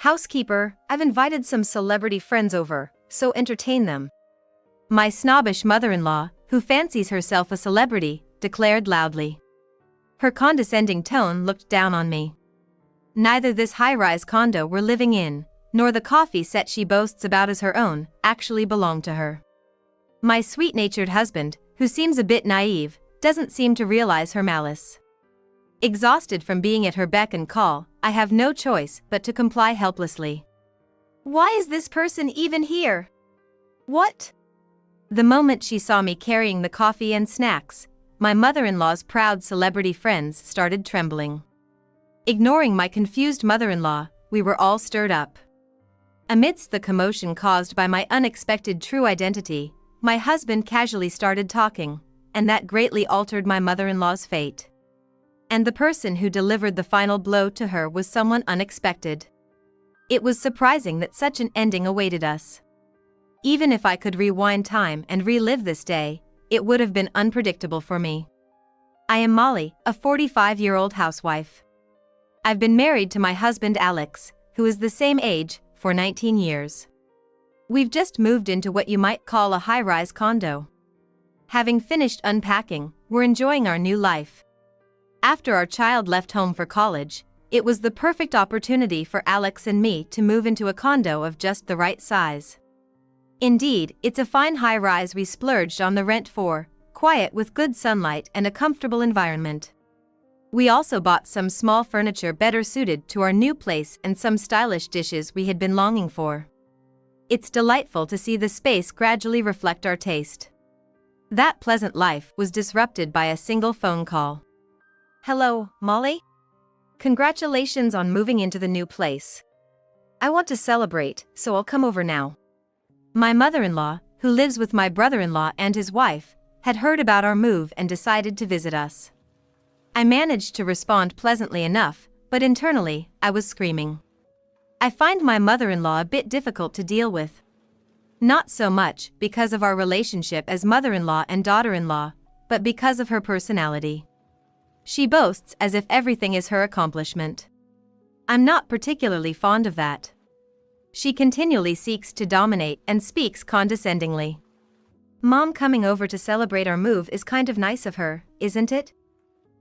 Housekeeper, I've invited some celebrity friends over, so entertain them. My snobbish mother-in-law, who fancies herself a celebrity, declared loudly. Her condescending tone looked down on me. Neither this high-rise condo we're living in, nor the coffee set she boasts about as her own, actually belong to her. My sweet-natured husband, who seems a bit naive, doesn't seem to realize her malice. Exhausted from being at her beck and call, I have no choice but to comply helplessly. Why is this person even here? What? The moment she saw me carrying the coffee and snacks, my mother-in-law's proud celebrity friends started trembling. Ignoring my confused mother-in-law, we were all stirred up. Amidst the commotion caused by my unexpected true identity, my husband casually started talking, and that greatly altered my mother-in-law's fate. And the person who delivered the final blow to her was someone unexpected. It was surprising that such an ending awaited us. Even if I could rewind time and relive this day, it would have been unpredictable for me. I am Molly, a 45-year-old housewife. I've been married to my husband Alex, who is the same age, for 19 years. We've just moved into what you might call a high-rise condo. Having finished unpacking, we're enjoying our new life. After our child left home for college, it was the perfect opportunity for Alex and me to move into a condo of just the right size. Indeed, it's a fine high-rise we splurged on the rent for, quiet with good sunlight and a comfortable environment. We also bought some small furniture better suited to our new place and some stylish dishes we had been longing for. It's delightful to see the space gradually reflect our taste. That pleasant life was disrupted by a single phone call. Hello, Molly? Congratulations on moving into the new place. I want to celebrate, so I'll come over now. My mother-in-law, who lives with my brother-in-law and his wife, had heard about our move and decided to visit us. I managed to respond pleasantly enough, but internally, I was screaming. I find my mother-in-law a bit difficult to deal with. Not so much because of our relationship as mother-in-law and daughter-in-law, but because of her personality. She boasts as if everything is her accomplishment. I'm not particularly fond of that. She continually seeks to dominate and speaks condescendingly. Mom coming over to celebrate our move is kind of nice of her, isn't it?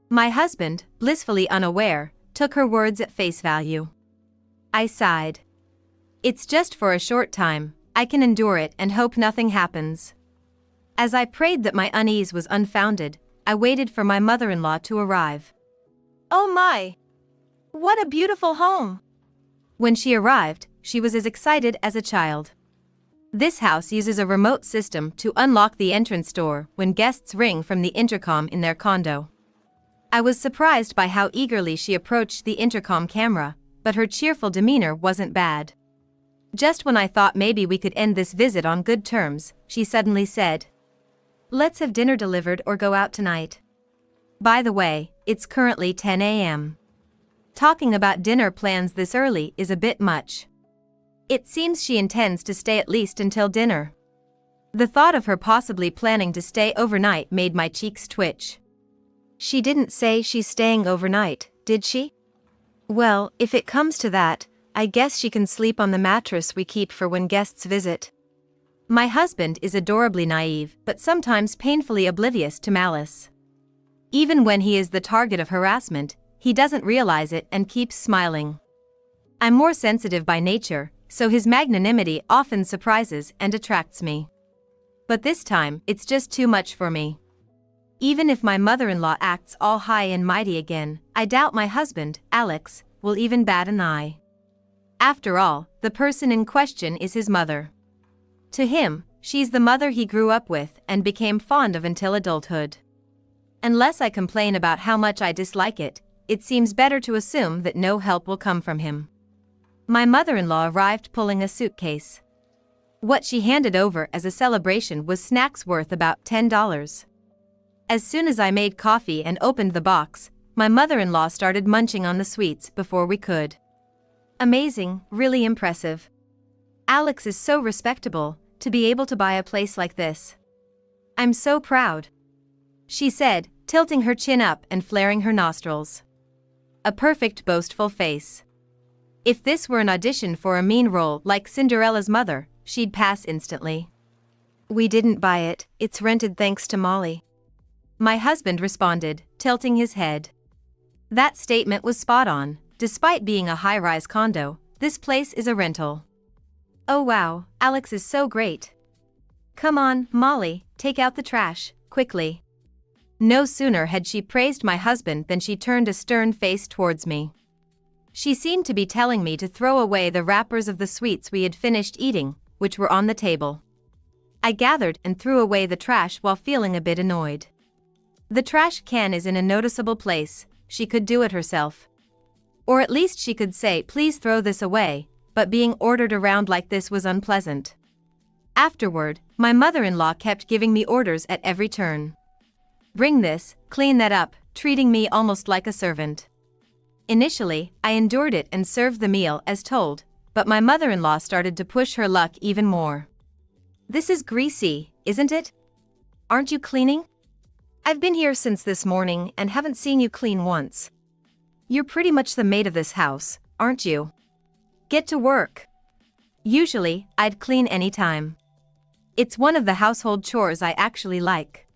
My husband, blissfully unaware, took her words at face value. I sighed. It's just for a short time, I can endure it and hope nothing happens. As I prayed that my unease was unfounded, I waited for my mother-in-law to arrive. Oh my! What a beautiful home! When she arrived, she was as excited as a child. This house uses a remote system to unlock the entrance door when guests ring from the intercom in their condo. I was surprised by how eagerly she approached the intercom camera, but her cheerful demeanor wasn't bad. Just when I thought maybe we could end this visit on good terms, she suddenly said, "Let's have dinner delivered or go out tonight. By the way, it's currently 10 a.m. Talking about dinner plans this early is a bit much." It seems she intends to stay at least until dinner. The thought of her possibly planning to stay overnight made my cheeks twitch. She didn't say she's staying overnight, did she? Well, if it comes to that, I guess she can sleep on the mattress we keep for when guests visit. My husband is adorably naive but sometimes painfully oblivious to malice. Even when he is the target of harassment, he doesn't realize it and keeps smiling. I'm more sensitive by nature, so his magnanimity often surprises and attracts me. But this time, it's just too much for me. Even if my mother-in-law acts all high and mighty again, I doubt my husband, Alex, will even bat an eye. After all, the person in question is his mother. To him, she's the mother he grew up with and became fond of until adulthood. Unless I complain about how much I dislike it, it seems better to assume that no help will come from him. My mother-in-law arrived pulling a suitcase. What she handed over as a celebration was snacks worth about $10. As soon as I made coffee and opened the box, my mother-in-law started munching on the sweets before we could. Amazing, really impressive. Alex is so respectable, to be able to buy a place like this. I'm so proud, she said, tilting her chin up and flaring her nostrils. A perfect boastful face. If this were an audition for a mean role like Cinderella's mother, she'd pass instantly. "We didn't buy it, it's rented thanks to Molly," my husband responded, tilting his head. That statement was spot on. Despite being a high-rise condo, this place is a rental. "Oh wow, Alex is so great. Come on, Molly, take out the trash, quickly." No sooner had she praised my husband than she turned a stern face towards me. She seemed to be telling me to throw away the wrappers of the sweets we had finished eating, which were on the table. I gathered and threw away the trash while feeling a bit annoyed. The trash can is in a noticeable place, she could do it herself. Or at least she could say, "Please throw this away," but being ordered around like this was unpleasant. Afterward, my mother-in-law kept giving me orders at every turn. "Bring this, clean that up," treating me almost like a servant. Initially, I endured it and served the meal as told, but my mother-in-law started to push her luck even more. "This is greasy, isn't it? Aren't you cleaning? I've been here since this morning and haven't seen you clean once. You're pretty much the maid of this house, aren't you? Get to work." Usually, I'd clean any time. It's one of the household chores I actually like.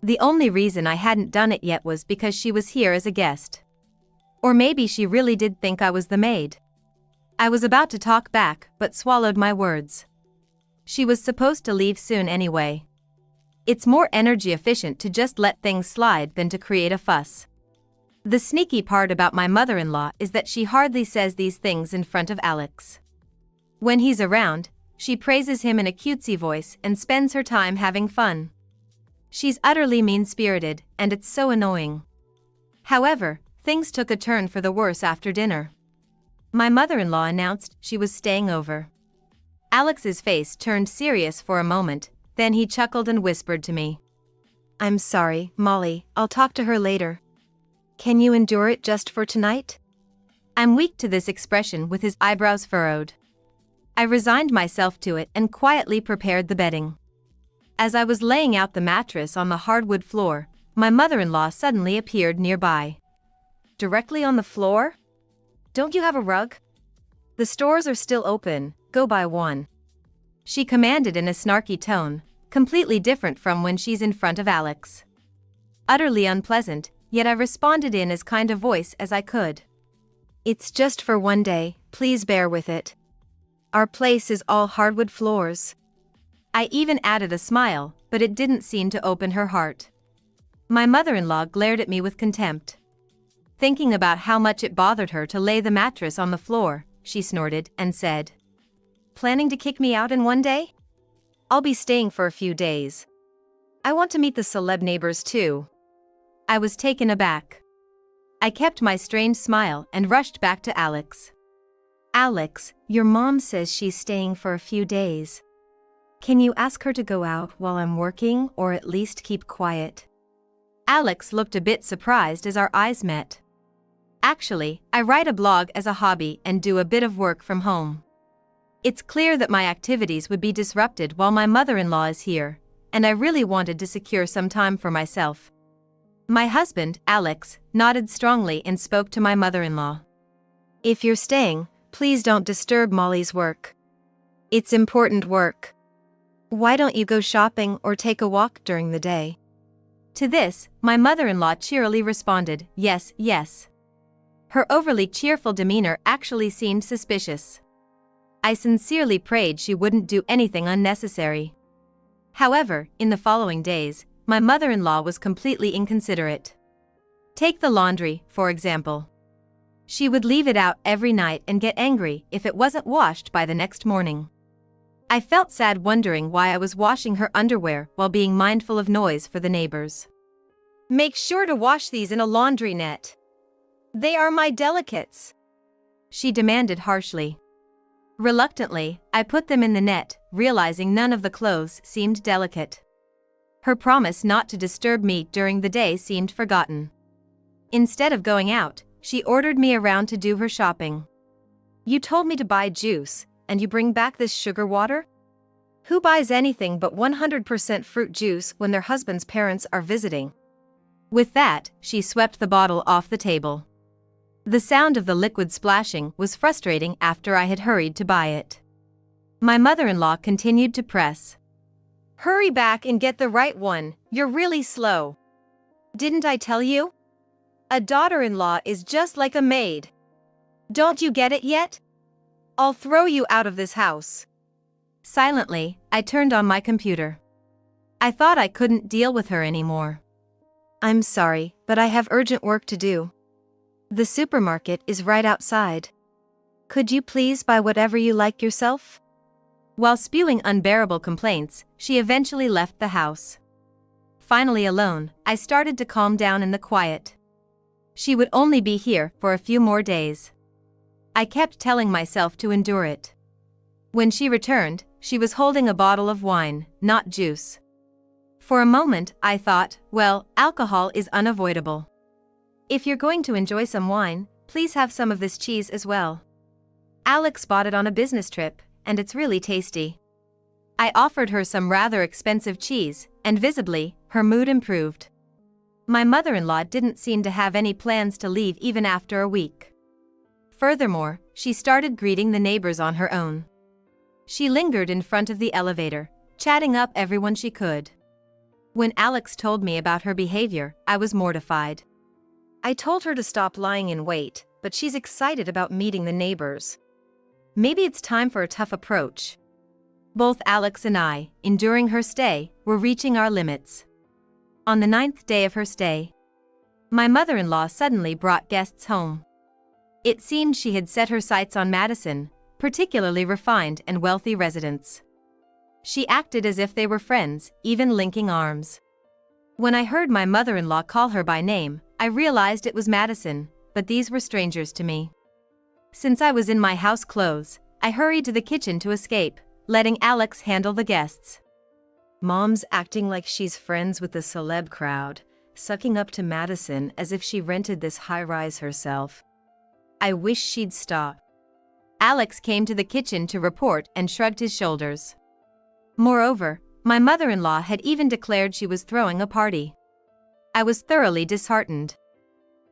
The only reason I hadn't done it yet was because she was here as a guest. Or maybe she really did think I was the maid. I was about to talk back but swallowed my words. She was supposed to leave soon anyway. It's more energy efficient to just let things slide than to create a fuss. The sneaky part about my mother-in-law is that she hardly says these things in front of Alex. When he's around, she praises him in a cutesy voice and spends her time having fun. She's utterly mean-spirited, and it's so annoying. However, things took a turn for the worse after dinner. My mother-in-law announced she was staying over. Alex's face turned serious for a moment, then he chuckled and whispered to me, "I'm sorry, Molly, I'll talk to her later. Can you endure it just for tonight?" I'm weak to this expression with his eyebrows furrowed. I resigned myself to it and quietly prepared the bedding. As I was laying out the mattress on the hardwood floor, my mother-in-law suddenly appeared nearby. "Directly on the floor? Don't you have a rug? The stores are still open, go buy one," she commanded in a snarky tone, completely different from when she's in front of Alex. Utterly unpleasant, yet I responded in as kind a voice as I could. "It's just for one day, please bear with it. Our place is all hardwood floors." I even added a smile, but it didn't seem to open her heart. My mother-in-law glared at me with contempt. Thinking about how much it bothered her to lay the mattress on the floor, she snorted and said, "Planning to kick me out in one day? I'll be staying for a few days. I want to meet the celeb neighbors too." I was taken aback. I kept my strange smile and rushed back to Alex. "Alex, your mom says she's staying for a few days. Can you ask her to go out while I'm working or at least keep quiet?" Alex looked a bit surprised as our eyes met. Actually, I write a blog as a hobby and do a bit of work from home. It's clear that my activities would be disrupted while my mother-in-law is here, and I really wanted to secure some time for myself. My husband, Alex, nodded strongly and spoke to my mother-in-law. "If you're staying, please don't disturb Molly's work. It's important work. Why don't you go shopping or take a walk during the day?" To this, my mother-in-law cheerily responded, "Yes, yes." Her overly cheerful demeanor actually seemed suspicious. I sincerely prayed she wouldn't do anything unnecessary. However, in the following days, my mother-in-law was completely inconsiderate. Take the laundry, for example. She would leave it out every night and get angry if it wasn't washed by the next morning. I felt sad wondering why I was washing her underwear while being mindful of noise for the neighbors. "Make sure to wash these in a laundry net. They are my delicates," she demanded harshly. Reluctantly, I put them in the net, realizing none of the clothes seemed delicate. Her promise not to disturb me during the day seemed forgotten. Instead of going out, she ordered me around to do her shopping. "You told me to buy juice, and you bring back this sugar water? Who buys anything but 100% fruit juice when their husband's parents are visiting?" With that, she swept the bottle off the table. The sound of the liquid splashing was frustrating after I had hurried to buy it. My mother-in-law continued to press. "Hurry back and get the right one, you're really slow. Didn't I tell you? A daughter-in-law is just like a maid. Don't you get it yet? I'll throw you out of this house." Silently, I turned on my computer. I thought I couldn't deal with her anymore. "I'm sorry, but I have urgent work to do. The supermarket is right outside. Could you please buy whatever you like yourself?" While spewing unbearable complaints, she eventually left the house. Finally alone, I started to calm down in the quiet. She would only be here for a few more days. I kept telling myself to endure it. When she returned, she was holding a bottle of wine, not juice. For a moment, I thought, well, alcohol is unavoidable. If you're going to enjoy some wine, please have some of this cheese as well. Alex bought it on a business trip, and it's really tasty. I offered her some rather expensive cheese, and visibly, her mood improved. My mother-in-law didn't seem to have any plans to leave even after a week. Furthermore, she started greeting the neighbors on her own. She lingered in front of the elevator, chatting up everyone she could. When Alex told me about her behavior, I was mortified. I told her to stop lying in wait, but she's excited about meeting the neighbors. Maybe it's time for a tough approach. Both Alex and I, enduring her stay, were reaching our limits. On the 9th day of her stay, my mother-in-law suddenly brought guests home. It seemed she had set her sights on Madison, particularly refined and wealthy residents. She acted as if they were friends, even linking arms. When I heard my mother-in-law call her by name, I realized it was Madison, but these were strangers to me. Since I was in my house clothes, I hurried to the kitchen to escape, letting Alex handle the guests. Mom's acting like she's friends with the celeb crowd, sucking up to Madison as if she rented this high-rise herself. I wish she'd stop. Alex came to the kitchen to report and shrugged his shoulders. Moreover, my mother-in-law had even declared she was throwing a party. I was thoroughly disheartened.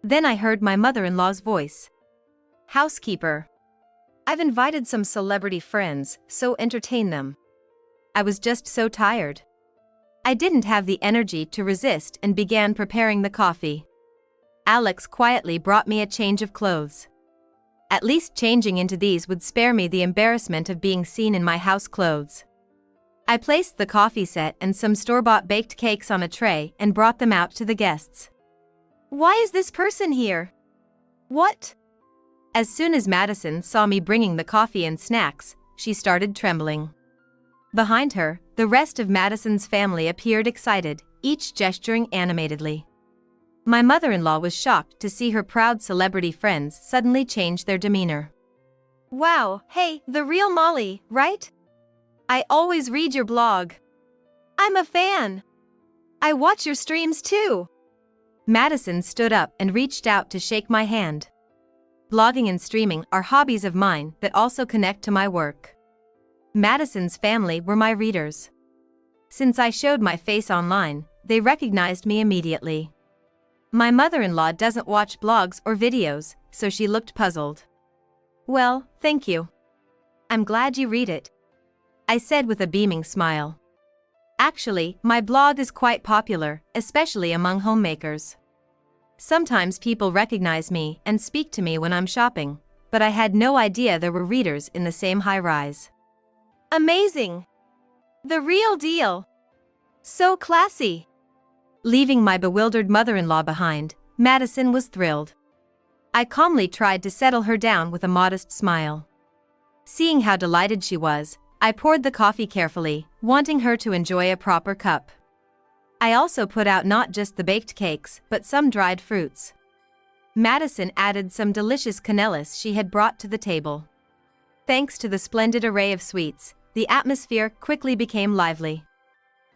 Then I heard my mother-in-law's voice. "Housekeeper. I've invited some celebrity friends, so entertain them." I was just so tired. I didn't have the energy to resist and began preparing the coffee. Alex quietly brought me a change of clothes. At least changing into these would spare me the embarrassment of being seen in my house clothes. I placed the coffee set and some store-bought baked cakes on a tray and brought them out to the guests. "Why is this person here? What?" As soon as Madison saw me bringing the coffee and snacks, she started trembling. Behind her, the rest of Madison's family appeared excited, each gesturing animatedly. My mother-in-law was shocked to see her proud celebrity friends suddenly change their demeanor. "Wow, hey, the real Molly, right? I always read your blog. I'm a fan. I watch your streams too." Madison stood up and reached out to shake my hand. Blogging and streaming are hobbies of mine that also connect to my work. Madison's family were my readers. Since I showed my face online, they recognized me immediately. My mother-in-law doesn't watch blogs or videos, so she looked puzzled. "Well, thank you. I'm glad you read it," I said with a beaming smile. Actually, my blog is quite popular, especially among homemakers. Sometimes people recognize me and speak to me when I'm shopping, but I had no idea there were readers in the same high-rise. "Amazing! The real deal! So classy!" Leaving my bewildered mother-in-law behind, Madison was thrilled. I calmly tried to settle her down with a modest smile. Seeing how delighted she was, I poured the coffee carefully, wanting her to enjoy a proper cup. I also put out not just the baked cakes, but some dried fruits. Madison added some delicious canellas she had brought to the table. Thanks to the splendid array of sweets, the atmosphere quickly became lively.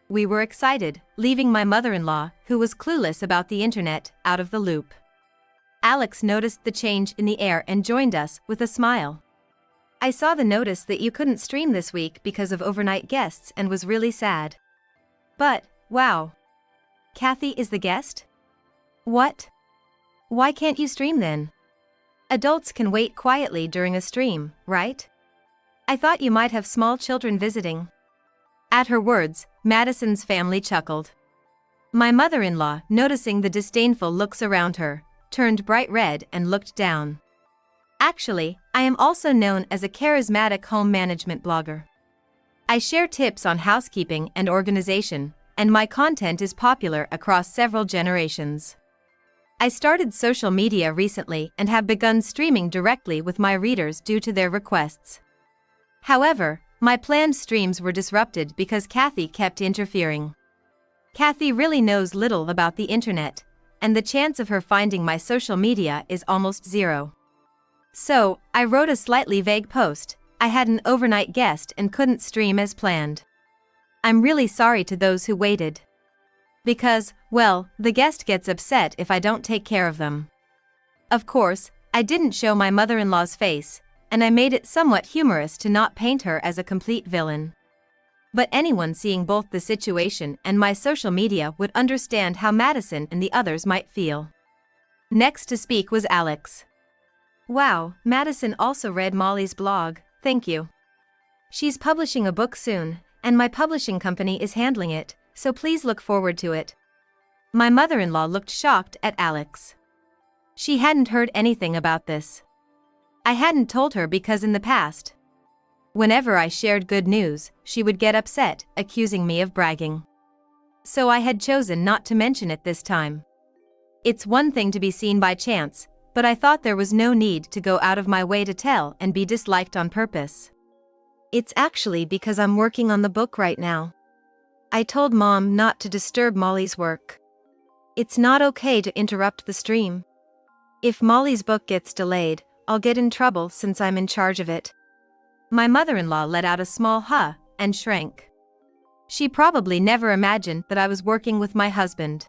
We were excited, leaving my mother-in-law, who was clueless about the internet, out of the loop. Alex noticed the change in the air and joined us with a smile. "I saw the notice that you couldn't stream this week because of overnight guests and was really sad. But, wow. Kathy is the guest? What? Why can't you stream then?" Adults can wait quietly during a stream, right? I thought you might have small children visiting. At her words, Madison's family chuckled. My mother-in-law, noticing the disdainful looks around her, turned bright red and looked down. Actually, I am also known as a charismatic home management blogger. I share tips on housekeeping and organization, and my content is popular across several generations. I started social media recently and have begun streaming directly with my readers due to their requests. However, my planned streams were disrupted because Kathy kept interfering. Kathy really knows little about the internet, and the chance of her finding my social media is almost zero. So, I wrote a slightly vague post. I had an overnight guest and couldn't stream as planned. I'm really sorry to those who waited. Because, well, the guest gets upset if I don't take care of them. Of course, I didn't show my mother-in-law's face, and I made it somewhat humorous to not paint her as a complete villain. But anyone seeing both the situation and my social media would understand how Madison and the others might feel. Next to speak was Alex. Wow, Madison also read Molly's blog, thank you. She's publishing a book soon, and my publishing company is handling it, so please look forward to it. My mother-in-law looked shocked at Alex. She hadn't heard anything about this. I hadn't told her because in the past, whenever I shared good news, she would get upset, accusing me of bragging. So I had chosen not to mention it this time. It's one thing to be seen by chance, but I thought there was no need to go out of my way to tell and be disliked on purpose. It's actually because I'm working on the book right now. I told Mom not to disturb Molly's work. It's not okay to interrupt the stream. If Molly's book gets delayed, I'll get in trouble since I'm in charge of it. My mother-in-law let out a small huh and shrank. She probably never imagined that I was working with my husband.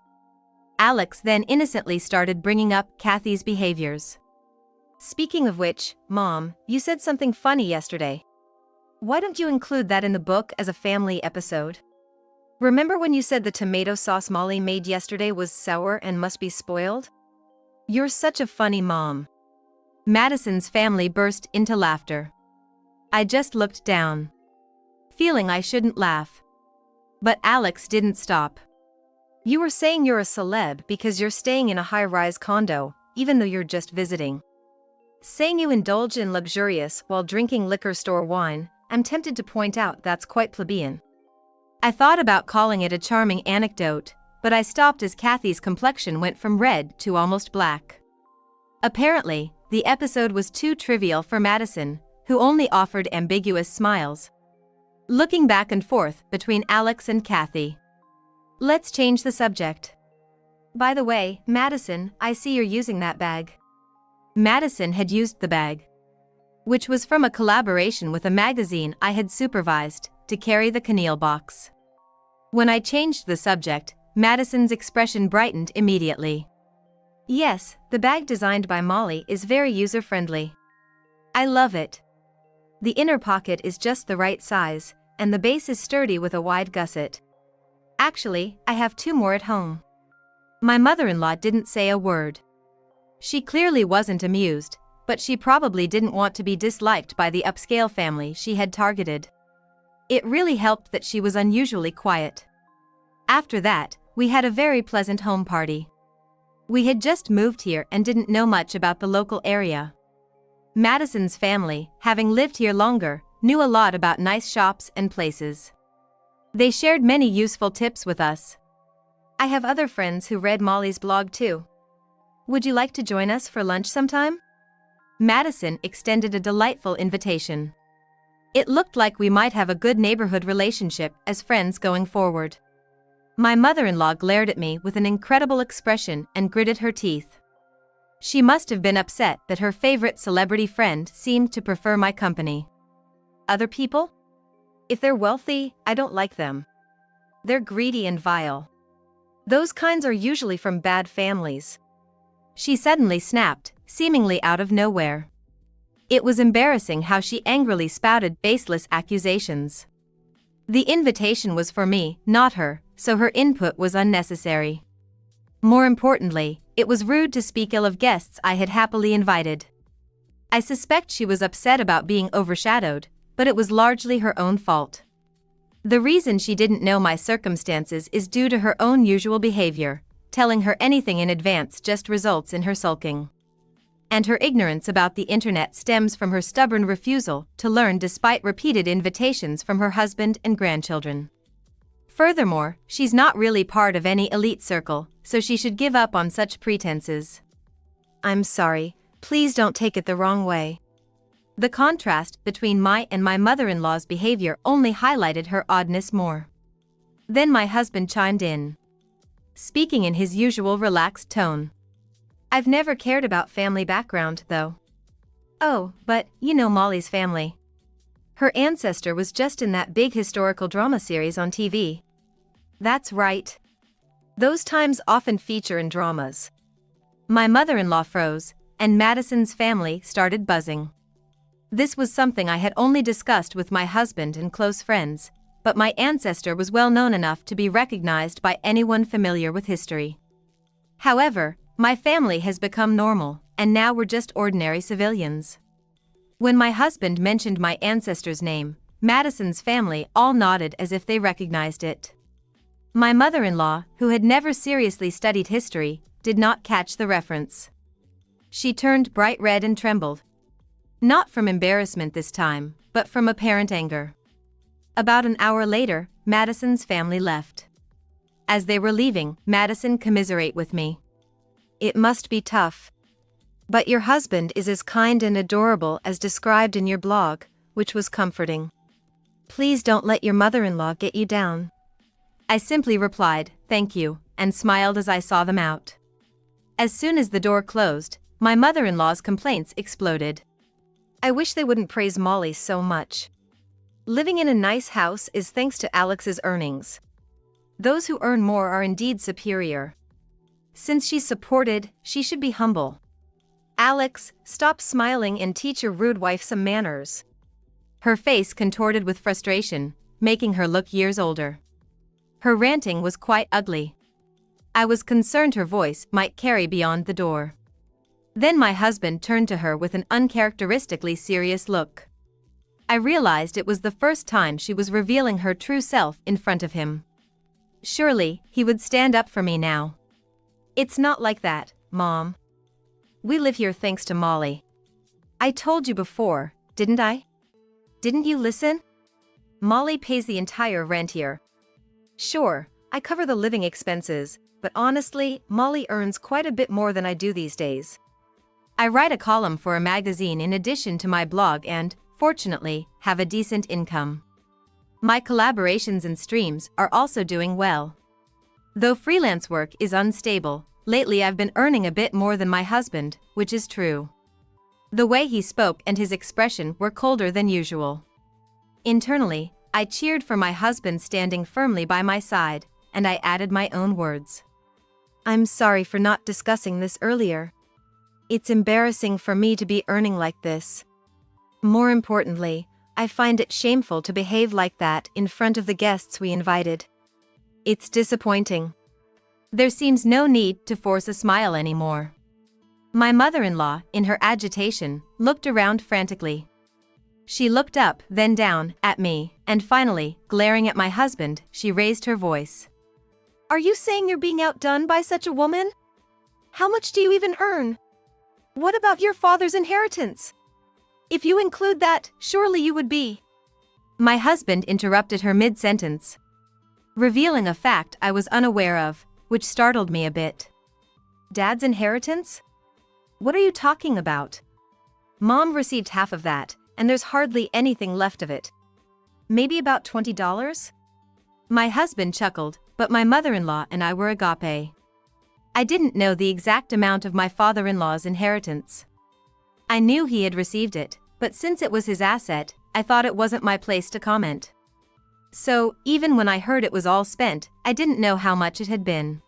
Alex then innocently started bringing up Kathy's behaviors. Speaking of which, Mom, you said something funny yesterday. Why don't you include that in the book as a family episode? Remember when you said the tomato sauce Molly made yesterday was sour and must be spoiled? You're such a funny mom. Madison's family burst into laughter. I just looked down, feeling I shouldn't laugh. But Alex didn't stop. You were saying you're a celeb because you're staying in a high-rise condo, even though you're just visiting. Saying you indulge in luxurious while drinking liquor store wine, I'm tempted to point out that's quite plebeian. I thought about calling it a charming anecdote, but I stopped as Kathy's complexion went from red to almost black. Apparently, the episode was too trivial for Madison, who only offered ambiguous smiles, looking back and forth between Alex and Kathy. Let's change the subject. By the way, Madison, I see you're using that bag. Madison had used the bag, which was from a collaboration with a magazine I had supervised, to carry the Keneal box. When I changed the subject, Madison's expression brightened immediately. Yes, the bag designed by Molly is very user-friendly. I love it. The inner pocket is just the right size, and the base is sturdy with a wide gusset. Actually, I have 2 more at home. My mother-in-law didn't say a word. She clearly wasn't amused, but she probably didn't want to be disliked by the upscale family she had targeted. It really helped that she was unusually quiet. After that, we had a very pleasant home party. We had just moved here and didn't know much about the local area. Madison's family, having lived here longer, knew a lot about nice shops and places. They shared many useful tips with us. I have other friends who read Molly's blog too. Would you like to join us for lunch sometime? Madison extended a delightful invitation. It looked like we might have a good neighborhood relationship as friends going forward. My mother-in-law glared at me with an incredible expression and gritted her teeth. She must have been upset that her favorite celebrity friend seemed to prefer my company. Other people? If they're wealthy, I don't like them. They're greedy and vile. Those kinds are usually from bad families. She suddenly snapped, seemingly out of nowhere. It was embarrassing how she angrily spouted baseless accusations. The invitation was for me, not her, so her input was unnecessary. More importantly, it was rude to speak ill of guests I had happily invited. I suspect she was upset about being overshadowed, but it was largely her own fault. The reason she didn't know my circumstances is due to her own usual behavior. Telling her anything in advance just results in her sulking. And her ignorance about the internet stems from her stubborn refusal to learn despite repeated invitations from her husband and grandchildren. Furthermore, she's not really part of any elite circle, so she should give up on such pretenses. I'm sorry, please don't take it the wrong way. The contrast between my and my mother-in-law's behavior only highlighted her oddness more. Then my husband chimed in, speaking in his usual relaxed tone. I've never cared about family background, though. Oh, but, you know Molly's family. Her ancestor was just in that big historical drama series on TV. That's right. Those times often feature in dramas. My mother-in-law froze, and Madison's family started buzzing. This was something I had only discussed with my husband and close friends, but my ancestor was well known enough to be recognized by anyone familiar with history. However, my family has become normal, and now we're just ordinary civilians. When my husband mentioned my ancestor's name, Madison's family all nodded as if they recognized it. My mother-in-law, who had never seriously studied history, did not catch the reference. She turned bright red and trembled. Not from embarrassment this time, but from apparent anger. About an hour later, Madison's family left. As they were leaving, Madison commiserated with me. It must be tough. But your husband is as kind and adorable as described in your blog, which was comforting. Please don't let your mother-in-law get you down. I simply replied, thank you, and smiled as I saw them out. As soon as the door closed, my mother-in-law's complaints exploded. I wish they wouldn't praise Molly so much. Living in a nice house is thanks to Alex's earnings. Those who earn more are indeed superior. Since she's supported, she should be humble. Alex, stop smiling and teach your rude wife some manners. Her face contorted with frustration, making her look years older. Her ranting was quite ugly. I was concerned her voice might carry beyond the door. Then my husband turned to her with an uncharacteristically serious look. I realized it was the first time she was revealing her true self in front of him. Surely, he would stand up for me now. It's not like that, Mom. We live here thanks to Molly. I told you before, didn't I? Didn't you listen? Molly pays the entire rent here. Sure, I cover the living expenses, but honestly, Molly earns quite a bit more than I do these days. I write a column for a magazine in addition to my blog and, fortunately, have a decent income. My collaborations and streams are also doing well. Though freelance work is unstable, lately I've been earning a bit more than my husband, which is true. The way he spoke and his expression were colder than usual. Internally, I cheered for my husband standing firmly by my side, and I added my own words. I'm sorry for not discussing this earlier. It's embarrassing for me to be earning like this. More importantly, I find it shameful to behave like that in front of the guests we invited. It's disappointing. There seems no need to force a smile anymore. My mother-in-law, in her agitation, looked around frantically. She looked up, then down, at me, and finally, glaring at my husband, she raised her voice. Are you saying you're being outdone by such a woman? How much do you even earn? What about your father's inheritance? If you include that, surely you would be. My husband interrupted her mid-sentence, revealing a fact I was unaware of, which startled me a bit. Dad's inheritance? What are you talking about? Mom received half of that, and there's hardly anything left of it. Maybe about $20? My husband chuckled, but my mother-in-law and I were agape. I didn't know the exact amount of my father-in-law's inheritance. I knew he had received it, but since it was his asset, I thought it wasn't my place to comment. So, even when I heard it was all spent, I didn't know how much it had been.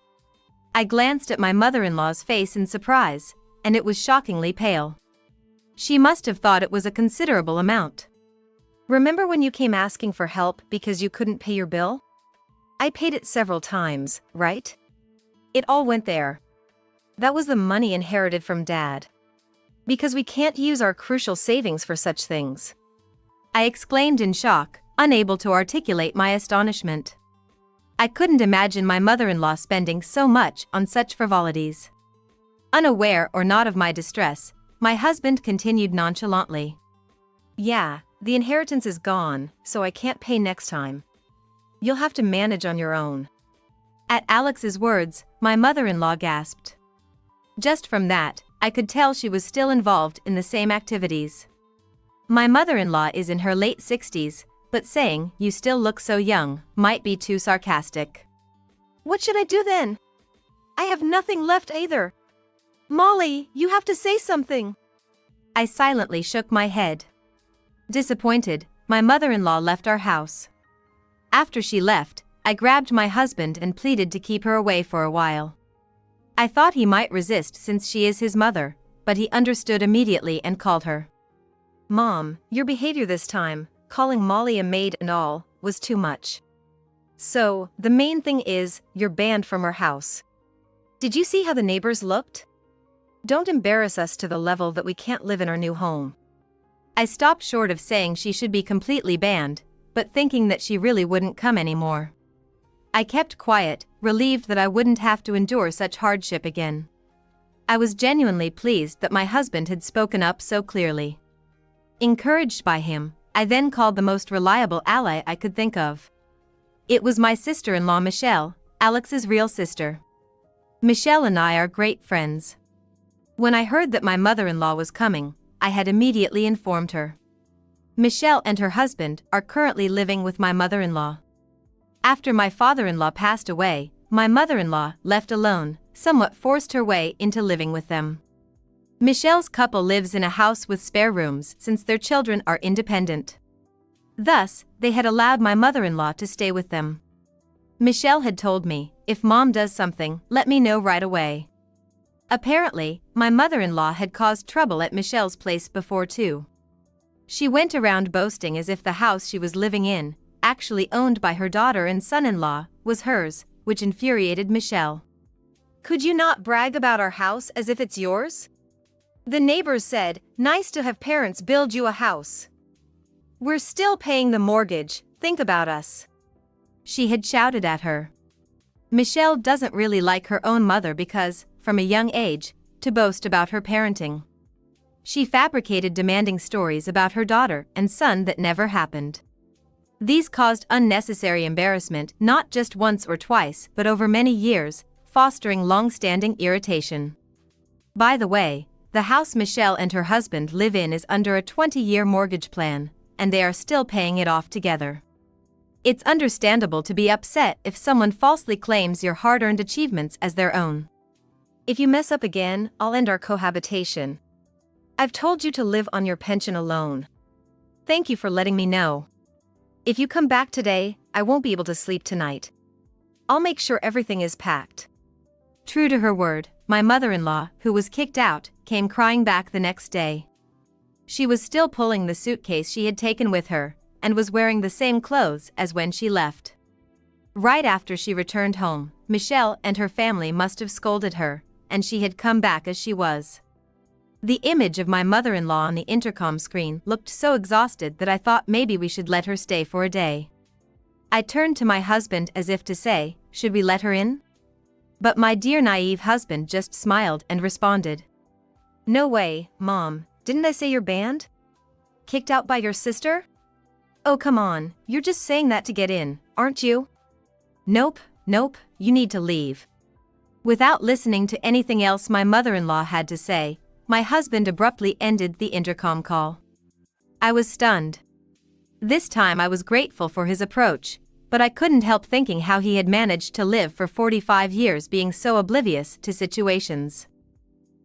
I glanced at my mother-in-law's face in surprise, and it was shockingly pale. She must have thought it was a considerable amount. Remember when you came asking for help because you couldn't pay your bill? I paid it several times, right? It all went there. That was the money inherited from Dad. Because we can't use our crucial savings for such things. I exclaimed in shock, unable to articulate my astonishment. I couldn't imagine my mother-in-law spending so much on such frivolities. Unaware or not of my distress, my husband continued nonchalantly. Yeah, the inheritance is gone, so I can't pay next time. You'll have to manage on your own. At Alex's words, my mother-in-law gasped. Just from that, I could tell she was still involved in the same activities. My mother-in-law is in her late 60s, but saying, "You still look so young," might be too sarcastic. What should I do then? I have nothing left either. Molly, you have to say something. I silently shook my head. Disappointed, my mother-in-law left our house. After she left, I grabbed my husband and pleaded to keep her away for a while. I thought he might resist since she is his mother, but he understood immediately and called her. Mom, your behavior this time, calling Molly a maid and all, was too much. So, the main thing is, you're banned from our house. Did you see how the neighbors looked? Don't embarrass us to the level that we can't live in our new home. I stopped short of saying she should be completely banned, but thinking that she really wouldn't come anymore. I kept quiet, relieved that I wouldn't have to endure such hardship again. I was genuinely pleased that my husband had spoken up so clearly. Encouraged by him, I then called the most reliable ally I could think of. It was my sister-in-law Michelle, Alex's real sister. Michelle and I are great friends. When I heard that my mother-in-law was coming, I had immediately informed her. Michelle and her husband are currently living with my mother-in-law. After my father-in-law passed away, my mother-in-law, left alone, somewhat forced her way into living with them. Michelle's couple lives in a house with spare rooms since their children are independent. Thus, they had allowed my mother-in-law to stay with them. Michelle had told me, if Mom does something, let me know right away. Apparently, my mother-in-law had caused trouble at Michelle's place before too. She went around boasting as if the house she was living in, actually owned by her daughter and son-in-law, was hers, which infuriated Michelle. Could you not brag about our house as if it's yours? The neighbors said, nice to have parents build you a house. We're still paying the mortgage, think about us. She had shouted at her. Michelle doesn't really like her own mother because, from a young age, to boast about her parenting. She fabricated demanding stories about her daughter and son that never happened. These caused unnecessary embarrassment not just once or twice but over many years, fostering long-standing irritation. By the way, the house Michelle and her husband live in is under a 20-year mortgage plan, and they are still paying it off together. It's understandable to be upset if someone falsely claims your hard-earned achievements as their own. If you mess up again, I'll end our cohabitation. I've told you to live on your pension alone. Thank you for letting me know. If you come back today, I won't be able to sleep tonight. I'll make sure everything is packed. True to her word, my mother-in-law, who was kicked out, came crying back the next day. She was still pulling the suitcase she had taken with her, and was wearing the same clothes as when she left. Right after she returned home, Michelle and her family must have scolded her, and she had come back as she was. The image of my mother-in-law on the intercom screen looked so exhausted that I thought maybe we should let her stay for a day. I turned to my husband as if to say, should we let her in? But my dear naive husband just smiled and responded. No way, Mom, didn't I say you're banned? Kicked out by your sister? Oh come on, you're just saying that to get in, aren't you? Nope, you need to leave. Without listening to anything else my mother-in-law had to say, my husband abruptly ended the intercom call. I was stunned. This time I was grateful for his approach, but I couldn't help thinking how he had managed to live for 45 years being so oblivious to situations.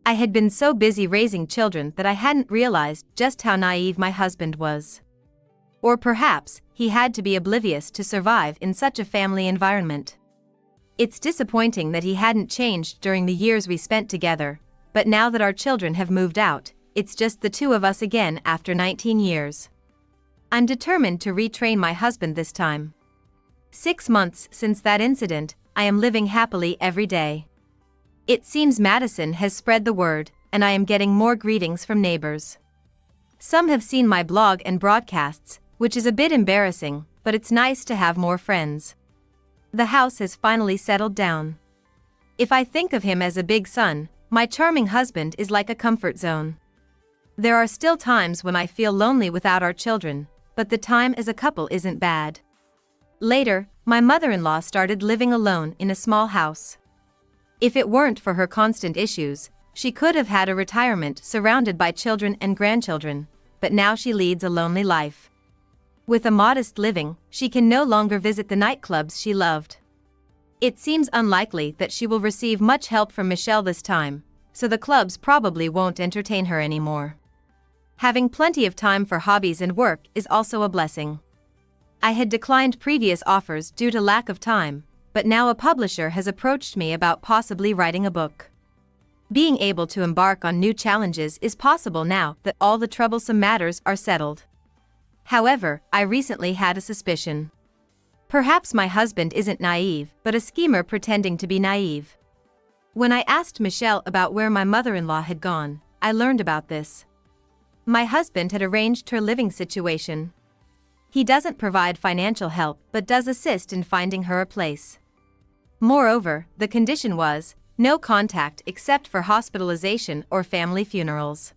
I had been so busy raising children that I hadn't realized just how naive my husband was. Or perhaps, he had to be oblivious to survive in such a family environment. It's disappointing that he hadn't changed during the years we spent together, but now that our children have moved out, it's just the two of us again after 19 years. I'm determined to retrain my husband this time. 6 months since that incident, I am living happily every day. It seems Madison has spread the word and I am getting more greetings from neighbors. Some have seen my blog and broadcasts, which is a bit embarrassing, but it's nice to have more friends. The house has finally settled down. If I think of him as a big son, my charming husband is like a comfort zone. There are still times when I feel lonely without our children, but the time as a couple isn't bad. Later, my mother-in-law started living alone in a small house. If it weren't for her constant issues, she could have had a retirement surrounded by children and grandchildren, but now she leads a lonely life. With a modest living, she can no longer visit the nightclubs she loved. It seems unlikely that she will receive much help from Michelle this time, so the clubs probably won't entertain her anymore. Having plenty of time for hobbies and work is also a blessing. I had declined previous offers due to lack of time, but now a publisher has approached me about possibly writing a book. Being able to embark on new challenges is possible now that all the troublesome matters are settled. However, I recently had a suspicion. Perhaps my husband isn't naive, but a schemer pretending to be naive. When I asked Michelle about where my mother-in-law had gone, I learned about this. My husband had arranged her living situation. He doesn't provide financial help but does assist in finding her a place. Moreover, the condition was no contact except for hospitalization or family funerals.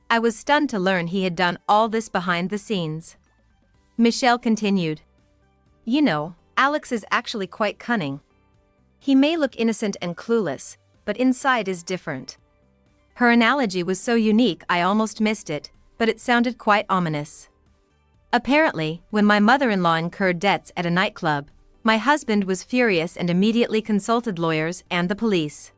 I was stunned to learn he had done all this behind the scenes. Michelle continued. You know, Alex is actually quite cunning. He may look innocent and clueless, but inside is different. Her analogy was so unique I almost missed it, but it sounded quite ominous. Apparently, when my mother-in-law incurred debts at a nightclub, my husband was furious and immediately consulted lawyers and the police.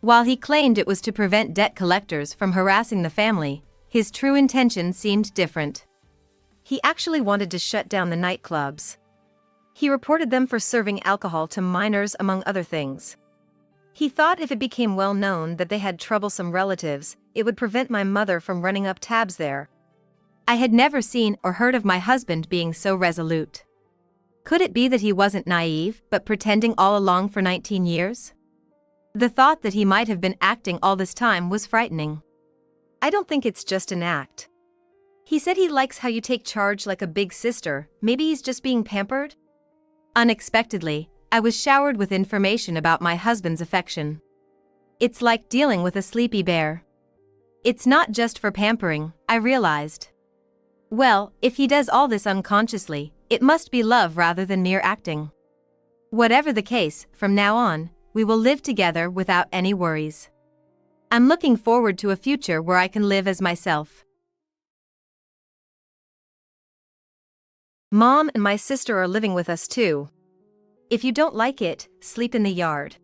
While he claimed it was to prevent debt collectors from harassing the family, his true intention seemed different. He actually wanted to shut down the nightclubs. He reported them for serving alcohol to minors among other things. He thought if it became well known that they had troublesome relatives, it would prevent my mother from running up tabs there. I had never seen or heard of my husband being so resolute. Could it be that he wasn't naive but pretending all along for 19 years? The thought that he might have been acting all this time was frightening. I don't think it's just an act. He said he likes how you take charge like a big sister. Maybe he's just being pampered? Unexpectedly, I was showered with information about my husband's affection. It's like dealing with a sleepy bear. It's not just for pampering, I realized. Well, if he does all this unconsciously, it must be love rather than mere acting. Whatever the case, from now on, we will live together without any worries. I'm looking forward to a future where I can live as myself. Mom and my sister are living with us too. If you don't like it, sleep in the yard.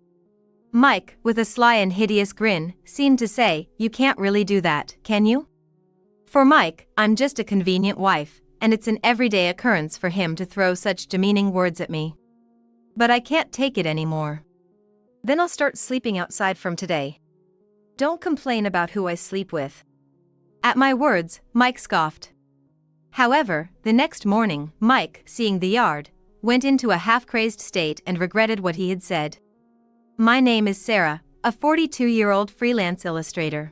Mike, with a sly and hideous grin, seemed to say, you can't really do that, can you? For Mike, I'm just a convenient wife, and it's an everyday occurrence for him to throw such demeaning words at me. But I can't take it anymore. Then I'll start sleeping outside from today. Don't complain about who I sleep with. At my words, Mike scoffed. However, the next morning, Mike, seeing the yard, went into a half-crazed state and regretted what he had said. My name is Sarah, a 42-year-old freelance illustrator.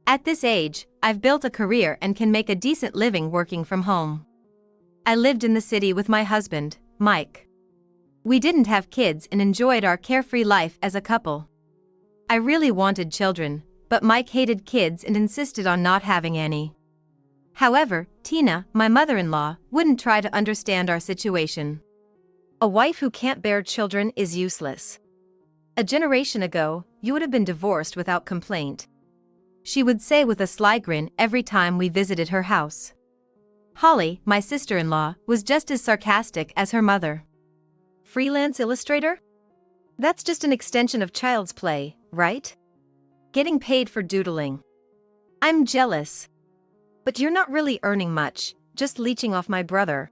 At this age, I've built a career and can make a decent living working from home. I lived in the city with my husband, Mike. We didn't have kids and enjoyed our carefree life as a couple. I really wanted children, but Mike hated kids and insisted on not having any. However, Tina, my mother-in-law, wouldn't try to understand our situation. A wife who can't bear children is useless. A generation ago, you would have been divorced without complaint. She would say with a sly grin every time we visited her house. Holly, my sister-in-law, was just as sarcastic as her mother. Freelance illustrator? That's just an extension of child's play, right? Getting paid for doodling. I'm jealous. But you're not really earning much, just leeching off my brother.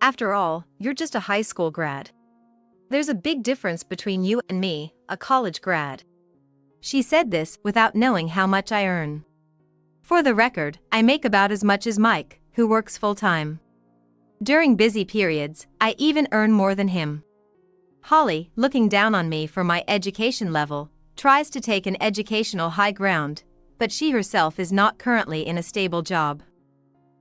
After all, you're just a high school grad. There's a big difference between you and me, a college grad. She said this without knowing how much I earn. For the record, I make about as much as Mike, who works full-time. During busy periods, I even earn more than him. Holly, looking down on me for my education level, tries to take an educational high ground, but she herself is not currently in a stable job.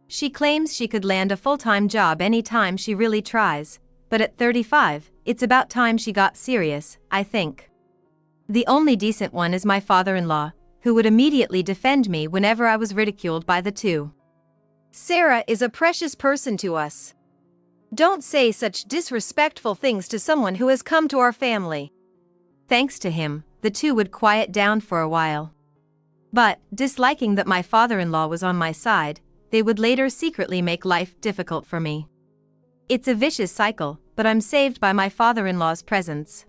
She claims she could land a full-time job anytime she really tries, but at 35, it's about time she got serious, I think. The only decent one is my father-in-law, who would immediately defend me whenever I was ridiculed by the two. Sarah is a precious person to us. Don't say such disrespectful things to someone who has come to our family. Thanks to him, the two would quiet down for a while. But, disliking that my father-in-law was on my side, they would later secretly make life difficult for me. It's a vicious cycle, but I'm saved by my father-in-law's presence.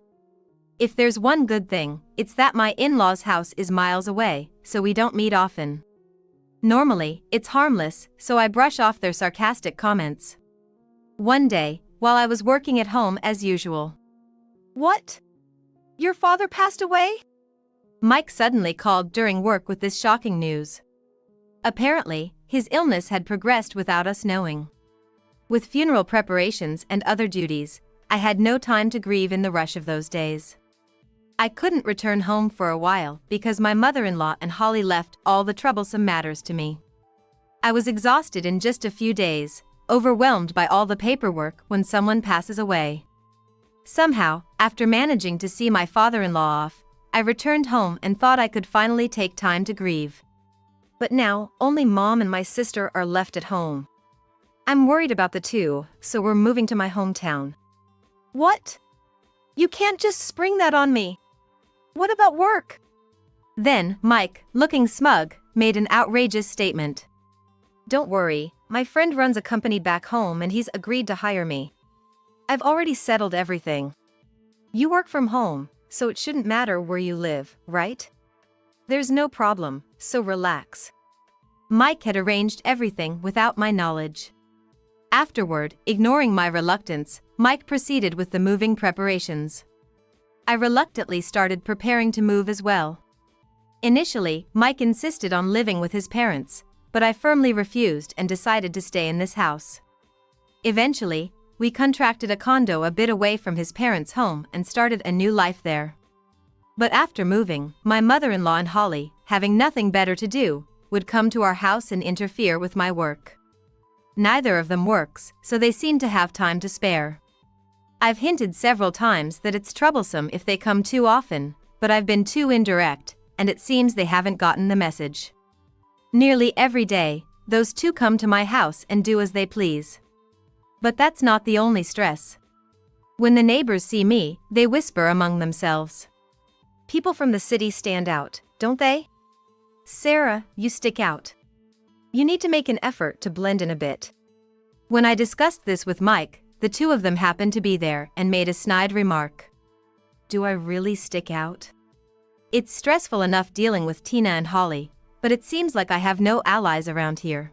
If there's one good thing, it's that my in-laws' house is miles away, so we don't meet often. Normally, it's harmless, so I brush off their sarcastic comments. One day, while I was working at home as usual. What? Your father passed away? Mike suddenly called during work with this shocking news. Apparently, his illness had progressed without us knowing. With funeral preparations and other duties, I had no time to grieve in the rush of those days. I couldn't return home for a while because my mother-in-law and Holly left all the troublesome matters to me. I was exhausted in just a few days, overwhelmed by all the paperwork when someone passes away. Somehow, after managing to see my father-in-law off, I returned home and thought I could finally take time to grieve. But now, only Mom and my sister are left at home. I'm worried about the two, so we're moving to my hometown. What? You can't just spring that on me. What about work? Then, Mike, looking smug, made an outrageous statement. Don't worry, my friend runs a company back home and he's agreed to hire me. I've already settled everything. You work from home, so it shouldn't matter where you live, right? There's no problem, so relax. Mike had arranged everything without my knowledge. Afterward, ignoring my reluctance, Mike proceeded with the moving preparations. I reluctantly started preparing to move as well. Initially, Mike insisted on living with his parents, but I firmly refused and decided to stay in this house. Eventually, we contracted a condo a bit away from his parents' home and started a new life there. But after moving, my mother-in-law and Holly, having nothing better to do, would come to our house and interfere with my work. Neither of them works, so they seem to have time to spare. I've hinted several times that it's troublesome if they come too often, but I've been too indirect, and it seems they haven't gotten the message. Nearly every day, those two come to my house and do as they please. But that's not the only stress. When the neighbors see me, they whisper among themselves. People from the city stand out, don't they? Sarah, you stick out. You need to make an effort to blend in a bit. When I discussed this with Mike, the two of them happened to be there and made a snide remark. Do I really stick out? It's stressful enough dealing with Tina and Holly, but it seems like I have no allies around here.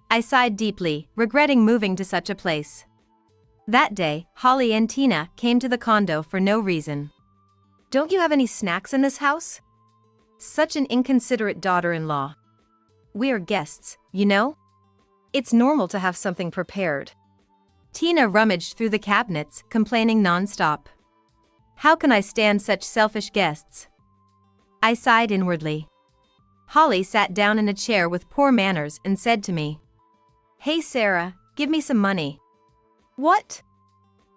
I sighed deeply, regretting moving to such a place. That day, Holly and Tina came to the condo for no reason. Don't you have any snacks in this house? Such an inconsiderate daughter-in-law. We are guests, you know? It's normal to have something prepared. Tina rummaged through the cabinets, complaining non-stop. How can I stand such selfish guests? I sighed inwardly. Holly sat down in a chair with poor manners and said to me, Hey Sarah, give me some money. What?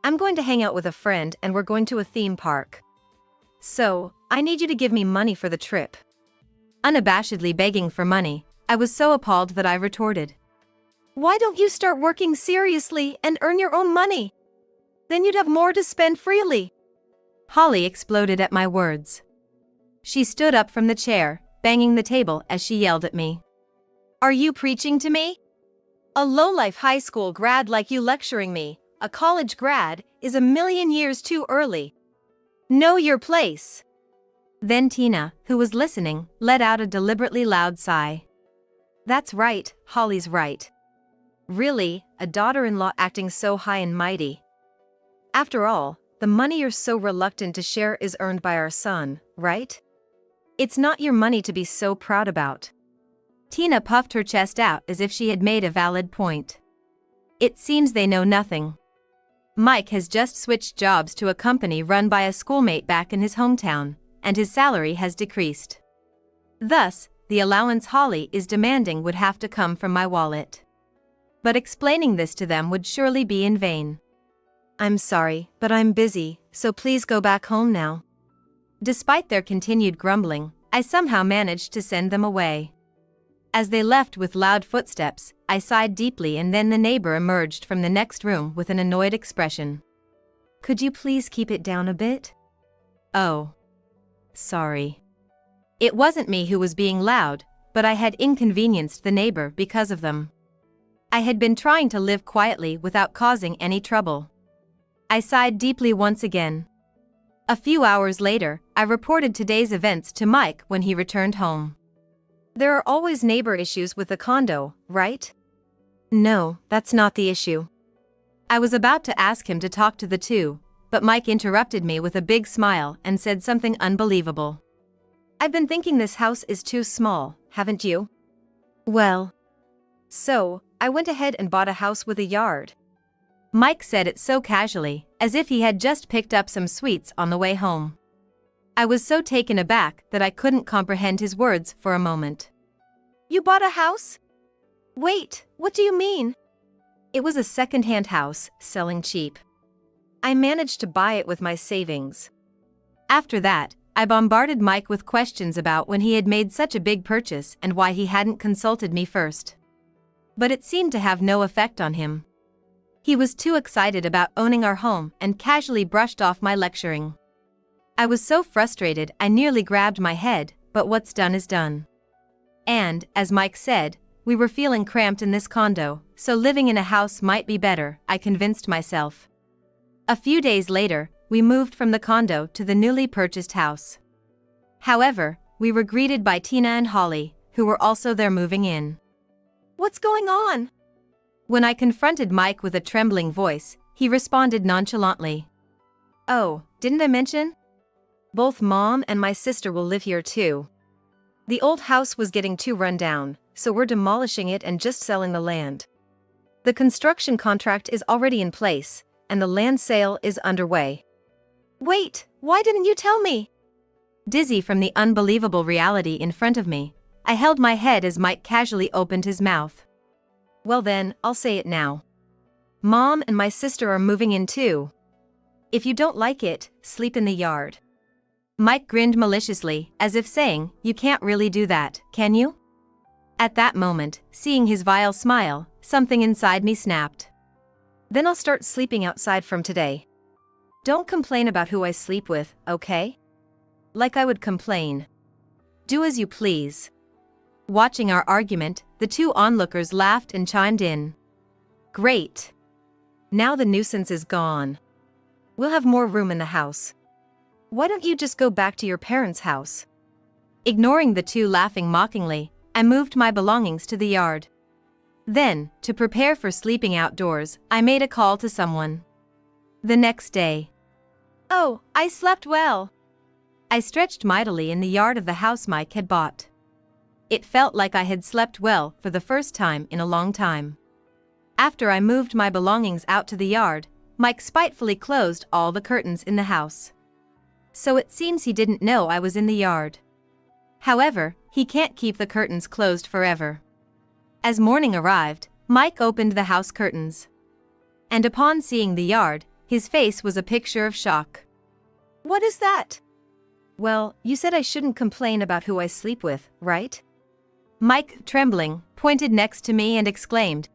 I'm going to hang out with a friend and we're going to a theme park. So, I need you to give me money for the trip. Unabashedly begging for money, I was so appalled that I retorted. Why don't you start working seriously and earn your own money? Then you'd have more to spend freely. Holly exploded at my words. She stood up from the chair, banging the table as she yelled at me. Are you preaching to me? A low-life high school grad like you lecturing me, a college grad, is a million years too early. Know your place. Then Tina, who was listening, let out a deliberately loud sigh. That's right, Holly's right. Really, a daughter-in-law acting so high and mighty. After all, the money you're so reluctant to share is earned by our son, right? It's not your money to be so proud about. Tina puffed her chest out as if she had made a valid point. It seems they know nothing. Mike has just switched jobs to a company run by a schoolmate back in his hometown, and his salary has decreased. Thus, the allowance Holly is demanding would have to come from my wallet. But explaining this to them would surely be in vain. I'm sorry, but I'm busy, so please go back home now. Despite their continued grumbling, I somehow managed to send them away. As they left with loud footsteps, I sighed deeply, and then the neighbor emerged from the next room with an annoyed expression. Could you please keep it down a bit? Oh. Sorry. It wasn't me who was being loud, but I had inconvenienced the neighbor because of them. I had been trying to live quietly without causing any trouble. I sighed deeply once again. A few hours later, I reported today's events to Mike when he returned home. There are always neighbor issues with the condo, right? No, that's not the issue. I was about to ask him to talk to the two, but Mike interrupted me with a big smile and said something unbelievable. I've been thinking this house is too small, haven't you? Well. So, I went ahead and bought a house with a yard. Mike said it so casually, as if he had just picked up some sweets on the way home. I was so taken aback that I couldn't comprehend his words for a moment. You bought a house? Wait, what do you mean? It was a second-hand house, selling cheap. I managed to buy it with my savings. After that, I bombarded Mike with questions about when he had made such a big purchase and why he hadn't consulted me first. But it seemed to have no effect on him. He was too excited about owning our home and casually brushed off my lecturing. I was so frustrated I nearly grabbed my head, but what's done is done. And, as Mike said, we were feeling cramped in this condo, so living in a house might be better, I convinced myself. A few days later, we moved from the condo to the newly purchased house. However, we were greeted by Tina and Holly, who were also there moving in. What's going on? When I confronted Mike with a trembling voice, he responded nonchalantly. Oh, didn't I mention? Both Mom and my sister will live here too. The old house was getting too run down, so we're demolishing it and just selling the land. The construction contract is already in place, and the land sale is underway. Wait, why didn't you tell me? Dizzy from the unbelievable reality in front of me, I held my head as Mike casually opened his mouth. Well then, I'll say it now. Mom and my sister are moving in too. If you don't like it, sleep in the yard. Mike grinned maliciously, as if saying, you can't really do that, can you? At that moment, seeing his vile smile, something inside me snapped. Then I'll start sleeping outside from today. Don't complain about who I sleep with, okay? Like I would complain. Do as you please. Watching our argument, the two onlookers laughed and chimed in. Great. Now the nuisance is gone. We'll have more room in the house. Why don't you just go back to your parents' house? Ignoring the two laughing mockingly, I moved my belongings to the yard. Then, to prepare for sleeping outdoors, I made a call to someone. The next day. Oh, I slept well. I stretched mightily in the yard of the house Mike had bought. It felt like I had slept well for the first time in a long time. After I moved my belongings out to the yard, Mike spitefully closed all the curtains in the house. So it seems he didn't know I was in the yard. However, he can't keep the curtains closed forever. As morning arrived, Mike opened the house curtains. And upon seeing the yard, his face was a picture of shock. What is that? Well, you said I shouldn't complain about who I sleep with, right? Mike, trembling, pointed next to me and exclaimed,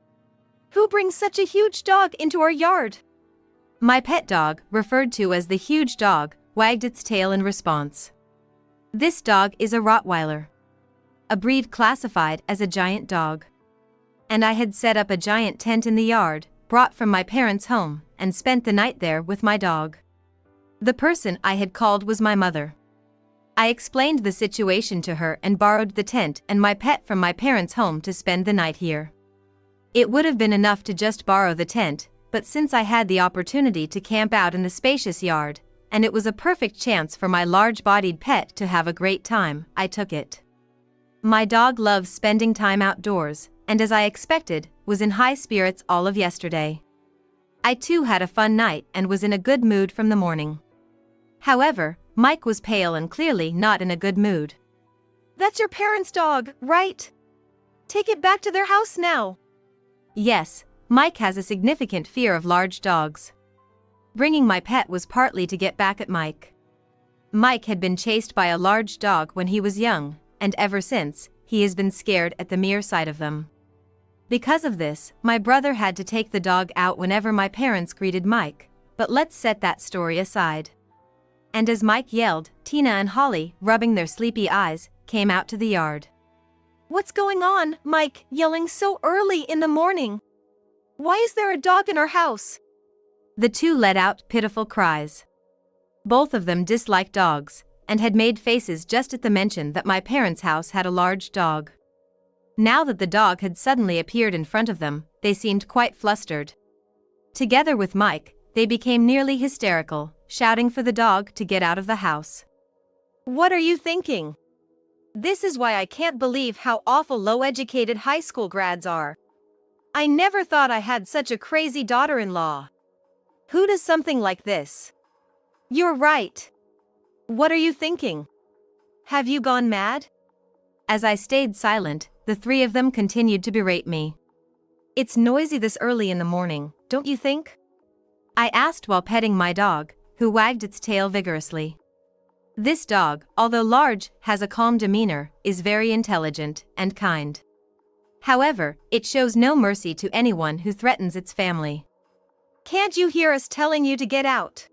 Who brings such a huge dog into our yard? My pet dog, referred to as the huge dog, wagged its tail in response. This dog is a Rottweiler. A breed classified as a giant dog. And I had set up a giant tent in the yard, brought from my parents' home, and spent the night there with my dog. The person I had called was my mother. I explained the situation to her and borrowed the tent and my pet from my parents' home to spend the night here. It would have been enough to just borrow the tent, but since I had the opportunity to camp out in the spacious yard, and it was a perfect chance for my large-bodied pet to have a great time, I took it. My dog loves spending time outdoors, and as I expected, was in high spirits all of yesterday. I too had a fun night and was in a good mood from the morning. However, Mike was pale and clearly not in a good mood. That's your parents' dog, right? Take it back to their house now. Yes, Mike has a significant fear of large dogs. Bringing my pet was partly to get back at Mike. Mike had been chased by a large dog when he was young, and ever since, he has been scared at the mere sight of them. Because of this, my brother had to take the dog out whenever my parents greeted Mike, but let's set that story aside. And as Mike yelled, Tina and Holly, rubbing their sleepy eyes, came out to the yard. What's going on, Mike, yelling so early in the morning? Why is there a dog in our house? The two let out pitiful cries. Both of them disliked dogs, and had made faces just at the mention that my parents' house had a large dog. Now that the dog had suddenly appeared in front of them, they seemed quite flustered. Together with Mike, they became nearly hysterical, shouting for the dog to get out of the house. What are you thinking? This is why I can't believe how awful low-educated high school grads are. I never thought I had such a crazy daughter-in-law. Who does something like this? You're right. What are you thinking? Have you gone mad? As I stayed silent, the three of them continued to berate me. It's noisy this early in the morning, don't you think? I asked while petting my dog, who wagged its tail vigorously. This dog, although large, has a calm demeanor, is very intelligent and kind. However, it shows no mercy to anyone who threatens its family. Can't you hear us telling you to get out?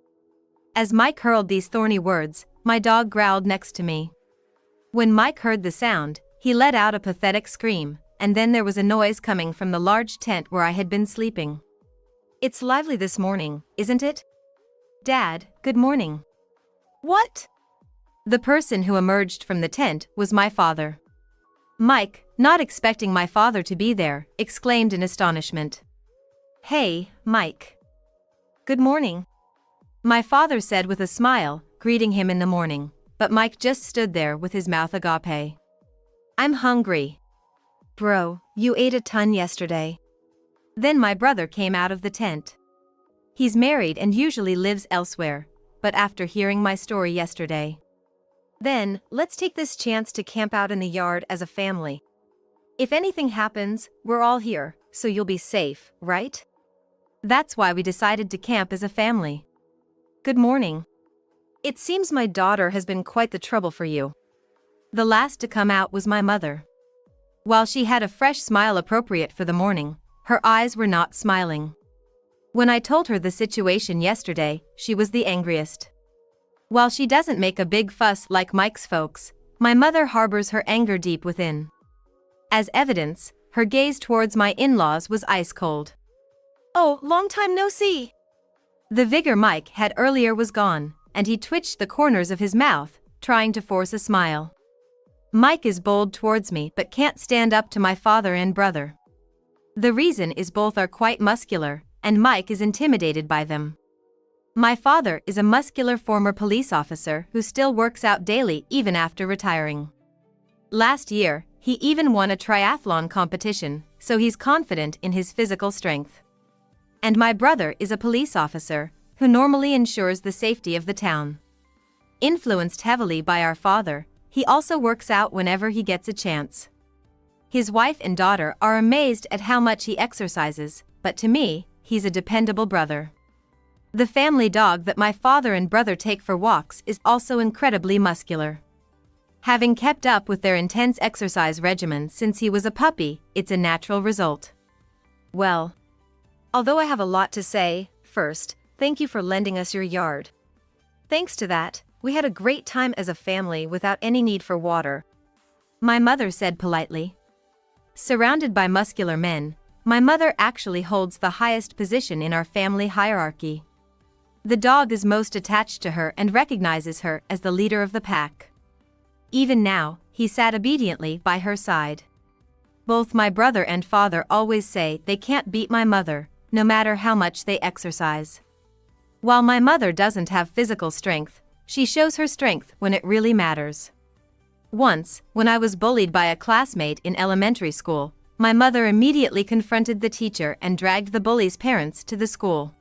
As Mike hurled these thorny words, my dog growled next to me. When Mike heard the sound, he let out a pathetic scream, and then there was a noise coming from the large tent where I had been sleeping. It's lively this morning, isn't it? Dad, good morning. What? The person who emerged from the tent was my father. Mike, not expecting my father to be there, exclaimed in astonishment. Hey, Mike. Good morning. My father said with a smile, greeting him in the morning, but Mike just stood there with his mouth agape. I'm hungry. Bro, you ate a ton yesterday. Then my brother came out of the tent. He's married and usually lives elsewhere, but after hearing my story yesterday. Then, let's take this chance to camp out in the yard as a family. If anything happens, we're all here, so you'll be safe, right? That's why we decided to camp as a family. Good morning. It seems my daughter has been quite the trouble for you. The last to come out was my mother. While she had a fresh smile appropriate for the morning, her eyes were not smiling. When I told her the situation yesterday, she was the angriest. While she doesn't make a big fuss like Mike's folks, my mother harbors her anger deep within. As evidence, her gaze towards my in-laws was ice cold. Oh, long time no see. The vigor Mike had earlier was gone, and he twitched the corners of his mouth, trying to force a smile. Mike is bold towards me but can't stand up to my father and brother. The reason is both are quite muscular, and Mike is intimidated by them. My father is a muscular former police officer who still works out daily even after retiring. Last year, he even won a triathlon competition, so he's confident in his physical strength. And my brother is a police officer, who normally ensures the safety of the town. Influenced heavily by our father, he also works out whenever he gets a chance. His wife and daughter are amazed at how much he exercises, but to me, he's a dependable brother. The family dog that my father and brother take for walks is also incredibly muscular. Having kept up with their intense exercise regimen since he was a puppy, it's a natural result. Well, although I have a lot to say, first, thank you for lending us your yard. Thanks to that, we had a great time as a family without any need for water. My mother said politely. Surrounded by muscular men, my mother actually holds the highest position in our family hierarchy. The dog is most attached to her and recognizes her as the leader of the pack. Even now, he sat obediently by her side. Both my brother and father always say they can't beat my mother, no matter how much they exercise. While my mother doesn't have physical strength, she shows her strength when it really matters. Once, when I was bullied by a classmate in elementary school, my mother immediately confronted the teacher and dragged the bully's parents to the school.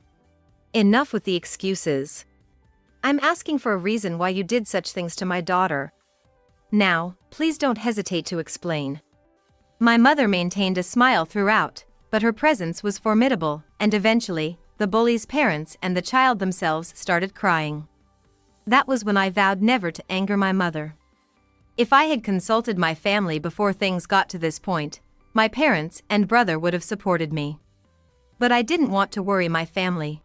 Enough with the excuses. I'm asking for a reason why you did such things to my daughter. Now, please don't hesitate to explain. My mother maintained a smile throughout, but her presence was formidable, and eventually, the bully's parents and the child themselves started crying. That was when I vowed never to anger my mother. If I had consulted my family before things got to this point, my parents and brother would have supported me. But I didn't want to worry my family.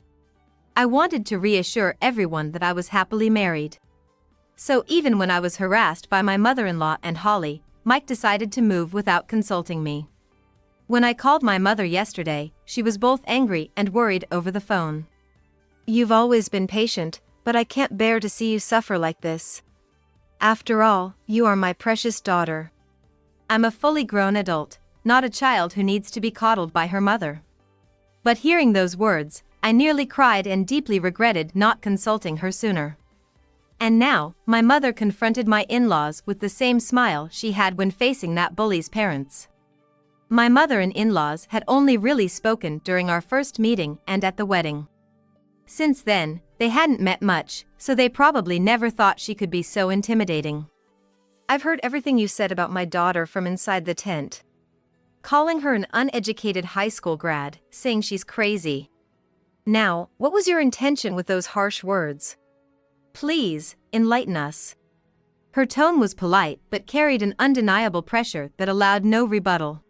I wanted to reassure everyone that I was happily married. So even when I was harassed by my mother-in-law and Holly, Mike decided to move without consulting me. When I called my mother yesterday, she was both angry and worried over the phone. You've always been patient, but I can't bear to see you suffer like this. After all, you are my precious daughter. I'm a fully grown adult, not a child who needs to be coddled by her mother. But hearing those words, I nearly cried and deeply regretted not consulting her sooner. And now, my mother confronted my in-laws with the same smile she had when facing that bully's parents. My mother and in-laws had only really spoken during our first meeting and at the wedding. Since then, they hadn't met much, so they probably never thought she could be so intimidating. I've heard everything you said about my daughter from inside the tent. Calling her an uneducated high school grad, saying she's crazy. Now, what was your intention with those harsh words? Please, enlighten us. Her tone was polite but carried an undeniable pressure that allowed no rebuttal.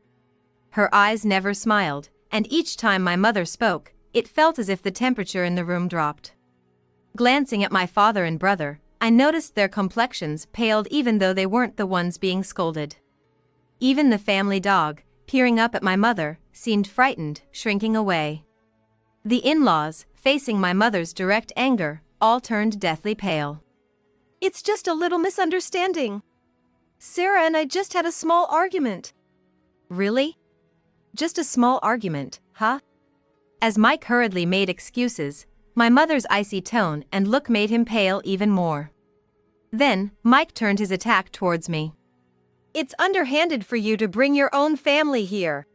Her eyes never smiled, and each time my mother spoke, it felt as if the temperature in the room dropped. Glancing at my father and brother, I noticed their complexions paled even though they weren't the ones being scolded. Even the family dog, peering up at my mother, seemed frightened, shrinking away. The in-laws, facing my mother's direct anger, all turned deathly pale. It's just a little misunderstanding. Sarah and I just had a small argument. Really? Just a small argument, huh? As Mike hurriedly made excuses, my mother's icy tone and look made him pale even more. Then, Mike turned his attack towards me. It's underhanded for you to bring your own family here.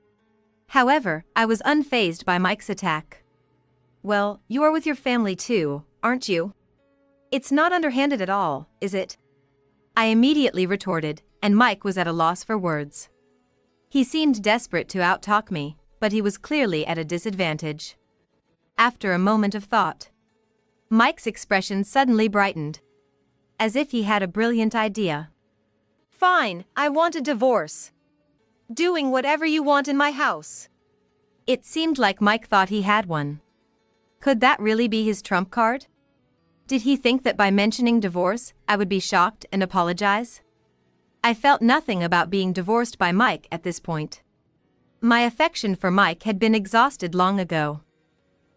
However, I was unfazed by Mike's attack. Well, you are with your family too, aren't you? It's not underhanded at all, is it? I immediately retorted, and Mike was at a loss for words. He seemed desperate to out-talk me, but he was clearly at a disadvantage. After a moment of thought, Mike's expression suddenly brightened, as if he had a brilliant idea. Fine, I want a divorce. Doing whatever you want in my house. It seemed like Mike thought he had one. Could that really be his trump card? Did he think that by mentioning divorce, I would be shocked and apologize? I felt nothing about being divorced by Mike at this point. My affection for Mike had been exhausted long ago.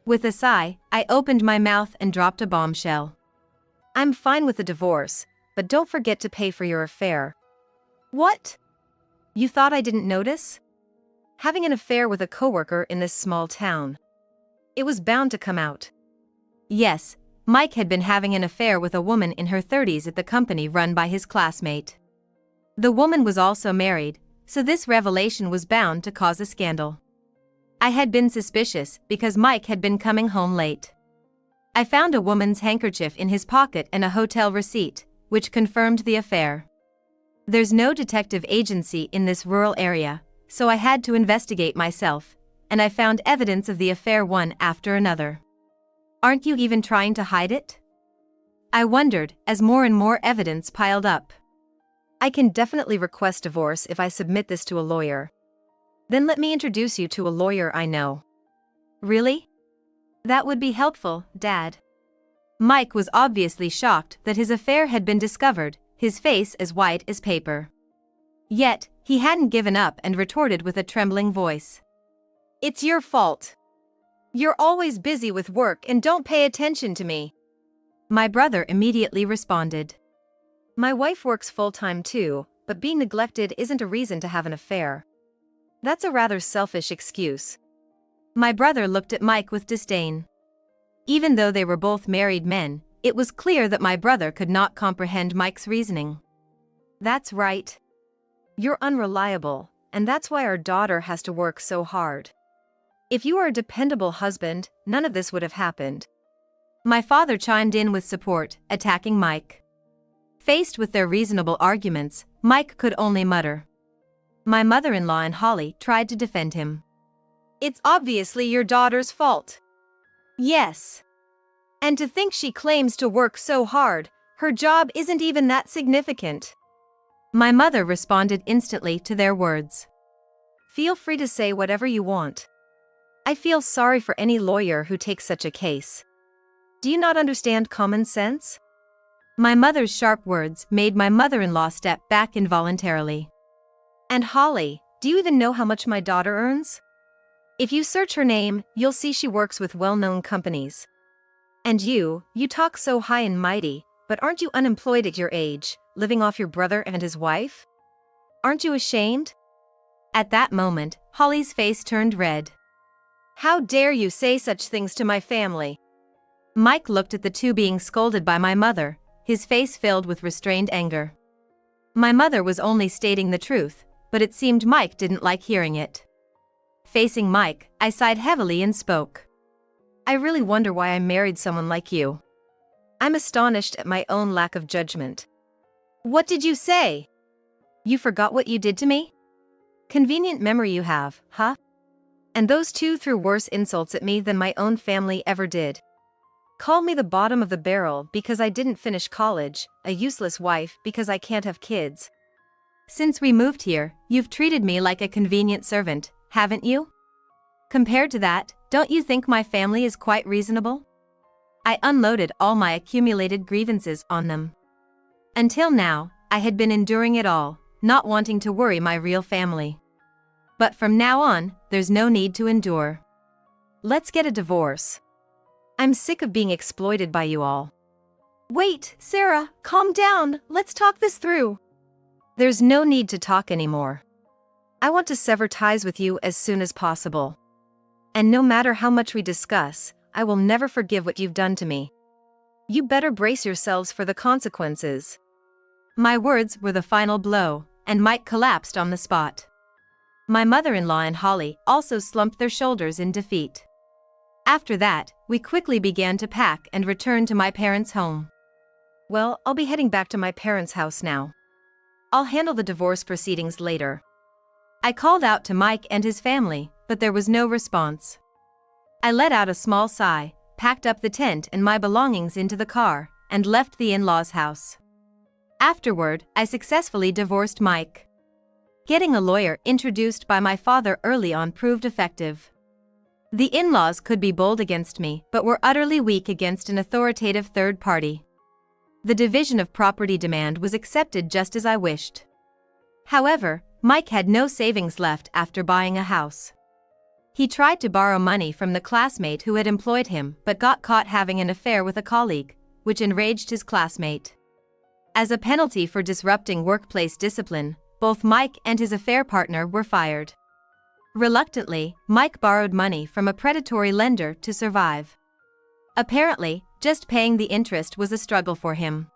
With a sigh, I opened my mouth and dropped a bombshell. I'm fine with a divorce, but don't forget to pay for your affair. What? You thought I didn't notice? Having an affair with a coworker in this small town. It was bound to come out. Yes, Mike had been having an affair with a woman in her 30s at the company run by his classmate. The woman was also married, so this revelation was bound to cause a scandal. I had been suspicious because Mike had been coming home late. I found a woman's handkerchief in his pocket and a hotel receipt, which confirmed the affair. There's no detective agency in this rural area, so I had to investigate myself, and I found evidence of the affair one after another. Aren't you even trying to hide it? I wondered as more and more evidence piled up. I can definitely request divorce if I submit this to a lawyer. Then let me introduce you to a lawyer I know. Really? That would be helpful, Dad. Mike was obviously shocked that his affair had been discovered, his face as white as paper. Yet, he hadn't given up and retorted with a trembling voice. It's your fault. You're always busy with work and don't pay attention to me. My brother immediately responded. My wife works full-time too, but being neglected isn't a reason to have an affair. That's a rather selfish excuse. My brother looked at Mike with disdain. Even though they were both married men, it was clear that my brother could not comprehend Mike's reasoning. That's right. You're unreliable, and that's why our daughter has to work so hard. If you were a dependable husband, none of this would have happened. My father chimed in with support, attacking Mike. Faced with their reasonable arguments, Mike could only mutter. My mother-in-law and Holly tried to defend him. It's obviously your daughter's fault. Yes. And to think she claims to work so hard, her job isn't even that significant. My mother responded instantly to their words. Feel free to say whatever you want. I feel sorry for any lawyer who takes such a case. Do you not understand common sense? My mother's sharp words made my mother-in-law step back involuntarily. And Holly, do you even know how much my daughter earns? If you search her name, you'll see she works with well-known companies. And you talk so high and mighty, but aren't you unemployed at your age, living off your brother and his wife? Aren't you ashamed? At that moment, Holly's face turned red. How dare you say such things to my family? Mike looked at the two being scolded by my mother, his face filled with restrained anger. My mother was only stating the truth, but it seemed Mike didn't like hearing it. Facing Mike, I sighed heavily and spoke. I really wonder why I married someone like you. I'm astonished at my own lack of judgment. What did you say? You forgot what you did to me? Convenient memory you have, huh? And those two threw worse insults at me than my own family ever did. Called me the bottom of the barrel because I didn't finish college, a useless wife because I can't have kids. Since we moved here, you've treated me like a convenient servant, haven't you? Compared to that, don't you think my family is quite reasonable? I unloaded all my accumulated grievances on them. Until now, I had been enduring it all, not wanting to worry my real family. But from now on, there's no need to endure. Let's get a divorce. I'm sick of being exploited by you all. Wait, Sarah, calm down, let's talk this through. There's no need to talk anymore. I want to sever ties with you as soon as possible. And no matter how much we discuss, I will never forgive what you've done to me. You better brace yourselves for the consequences. My words were the final blow, and Mike collapsed on the spot. My mother-in-law and Holly also slumped their shoulders in defeat. After that, we quickly began to pack and return to my parents' home. Well, I'll be heading back to my parents' house now. I'll handle the divorce proceedings later. I called out to Mike and his family, but there was no response. I let out a small sigh, packed up the tent and my belongings into the car, and left the in-laws' house. Afterward, I successfully divorced Mike. Getting a lawyer introduced by my father early on proved effective. The in-laws could be bold against me, but were utterly weak against an authoritative third party. The division of property demand was accepted just as I wished. However, Mike had no savings left after buying a house. He tried to borrow money from the classmate who had employed him but got caught having an affair with a colleague, which enraged his classmate. As a penalty for disrupting workplace discipline, both Mike and his affair partner were fired. Reluctantly, Mike borrowed money from a predatory lender to survive. Apparently, just paying the interest was a struggle for him.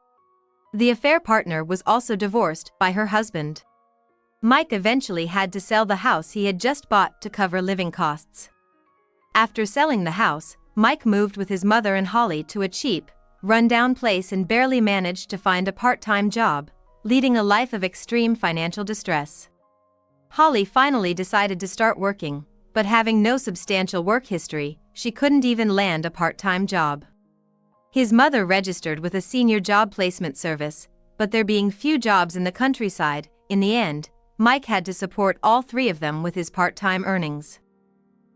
The affair partner was also divorced by her husband. Mike eventually had to sell the house he had just bought to cover living costs. After selling the house, Mike moved with his mother and Holly to a cheap, run-down place and barely managed to find a part-time job, leading a life of extreme financial distress. Holly finally decided to start working, but having no substantial work history, she couldn't even land a part-time job. His mother registered with a senior job placement service, but there being few jobs in the countryside, in the end, Mike had to support all three of them with his part-time earnings.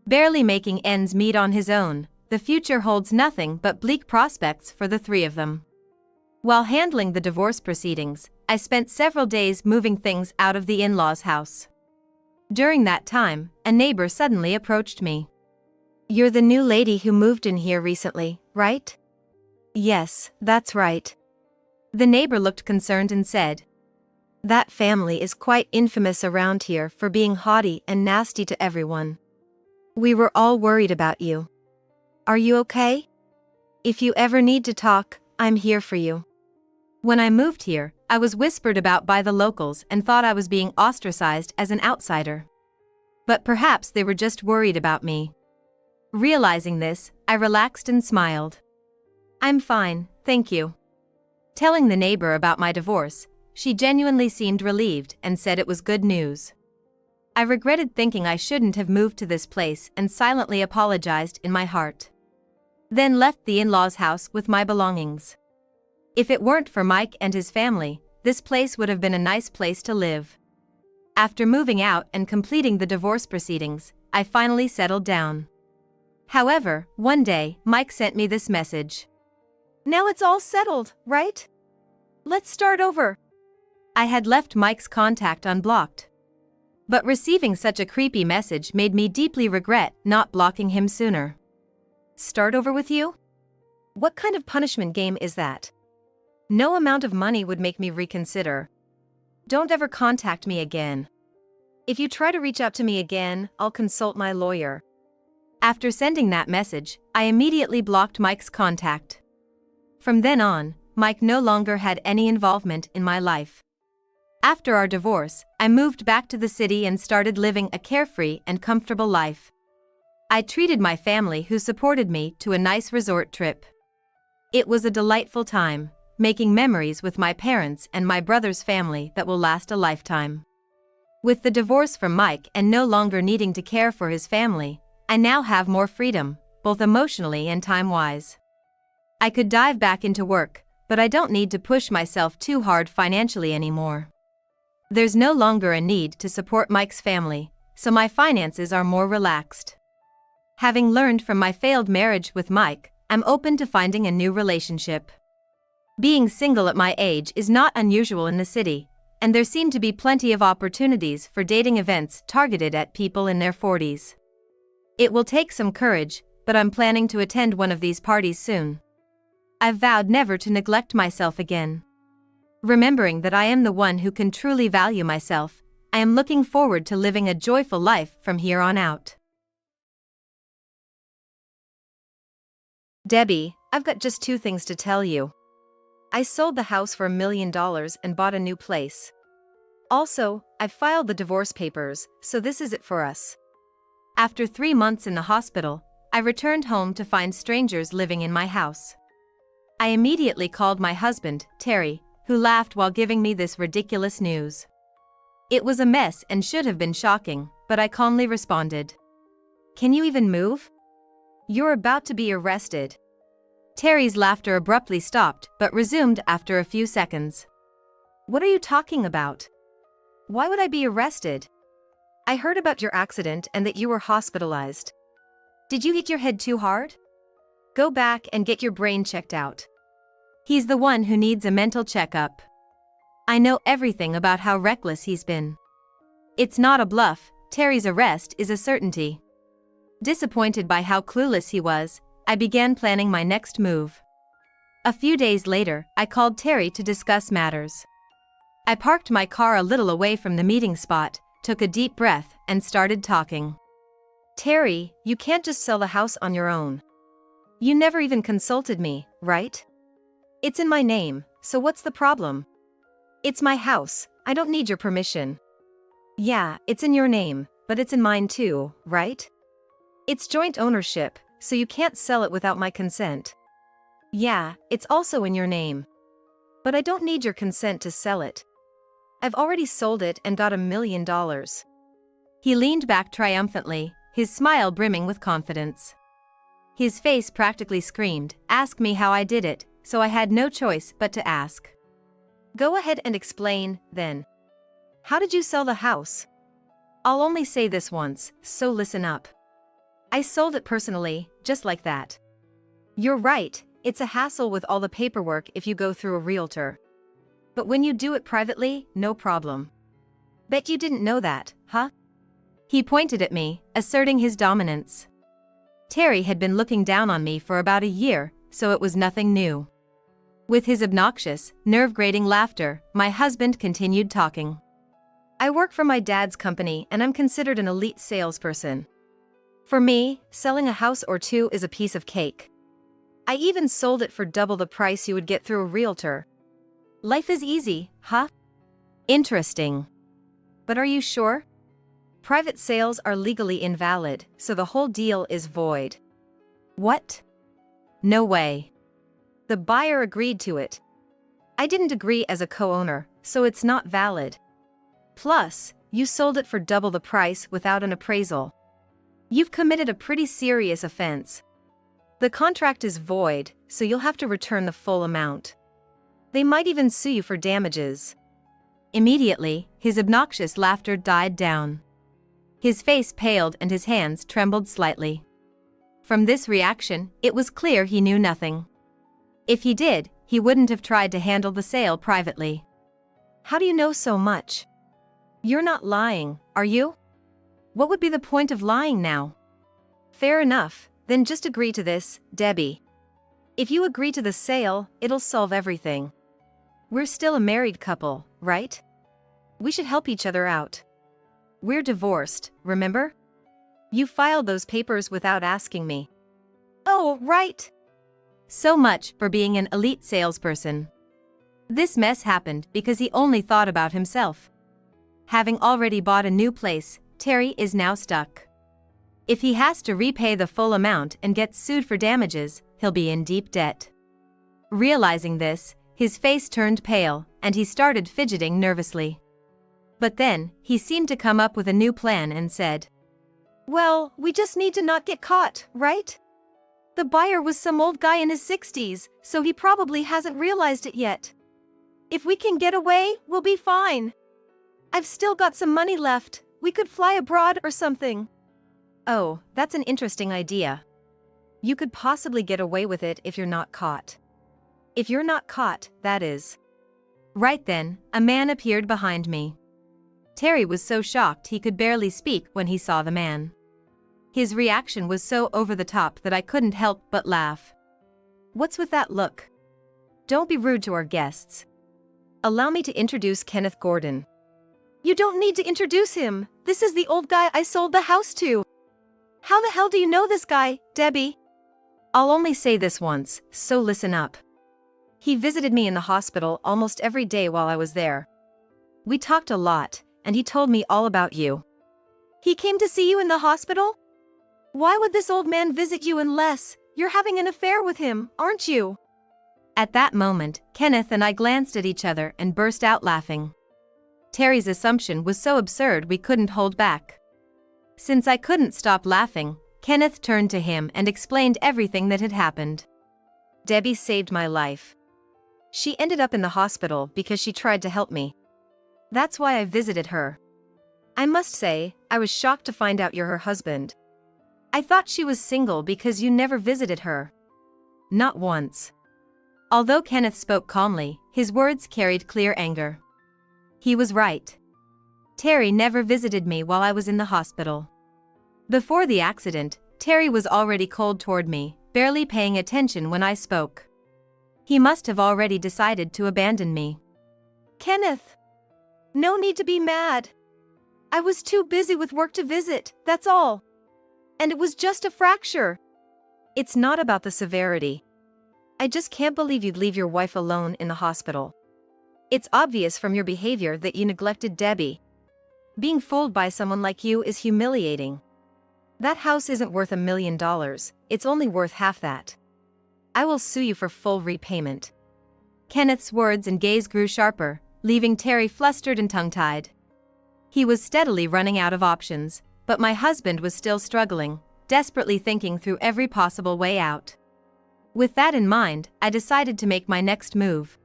Barely making ends meet on his own, the future holds nothing but bleak prospects for the three of them. While handling the divorce proceedings, I spent several days moving things out of the in-laws' house. During that time, a neighbor suddenly approached me. You're the new lady who moved in here recently, right? Yes, that's right. The neighbor looked concerned and said, That family is quite infamous around here for being haughty and nasty to everyone. We were all worried about you. Are you okay? If you ever need to talk, I'm here for you. When I moved here, I was whispered about by the locals and thought I was being ostracized as an outsider. But perhaps they were just worried about me. Realizing this, I relaxed and smiled. I'm fine, thank you. Telling the neighbor about my divorce, she genuinely seemed relieved and said it was good news. I regretted thinking I shouldn't have moved to this place and silently apologized in my heart. Then left the in-laws' house with my belongings. If it weren't for Mike and his family, this place would have been a nice place to live. After moving out and completing the divorce proceedings, I finally settled down. However, one day, Mike sent me this message. Now it's all settled, right? Let's start over. I had left Mike's contact unblocked. But receiving such a creepy message made me deeply regret not blocking him sooner. Start over with you? What kind of punishment game is that? No amount of money would make me reconsider. Don't ever contact me again. If you try to reach out to me again, I'll consult my lawyer. After sending that message, I immediately blocked Mike's contact. From then on, Mike no longer had any involvement in my life. After our divorce, I moved back to the city and started living a carefree and comfortable life. I treated my family who supported me to a nice resort trip. It was a delightful time, making memories with my parents and my brother's family that will last a lifetime. With the divorce from Mike and no longer needing to care for his family, I now have more freedom, both emotionally and time-wise. I could dive back into work, but I don't need to push myself too hard financially anymore. There's no longer a need to support Mike's family, so my finances are more relaxed. Having learned from my failed marriage with Mike, I'm open to finding a new relationship. Being single at my age is not unusual in the city, and there seem to be plenty of opportunities for dating events targeted at people in their 40s. It will take some courage, but I'm planning to attend one of these parties soon. I've vowed never to neglect myself again. Remembering that I am the one who can truly value myself, I am looking forward to living a joyful life from here on out. Debbie, I've got just 2 things to tell you. I sold the house for $1 million and bought a new place. Also, I've filed the divorce papers, so this is it for us. After 3 months in the hospital, I returned home to find strangers living in my house. I immediately called my husband, Terry, who laughed while giving me this ridiculous news. It was a mess and should have been shocking, but I calmly responded. Can you even move? You're about to be arrested. Terry's laughter abruptly stopped but resumed after a few seconds. What are you talking about? Why would I be arrested? I heard about your accident and that you were hospitalized. Did you hit your head too hard? Go back and get your brain checked out. He's the one who needs a mental checkup. I know everything about how reckless he's been. It's not a bluff, Terry's arrest is a certainty. Disappointed by how clueless he was, I began planning my next move. A few days later, I called Terry to discuss matters. I parked my car a little away from the meeting spot, took a deep breath, and started talking. Terry, you can't just sell the house on your own. You never even consulted me, right? It's in my name, so what's the problem? It's my house, I don't need your permission. Yeah, it's in your name, but it's in mine too, right? It's joint ownership, so you can't sell it without my consent. Yeah, it's also in your name. But I don't need your consent to sell it. I've already sold it and got $1 million. He leaned back triumphantly, his smile brimming with confidence. His face practically screamed, "Ask me how I did it," so I had no choice but to ask. Go ahead and explain, then. How did you sell the house? I'll only say this once, so listen up. I sold it personally, just like that. You're right, it's a hassle with all the paperwork if you go through a realtor. But when you do it privately, no problem. Bet you didn't know that, huh? He pointed at me, asserting his dominance. Terry had been looking down on me for about a year, so it was nothing new. With his obnoxious, nerve-grating laughter, my husband continued talking. I work for my dad's company and I'm considered an elite salesperson. For me, selling a house or two is a piece of cake. I even sold it for double the price you would get through a realtor. Life is easy, huh? Interesting. But are you sure? Private sales are legally invalid, so the whole deal is void. What? No way. The buyer agreed to it. I didn't agree as a co-owner, so it's not valid. Plus, you sold it for double the price without an appraisal. You've committed a pretty serious offense. The contract is void, so you'll have to return the full amount. They might even sue you for damages. Immediately, his obnoxious laughter died down. His face paled and his hands trembled slightly. From this reaction, it was clear he knew nothing. If he did, he wouldn't have tried to handle the sale privately. How do you know so much? You're not lying, are you? What would be the point of lying now? Fair enough, then just agree to this, Debbie. If you agree to the sale, it'll solve everything. We're still a married couple, right? We should help each other out. We're divorced, remember? You filed those papers without asking me. Oh, right. So much for being an elite salesperson. This mess happened because he only thought about himself. Having already bought a new place, Terry is now stuck. If he has to repay the full amount and gets sued for damages, he'll be in deep debt. Realizing this, his face turned pale, and he started fidgeting nervously. But then, he seemed to come up with a new plan and said, Well, we just need to not get caught, right? The buyer was some old guy in his 60s, so he probably hasn't realized it yet. If we can get away, we'll be fine. I've still got some money left, we could fly abroad or something. Oh, that's an interesting idea. You could possibly get away with it if you're not caught. If you're not caught, that is. Right then, a man appeared behind me. Terry was so shocked he could barely speak when he saw the man. His reaction was so over the top that I couldn't help but laugh. What's with that look? Don't be rude to our guests. Allow me to introduce Kenneth Gordon. You don't need to introduce him. This is the old guy I sold the house to. How the hell do you know this guy, Debbie? I'll only say this once, so listen up. He visited me in the hospital almost every day while I was there. We talked a lot, and he told me all about you. He came to see you in the hospital? Why would this old man visit you unless you're having an affair with him, aren't you? At that moment, Kenneth and I glanced at each other and burst out laughing. Terry's assumption was so absurd we couldn't hold back. Since I couldn't stop laughing, Kenneth turned to him and explained everything that had happened. Debbie saved my life. She ended up in the hospital because she tried to help me. That's why I visited her. I must say, I was shocked to find out you're her husband. I thought she was single because you never visited her. Not once. Although Kenneth spoke calmly, his words carried clear anger. He was right. Terry never visited me while I was in the hospital. Before the accident, Terry was already cold toward me, barely paying attention when I spoke. He must have already decided to abandon me. Kenneth! No need to be mad. I was too busy with work to visit, that's all. And it was just a fracture. It's not about the severity. I just can't believe you'd leave your wife alone in the hospital. It's obvious from your behavior that you neglected Debbie. Being fooled by someone like you is humiliating. That house isn't worth $1 million, it's only worth half that. I will sue you for full repayment. Kenneth's words and gaze grew sharper, leaving Terry flustered and tongue-tied. He was steadily running out of options, but my husband was still struggling, desperately thinking through every possible way out. With that in mind, I decided to make my next move.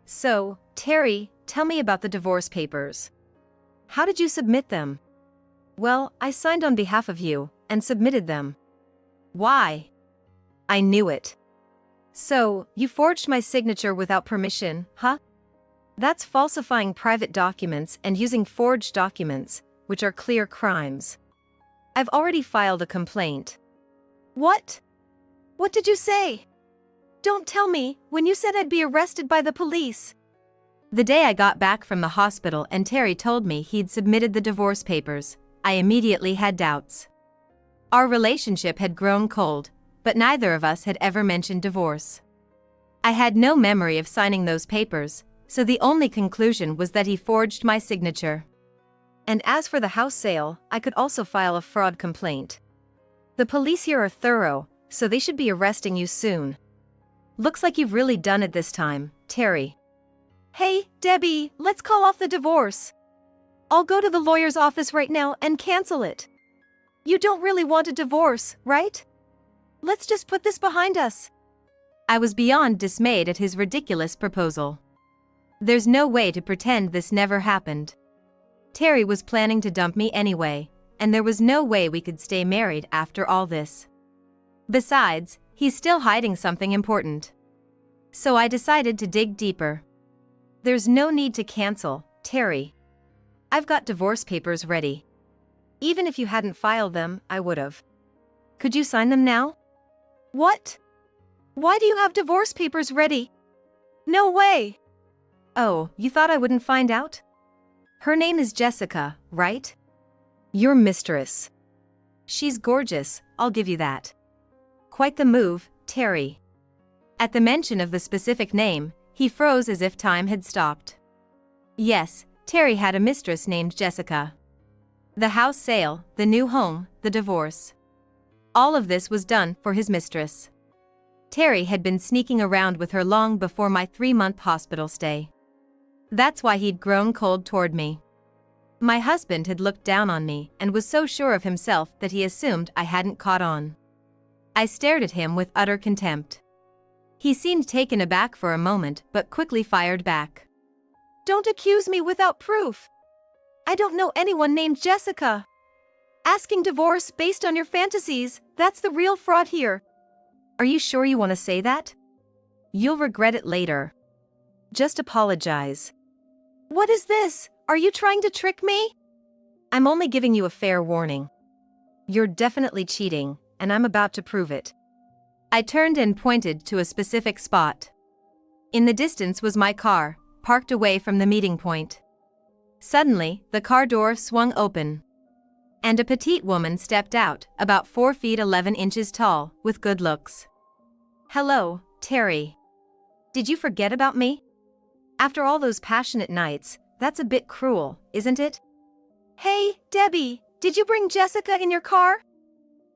So, Terry, tell me about the divorce papers. How did you submit them? Well, I signed on behalf of you, and submitted them. Why? I knew it. So, you forged my signature without permission, huh? That's falsifying private documents and using forged documents, which are clear crimes. I've already filed a complaint. What? What did you say? Don't tell me, when you said I'd be arrested by the police. The day I got back from the hospital and Terry told me he'd submitted the divorce papers, I immediately had doubts. Our relationship had grown cold, but neither of us had ever mentioned divorce. I had no memory of signing those papers, so the only conclusion was that he forged my signature. And as for the house sale, I could also file a fraud complaint. The police here are thorough, so they should be arresting you soon. Looks like you've really done it this time, Terry. Hey, Debbie, let's call off the divorce. I'll go to the lawyer's office right now and cancel it. You don't really want a divorce, right? Let's just put this behind us. I was beyond dismayed at his ridiculous proposal. There's no way to pretend this never happened. Terry was planning to dump me anyway, and there was no way we could stay married after all this. Besides, he's still hiding something important. So I decided to dig deeper. There's no need to cancel, Terry. I've got divorce papers ready. Even if you hadn't filed them, I would've. Could you sign them now? What? Why do you have divorce papers ready? No way! Oh, you thought I wouldn't find out? Her name is Jessica, right? Your mistress. She's gorgeous, I'll give you that. Quite the move, Terry. At the mention of the specific name, he froze as if time had stopped. Yes, Terry had a mistress named Jessica. The house sale, the new home, the divorce. All of this was done for his mistress. Terry had been sneaking around with her long before my 3-month hospital stay. That's why he'd grown cold toward me. My husband had looked down on me and was so sure of himself that he assumed I hadn't caught on. I stared at him with utter contempt. He seemed taken aback for a moment but quickly fired back. Don't accuse me without proof. I don't know anyone named Jessica. Asking divorce based on your fantasies, that's the real fraud here. Are you sure you want to say that? You'll regret it later. Just apologize. What is this? Are you trying to trick me? I'm only giving you a fair warning. You're definitely cheating, and I'm about to prove it. I turned and pointed to a specific spot. In the distance was my car, parked away from the meeting point. Suddenly, the car door swung open. And a petite woman stepped out, about 4 feet 11 inches tall, with good looks. Hello, Terry. Did you forget about me? After all those passionate nights, that's a bit cruel, isn't it? Hey, Debbie, did you bring Jessica in your car?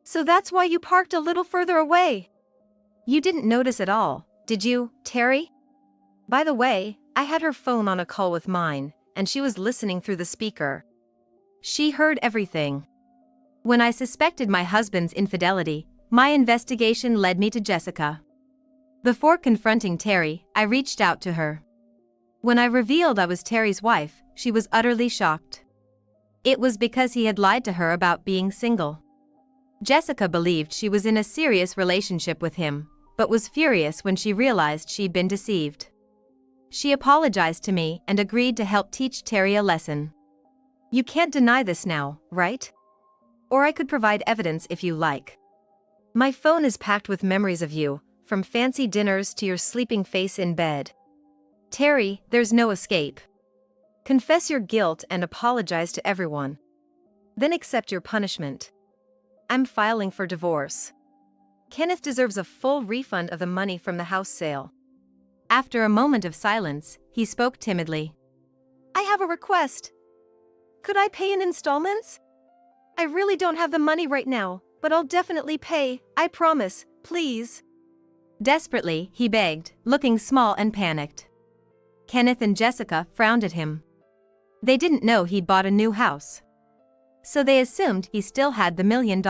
So that's why you parked a little further away. You didn't notice at all, did you, Terry? By the way, I had her phone on a call with mine, and she was listening through the speaker. She heard everything. When I suspected my husband's infidelity, my investigation led me to Jessica. Before confronting Terry, I reached out to her. When I revealed I was Terry's wife, she was utterly shocked. It was because he had lied to her about being single. Jessica believed she was in a serious relationship with him, but was furious when she realized she'd been deceived. She apologized to me and agreed to help teach Terry a lesson. You can't deny this now, right? Or I could provide evidence if you like. My phone is packed with memories of you, from fancy dinners to your sleeping face in bed. Terry, there's no escape. Confess your guilt and apologize to everyone. Then accept your punishment. I'm filing for divorce. Kenneth deserves a full refund of the money from the house sale. After a moment of silence, he spoke timidly. I have a request. Could I pay in installments? I really don't have the money right now, but I'll definitely pay, I promise, please. Desperately, he begged, looking small and panicked. Kenneth and Jessica frowned at him. They didn't know he'd bought a new house. So they assumed he still had the $1 million.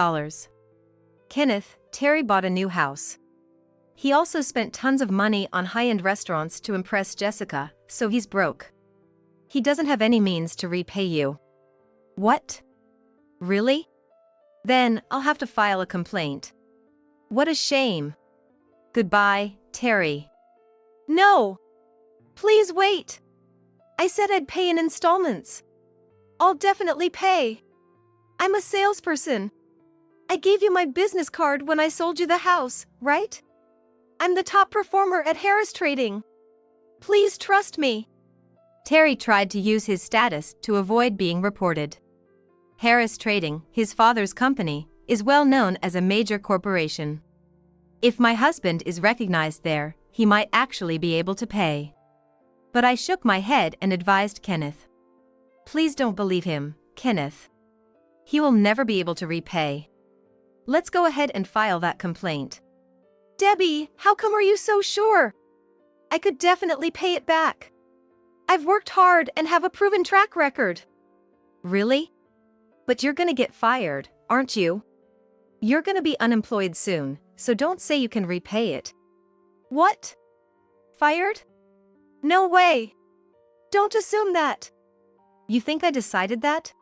Kenneth, Terry bought a new house. He also spent tons of money on high-end restaurants to impress Jessica, so he's broke. He doesn't have any means to repay you. What? Really? Then, I'll have to file a complaint. What a shame. Goodbye, Terry. No! Please wait! I said I'd pay in installments. I'll definitely pay. I'm a salesperson. I gave you my business card when I sold you the house, right? I'm the top performer at Harris Trading. Please trust me. Terry tried to use his status to avoid being reported. Harris Trading, his father's company, is well known as a major corporation. If my husband is recognized there, he might actually be able to pay. But I shook my head and advised Kenneth. Please don't believe him, Kenneth. He will never be able to repay. Let's go ahead and file that complaint. Debbie, how come are you so sure? I could definitely pay it back. I've worked hard and have a proven track record. Really? But you're gonna get fired, aren't you? You're gonna be unemployed soon, so don't say you can repay it. What? Fired? No way. Don't assume that. You think I decided that?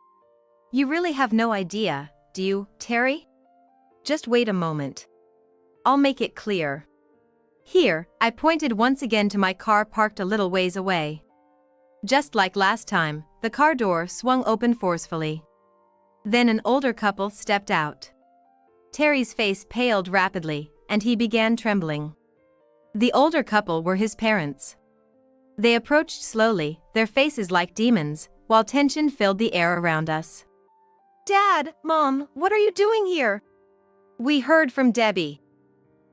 You really have no idea, do you, Terry? Just wait a moment. I'll make it clear. Here, I pointed once again to my car parked a little ways away. Just like last time, the car door swung open forcefully. Then an older couple stepped out. Terry's face paled rapidly, and he began trembling. The older couple were his parents. They approached slowly, their faces like demons, while tension filled the air around us. Dad, Mom, what are you doing here? We heard from Debbie.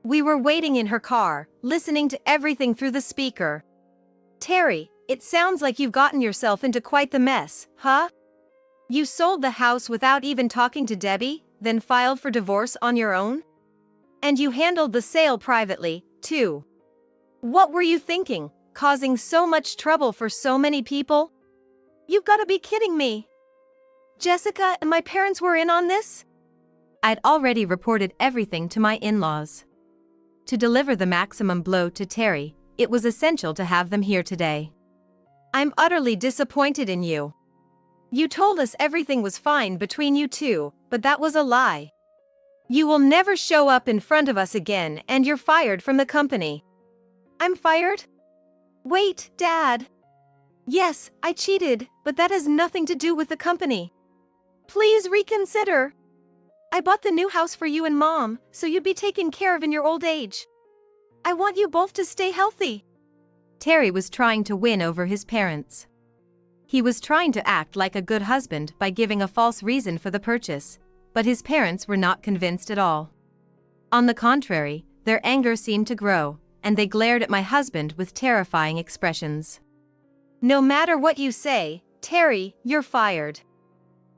We were waiting in her car, listening to everything through the speaker. Terry, it sounds like you've gotten yourself into quite the mess, huh? You sold the house without even talking to Debbie, then filed for divorce on your own? And you handled the sale privately, too. What were you thinking, causing so much trouble for so many people? You've got to be kidding me. Jessica and my parents were in on this? I'd already reported everything to my in-laws. To deliver the maximum blow to Terry, it was essential to have them here today. I'm utterly disappointed in you. You told us everything was fine between you two, but that was a lie. You will never show up in front of us again and you're fired from the company. I'm fired? Wait, Dad. Yes, I cheated, but that has nothing to do with the company. Please reconsider. I bought the new house for you and Mom, so you'd be taken care of in your old age. I want you both to stay healthy. Terry was trying to win over his parents. He was trying to act like a good husband by giving a false reason for the purchase, but his parents were not convinced at all. On the contrary, their anger seemed to grow, and they glared at my husband with terrifying expressions. No matter what you say, Terry, you're fired.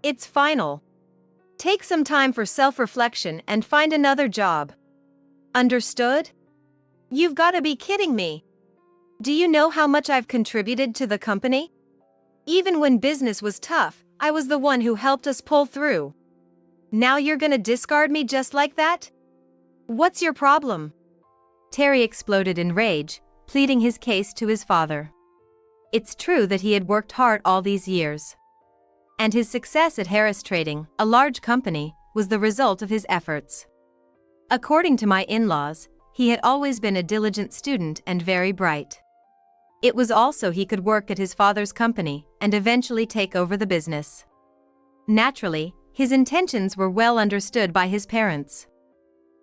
It's final. Take some time for self-reflection and find another job. Understood? You've got to be kidding me. Do you know how much I've contributed to the company? Even when business was tough, I was the one who helped us pull through. Now you're gonna discard me just like that? What's your problem? Terry exploded in rage, pleading his case to his father. It's true that he had worked hard all these years. And his success at Harris Trading, a large company, was the result of his efforts. According to my in-laws, he had always been a diligent student and very bright. It was also he could work at his father's company and eventually take over the business. Naturally, his intentions were well understood by his parents.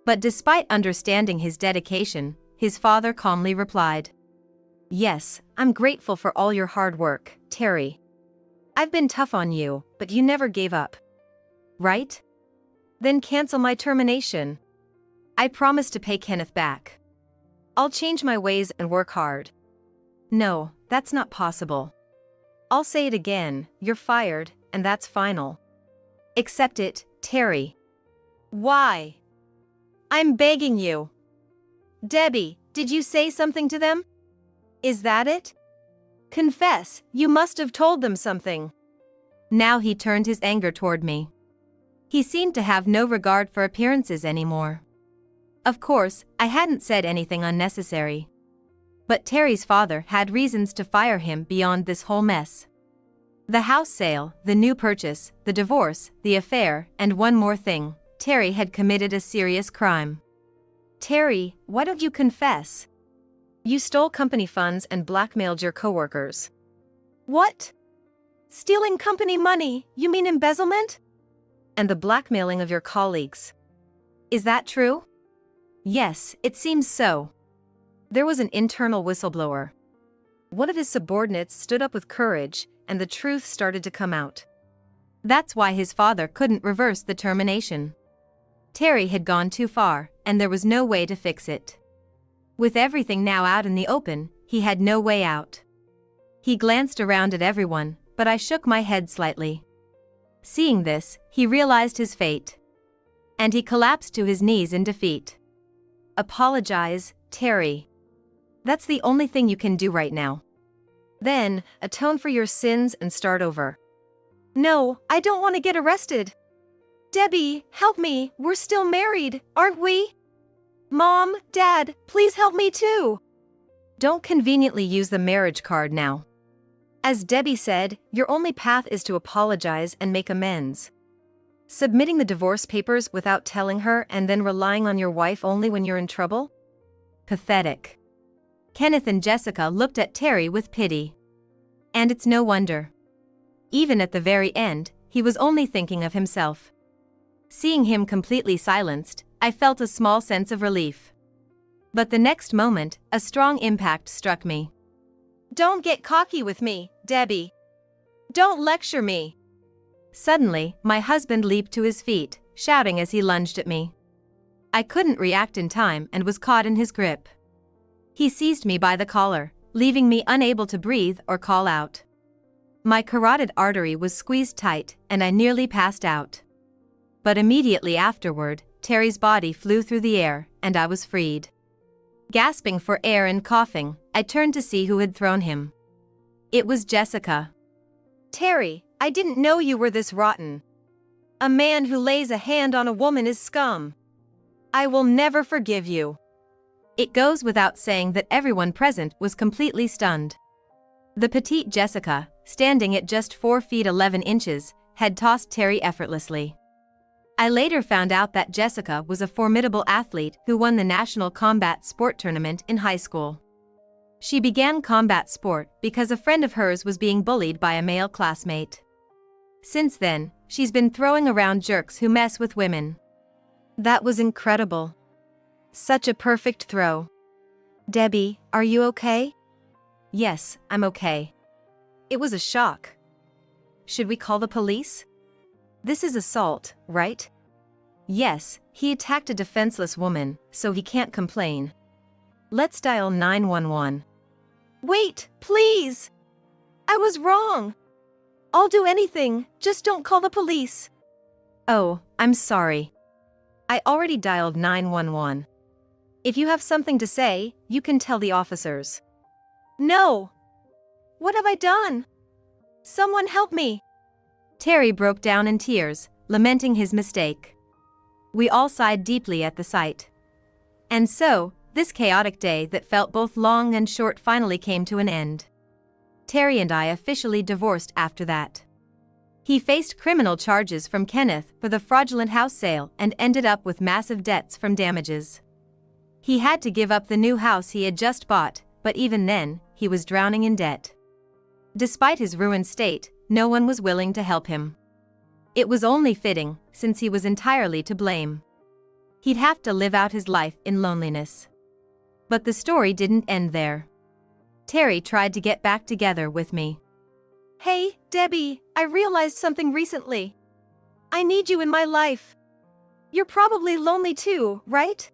But despite understanding his dedication, his father calmly replied, "Yes, I'm grateful for all your hard work, Terry. I've been tough on you, but you never gave up. Right? Then cancel my termination. I promise to pay Kenneth back. I'll change my ways and work hard." No, that's not possible. I'll say it again, you're fired, and that's final. Accept it, Terry. Why? I'm begging you. Debbie, did you say something to them? Is that it? Confess, you must have told them something. Now he turned his anger toward me. He seemed to have no regard for appearances anymore. Of course, I hadn't said anything unnecessary. But Terry's father had reasons to fire him beyond this whole mess. The house sale, the new purchase, the divorce, the affair, and one more thing, Terry had committed a serious crime. Terry, why don't you confess? You stole company funds and blackmailed your coworkers. What? Stealing company money, you mean embezzlement? And the blackmailing of your colleagues. Is that true? Yes, it seems so. There was an internal whistleblower. One of his subordinates stood up with courage, and the truth started to come out. That's why his father couldn't reverse the termination. Terry had gone too far, and there was no way to fix it. With everything now out in the open, he had no way out. He glanced around at everyone, but I shook my head slightly. Seeing this, he realized his fate. And he collapsed to his knees in defeat. Apologize, Terry. That's the only thing you can do right now. Then, atone for your sins and start over. No, I don't want to get arrested. Debbie, help me, we're still married, aren't we? Mom, Dad, please help me too. Don't conveniently use the marriage card now. As Debbie said, your only path is to apologize and make amends. Submitting the divorce papers without telling her and then relying on your wife only when you're in trouble? Pathetic. Kenneth and Jessica looked at Terry with pity. And it's no wonder. Even at the very end, he was only thinking of himself. Seeing him completely silenced, I felt a small sense of relief. But the next moment, a strong impact struck me. Don't get cocky with me, Debbie. Don't lecture me. Suddenly, my husband leaped to his feet, shouting as he lunged at me. I couldn't react in time and was caught in his grip. He seized me by the collar, leaving me unable to breathe or call out. My carotid artery was squeezed tight, and I nearly passed out. But immediately afterward, Terry's body flew through the air, and I was freed. Gasping for air and coughing, I turned to see who had thrown him. It was Jessica. Terry, I didn't know you were this rotten. A man who lays a hand on a woman is scum. I will never forgive you. It goes without saying that everyone present was completely stunned. The petite Jessica, standing at just 4 feet 11 inches, had tossed Terry effortlessly. I later found out that Jessica was a formidable athlete who won the National Combat Sport Tournament in high school. She began combat sport because a friend of hers was being bullied by a male classmate. Since then, she's been throwing around jerks who mess with women. That was incredible. Such a perfect throw. Debbie, are you okay? Yes, I'm okay. It was a shock. Should we call the police? This is assault, right? Yes, he attacked a defenseless woman, so he can't complain. Let's dial 911. Wait, please! I was wrong. I'll do anything, just don't call the police. Oh, I'm sorry. I already dialed 911. If you have something to say, you can tell the officers. No! What have I done? Someone help me! Terry broke down in tears, lamenting his mistake. We all sighed deeply at the sight. And so, this chaotic day that felt both long and short finally came to an end. Terry and I officially divorced after that. He faced criminal charges from Kenneth for the fraudulent house sale and ended up with massive debts from damages. He had to give up the new house he had just bought, but even then, he was drowning in debt. Despite his ruined state, no one was willing to help him. It was only fitting, since he was entirely to blame. He'd have to live out his life in loneliness. But the story didn't end there. Terry tried to get back together with me. Hey, Debbie, I realized something recently. I need you in my life. You're probably lonely too, right?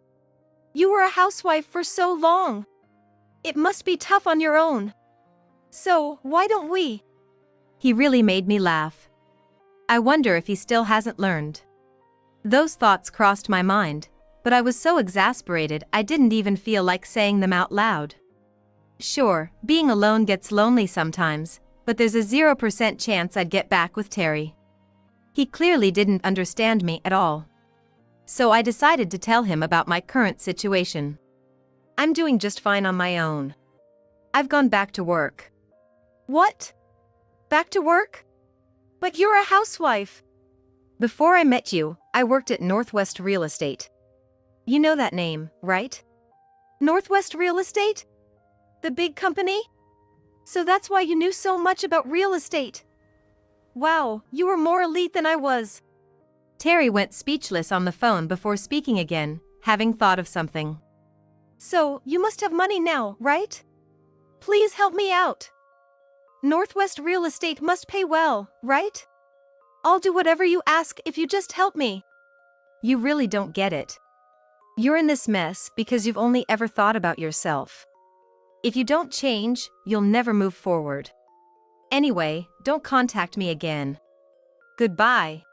You were a housewife for so long. It must be tough on your own. So, why don't we? He really made me laugh. I wonder if he still hasn't learned. Those thoughts crossed my mind, but I was so exasperated I didn't even feel like saying them out loud. Sure, being alone gets lonely sometimes, but there's a 0% chance I'd get back with Terry. He clearly didn't understand me at all. So I decided to tell him about my current situation. I'm doing just fine on my own. I've gone back to work. What? Back to work? But you're a housewife. Before I met you, I worked at Northwest Real Estate. You know that name, right? Northwest Real Estate? The big company? So that's why you knew so much about real estate. Wow, you were more elite than I was. Terry went speechless on the phone before speaking again, having thought of something. So, you must have money now, right? Please help me out. Northwest Real Estate must pay well, right? I'll do whatever you ask if you just help me. You really don't get it. You're in this mess because you've only ever thought about yourself. If you don't change, you'll never move forward. Anyway, don't contact me again. Goodbye.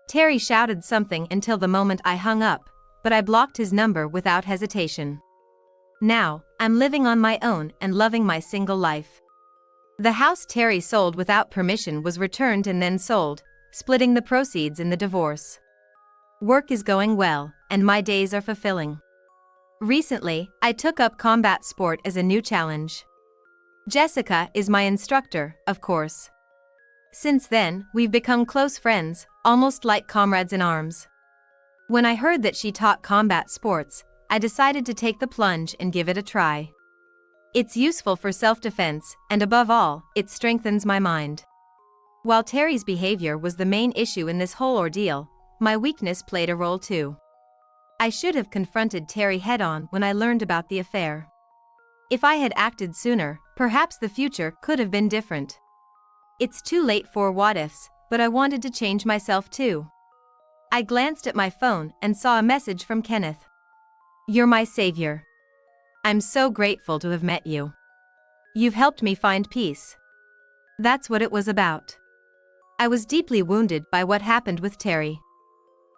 Terry shouted something until the moment I hung up, but I blocked his number without hesitation. Now, I'm living on my own and loving my single life. The house Terry sold without permission was returned and then sold, splitting the proceeds in the divorce. Work is going well, and my days are fulfilling. Recently, I took up combat sport as a new challenge. Jessica is my instructor, of course. Since then, we've become close friends, almost like comrades in arms. When I heard that she taught combat sports, I decided to take the plunge and give it a try. It's useful for self-defense, and above all, it strengthens my mind. While Terry's behavior was the main issue in this whole ordeal, my weakness played a role too. I should have confronted Terry head-on when I learned about the affair. If I had acted sooner, perhaps the future could have been different. It's too late for what-ifs, but I wanted to change myself too. I glanced at my phone and saw a message from Kenneth. "You're my savior. I'm so grateful to have met you. You've helped me find peace." That's what it was about. I was deeply wounded by what happened with Terry.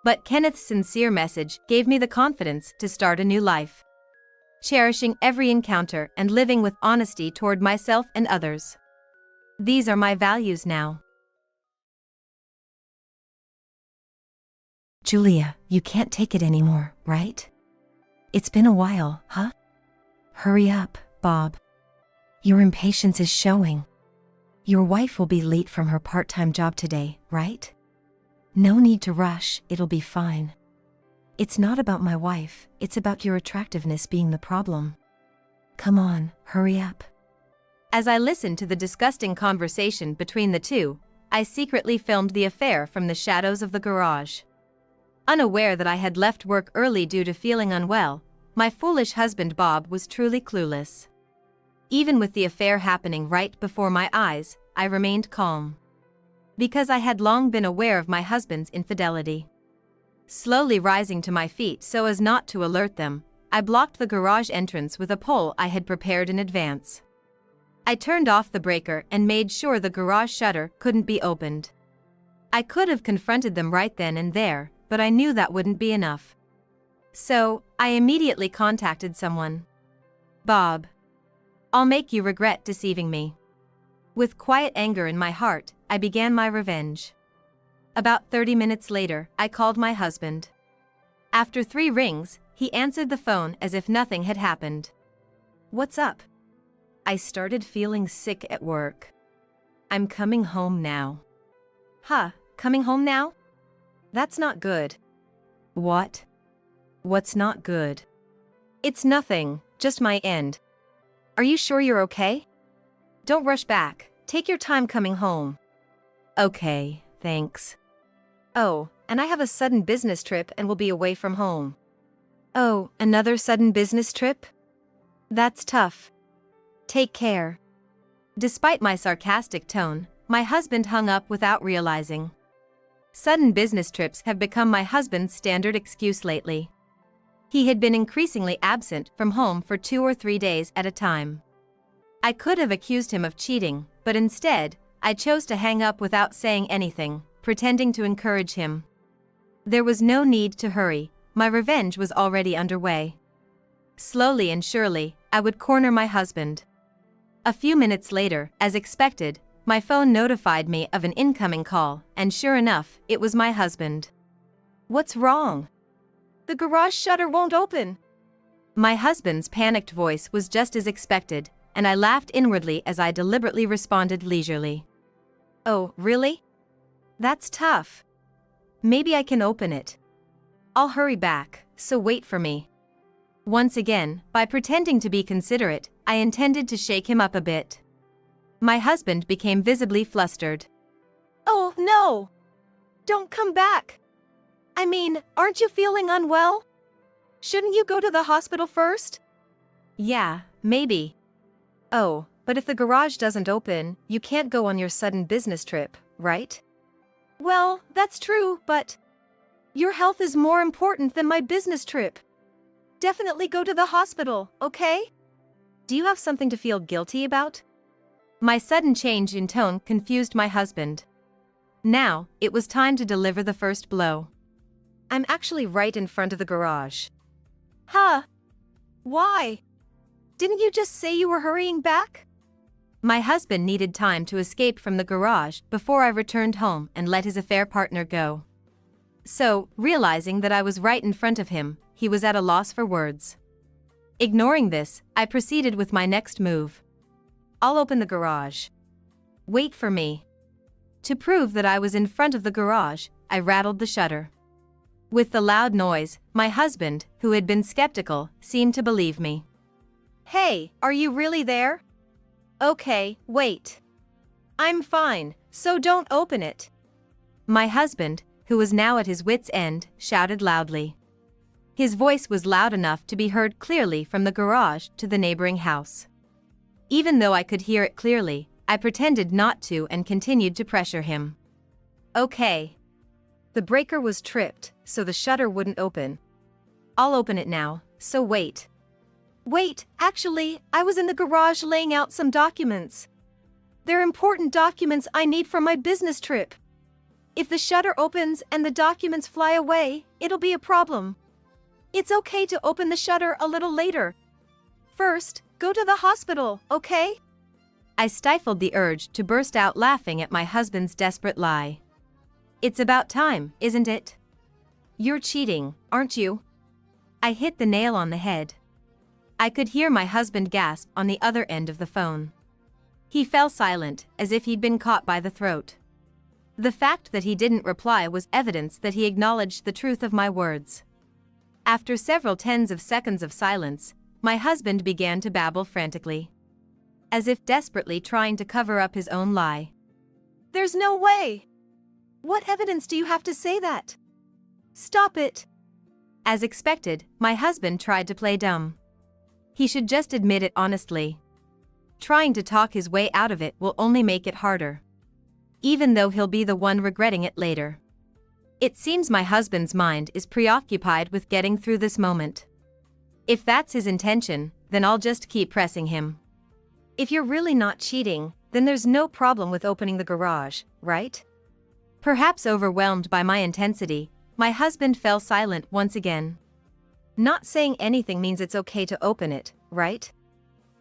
But Kenneth's sincere message gave me the confidence to start a new life. Cherishing every encounter and living with honesty toward myself and others. These are my values now. Julia, you can't take it anymore, right? It's been a while, huh? Hurry up, Bob. Your impatience is showing. Your wife will be late from her part-time job today, right? No need to rush, it'll be fine. It's not about my wife, it's about your attractiveness being the problem. Come on, hurry up. As I listened to the disgusting conversation between the two, I secretly filmed the affair from the shadows of the garage. Unaware that I had left work early due to feeling unwell, my foolish husband Bob was truly clueless. Even with the affair happening right before my eyes, I remained calm. Because I had long been aware of my husband's infidelity. Slowly rising to my feet so as not to alert them, I blocked the garage entrance with a pole I had prepared in advance. I turned off the breaker and made sure the garage shutter couldn't be opened. I could have confronted them right then and there, but I knew that wouldn't be enough. So, I immediately contacted someone. "Bob. I'll make you regret deceiving me." With quiet anger in my heart, I began my revenge. About 30 minutes later, I called my husband. After 3 rings, he answered the phone as if nothing had happened. "What's up?" "I started feeling sick at work. I'm coming home now." "Huh, coming home now? That's not good." "What? What's not good?" "It's nothing, just my end. Are you sure you're okay? Don't rush back, take your time coming home." "Okay, thanks." "Oh, and I have a sudden business trip and will be away from home." "Oh, another sudden business trip? That's tough. Take care." Despite my sarcastic tone, my husband hung up without realizing. Sudden business trips have become my husband's standard excuse lately. He had been increasingly absent from home for 2 or 3 days at a time. I could have accused him of cheating, but instead, I chose to hang up without saying anything, pretending to encourage him. There was no need to hurry, my revenge was already underway. Slowly and surely, I would corner my husband. A few minutes later, as expected, my phone notified me of an incoming call, and sure enough, it was my husband. "What's wrong?" "The garage shutter won't open." My husband's panicked voice was just as expected, and I laughed inwardly as I deliberately responded leisurely. "Oh, really? That's tough. Maybe I can open it. I'll hurry back, so wait for me." Once again, by pretending to be considerate, I intended to shake him up a bit. My husband became visibly flustered. "Oh, no! Don't come back! I mean, aren't you feeling unwell? Shouldn't you go to the hospital first?" "Yeah, maybe." "Oh, but if the garage doesn't open, you can't go on your sudden business trip, right?" "Well, that's true, but your health is more important than my business trip. Definitely go to the hospital, okay? Do you have something to feel guilty about?" My sudden change in tone confused my husband. Now, it was time to deliver the first blow. I'm actually right in front of the garage. Huh? Why? Didn't you just say you were hurrying back? My husband needed time to escape from the garage before I returned home and let his affair partner go. So, realizing that I was right in front of him, he was at a loss for words. Ignoring this, I proceeded with my next move. I'll open the garage. Wait for me. To prove that I was in front of the garage, I rattled the shutter. With the loud noise, my husband, who had been skeptical, seemed to believe me. Hey, are you really there? Okay, wait. I'm fine, so don't open it. My husband, who was now at his wits' end, shouted loudly. His voice was loud enough to be heard clearly from the garage to the neighboring house. Even though I could hear it clearly, I pretended not to and continued to pressure him. Okay. The breaker was tripped, so the shutter wouldn't open. I'll open it now, so wait. Wait, actually, I was in the garage laying out some documents. They're important documents I need for my business trip. If the shutter opens and the documents fly away, it'll be a problem. It's okay to open the shutter a little later. First, go to the hospital, okay? I stifled the urge to burst out laughing at my husband's desperate lie. It's about time, isn't it? You're cheating, aren't you? I hit the nail on the head. I could hear my husband gasp on the other end of the phone. He fell silent, as if he'd been caught by the throat. The fact that he didn't reply was evidence that he acknowledged the truth of my words. After several tens of seconds of silence, my husband began to babble frantically, as if desperately trying to cover up his own lie. There's no way! What evidence do you have to say that? Stop it! As expected, my husband tried to play dumb. He should just admit it honestly. Trying to talk his way out of it will only make it harder, even though he'll be the one regretting it later. It seems my husband's mind is preoccupied with getting through this moment. If that's his intention, then I'll just keep pressing him. If you're really not cheating, then there's no problem with opening the garage, right? Perhaps overwhelmed by my intensity, my husband fell silent once again. Not saying anything means it's okay to open it, right?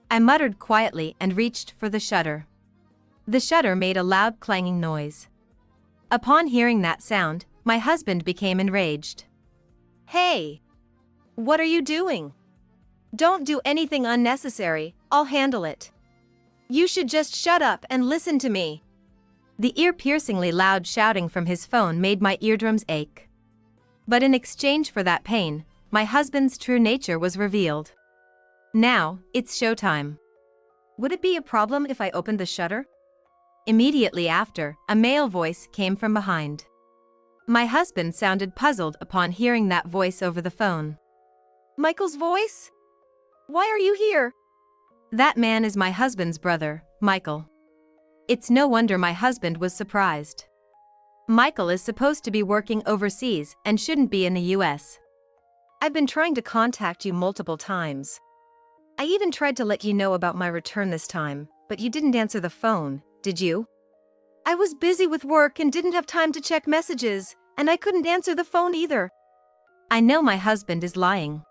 I muttered quietly and reached for the shutter. The shutter made a loud clanging noise. Upon hearing that sound, my husband became enraged. Hey! What are you doing? Don't do anything unnecessary, I'll handle it. You should just shut up and listen to me. The ear-piercingly loud shouting from his phone made my eardrums ache. But in exchange for that pain, my husband's true nature was revealed. Now, it's showtime. Would it be a problem if I opened the shutter? Immediately after, a male voice came from behind. My husband sounded puzzled upon hearing that voice over the phone. Michael's voice? Why are you here? That man is my husband's brother, Michael. It's no wonder my husband was surprised. Michael is supposed to be working overseas and shouldn't be in the US. I've been trying to contact you multiple times. I even tried to let you know about my return this time, but you didn't answer the phone, did you? I was busy with work and didn't have time to check messages, and I couldn't answer the phone either. I know my husband is lying.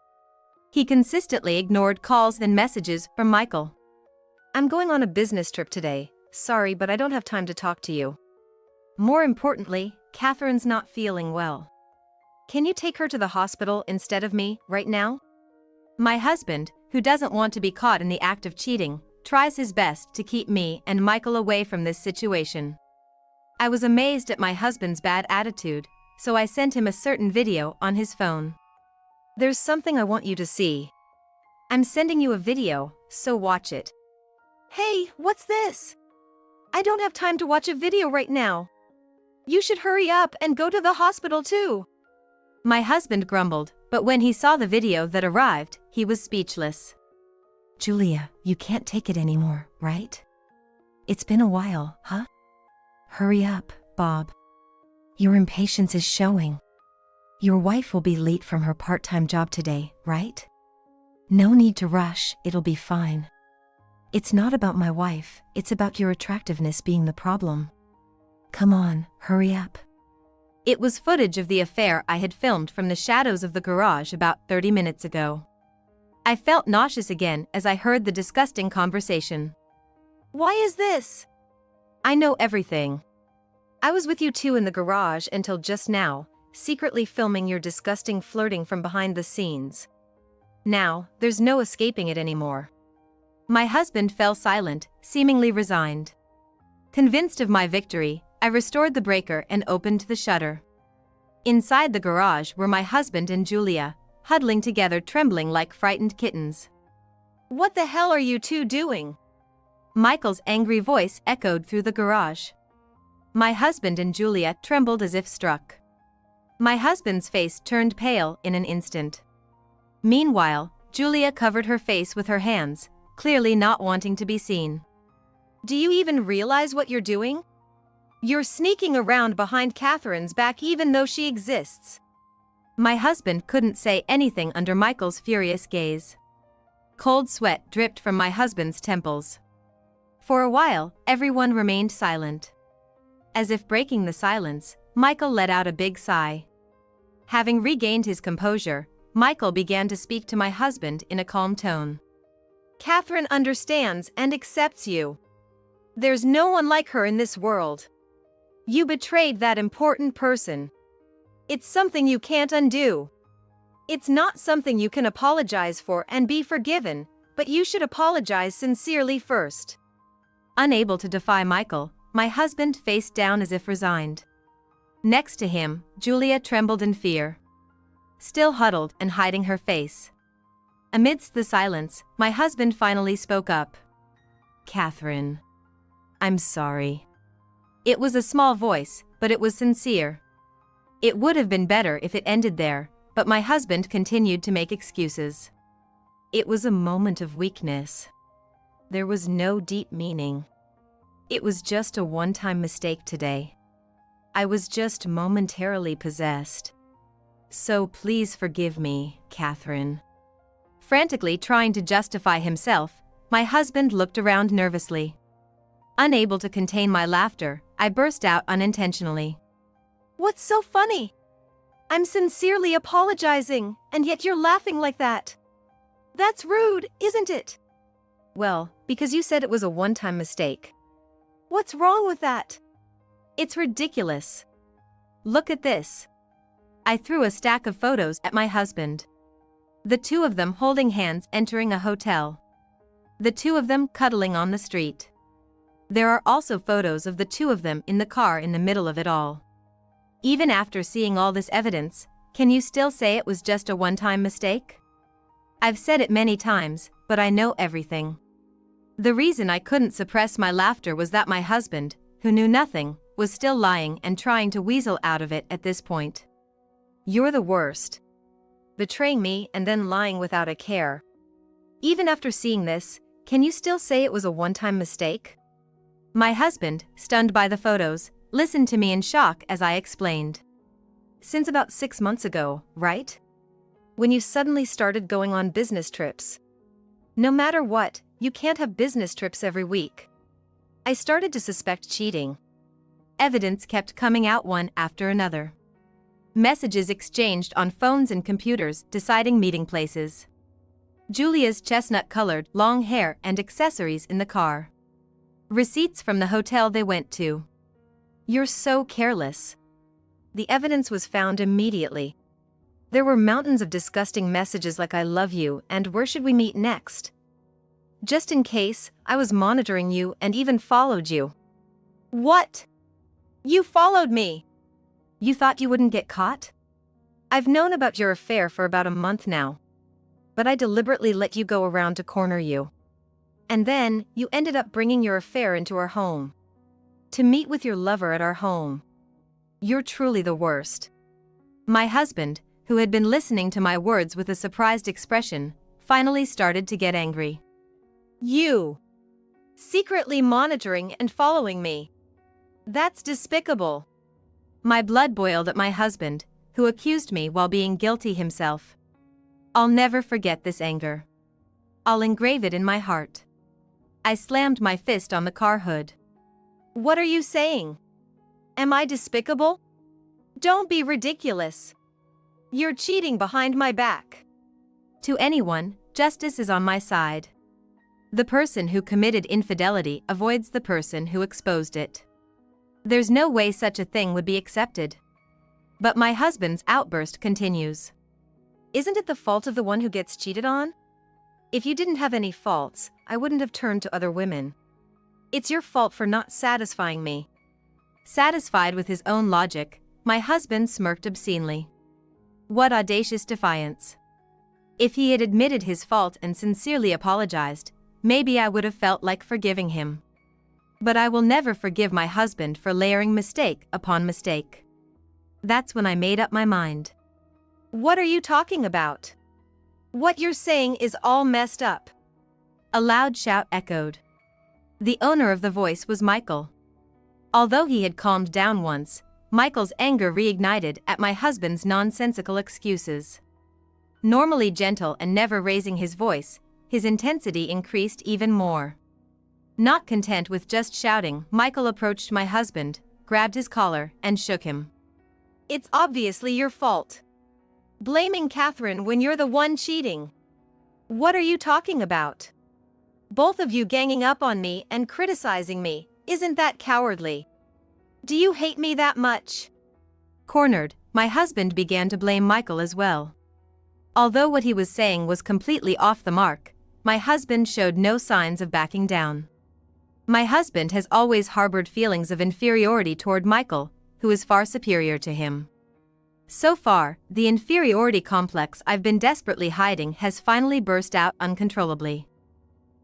He consistently ignored calls and messages from Michael. I'm going on a business trip today. Sorry, but I don't have time to talk to you. More importantly, Catherine's not feeling well. Can you take her to the hospital instead of me, right now? My husband, who doesn't want to be caught in the act of cheating, tries his best to keep me and Michael away from this situation. I was amazed at my husband's bad attitude, so I sent him a certain video on his phone. There's something I want you to see. I'm sending you a video, so watch it. Hey, what's this? I don't have time to watch a video right now. You should hurry up and go to the hospital too. My husband grumbled, but when he saw the video that arrived, he was speechless. Julia, you can't take it anymore, right? It's been a while, huh? Hurry up, Bob. Your impatience is showing. Your wife will be late from her part-time job today, right? No need to rush, it'll be fine. It's not about my wife, it's about your attractiveness being the problem. Come on, hurry up. It was footage of the affair I had filmed from the shadows of the garage about 30 minutes ago. I felt nauseous again as I heard the disgusting conversation. Why is this? I know everything. I was with you two in the garage until just now, secretly filming your disgusting flirting from behind the scenes. Now, there's no escaping it anymore. My husband fell silent, seemingly resigned. Convinced of my victory, I restored the breaker and opened the shutter. Inside the garage were my husband and Julia, huddling together, trembling like frightened kittens. What the hell are you two doing? Michael's angry voice echoed through the garage. My husband and Julia trembled as if struck. My husband's face turned pale in an instant. Meanwhile, Julia covered her face with her hands, clearly not wanting to be seen. Do you even realize what you're doing? You're sneaking around behind Catherine's back even though she exists. My husband couldn't say anything under Michael's furious gaze. Cold sweat dripped from my husband's temples. For a while, everyone remained silent. As if breaking the silence, Michael let out a big sigh. Having regained his composure, Michael began to speak to my husband in a calm tone. Catherine understands and accepts you. There's no one like her in this world. You betrayed that important person. It's something you can't undo. It's not something you can apologize for and be forgiven, but you should apologize sincerely first. Unable to defy Michael, my husband faced down as if resigned. Next to him, Julia trembled in fear, still huddled and hiding her face. Amidst the silence, my husband finally spoke up. Catherine, I'm sorry. It was a small voice, but it was sincere. It would have been better if it ended there, but my husband continued to make excuses. It was a moment of weakness. There was no deep meaning. It was just a one-time mistake today. I was just momentarily possessed. So please forgive me, Catherine. Frantically trying to justify himself, my husband looked around nervously. Unable to contain my laughter, I burst out unintentionally. What's so funny? I'm sincerely apologizing, and yet you're laughing like that. That's rude, isn't it? Well, because you said it was a one-time mistake. What's wrong with that? It's ridiculous. Look at this. I threw a stack of photos at my husband. The two of them holding hands entering a hotel. The two of them cuddling on the street. There are also photos of the two of them in the car in the middle of it all. Even after seeing all this evidence, can you still say it was just a one-time mistake? I've said it many times, but I know everything. The reason I couldn't suppress my laughter was that my husband, who knew nothing, was still lying and trying to weasel out of it at this point. You're the worst. Betraying me and then lying without a care. Even after seeing this, can you still say it was a one-time mistake? My husband, stunned by the photos, listened to me in shock as I explained. Since about 6 months ago, right? When you suddenly started going on business trips. No matter what, you can't have business trips every week. I started to suspect cheating. Evidence kept coming out one after another. Messages exchanged on phones and computers deciding meeting places. Julia's chestnut-colored long hair and accessories in the car. Receipts from the hotel they went to. You're so careless. The evidence was found immediately. There were mountains of disgusting messages like "I love you" and "Where should we meet next?" Just in case, I was monitoring you and even followed you. What? You followed me? You thought you wouldn't get caught? I've known about your affair for about a month now. But I deliberately let you go around to corner you. And then, you ended up bringing your affair into our home. To meet with your lover at our home. You're truly the worst. My husband, who had been listening to my words with a surprised expression, finally started to get angry. You. Secretly monitoring and following me. That's despicable. My blood boiled at my husband, who accused me while being guilty himself. I'll never forget this anger. I'll engrave it in my heart. I slammed my fist on the car hood. What are you saying? Am I despicable? Don't be ridiculous. You're cheating behind my back. To anyone, justice is on my side. The person who committed infidelity avoids the person who exposed it. There's no way such a thing would be accepted. But my husband's outburst continues. Isn't it the fault of the one who gets cheated on? If you didn't have any faults, I wouldn't have turned to other women. It's your fault for not satisfying me. Satisfied with his own logic, my husband smirked obscenely. What audacious defiance. If he had admitted his fault and sincerely apologized, maybe I would have felt like forgiving him. But I will never forgive my husband for layering mistake upon mistake. That's when I made up my mind. What are you talking about? What you're saying is all messed up. A loud shout echoed. The owner of the voice was Michael. Although he had calmed down once, Michael's anger reignited at my husband's nonsensical excuses. Normally gentle and never raising his voice, his intensity increased even more. Not content with just shouting, Michael approached my husband, grabbed his collar, and shook him. It's obviously your fault. Blaming Catherine when you're the one cheating. What are you talking about? Both of you ganging up on me and criticizing me, isn't that cowardly? Do you hate me that much? Cornered, my husband began to blame Michael as well. Although what he was saying was completely off the mark, my husband showed no signs of backing down. My husband has always harbored feelings of inferiority toward Michael, who is far superior to him. So far, the inferiority complex I've been desperately hiding has finally burst out uncontrollably.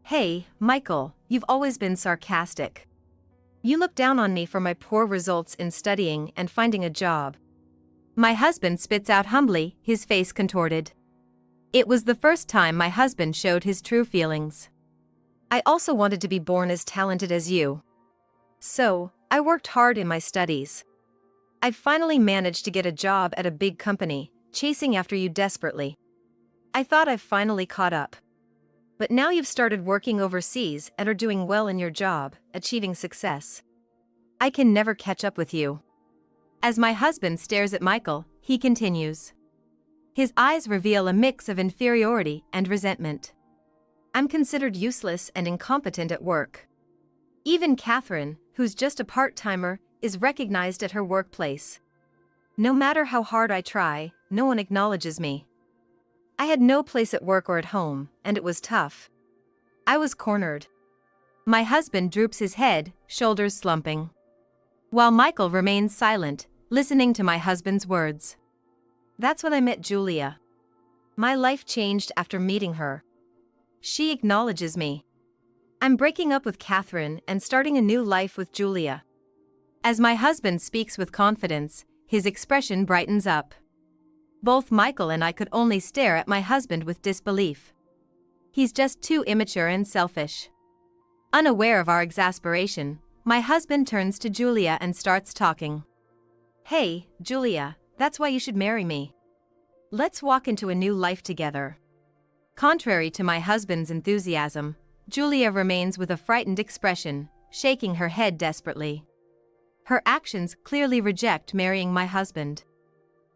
Hey, Michael, you've always been sarcastic. You look down on me for my poor results in studying and finding a job. My husband spits out humbly, his face contorted. It was the first time my husband showed his true feelings. I also wanted to be born as talented as you. So, I worked hard in my studies. I finally managed to get a job at a big company, chasing after you desperately. I thought I've finally caught up. But now you've started working overseas and are doing well in your job, achieving success. I can never catch up with you. As my husband stares at Michael, he continues. His eyes reveal a mix of inferiority and resentment. I'm considered useless and incompetent at work. Even Catherine, who's just a part-timer, is recognized at her workplace. No matter how hard I try, no one acknowledges me. I had no place at work or at home, and it was tough. I was cornered. My husband droops his head, shoulders slumping. While Michael remains silent, listening to my husband's words. That's when I met Julia. My life changed after meeting her. She acknowledges me. I'm breaking up with Catherine and starting a new life with Julia. As my husband speaks with confidence, his expression brightens up. Both Michael and I could only stare at my husband with disbelief. He's just too immature and selfish. Unaware of our exasperation, my husband turns to Julia and starts talking. Hey, Julia, that's why you should marry me. Let's walk into a new life together. Contrary to my husband's enthusiasm, Julia remains with a frightened expression, shaking her head desperately. Her actions clearly reject marrying my husband.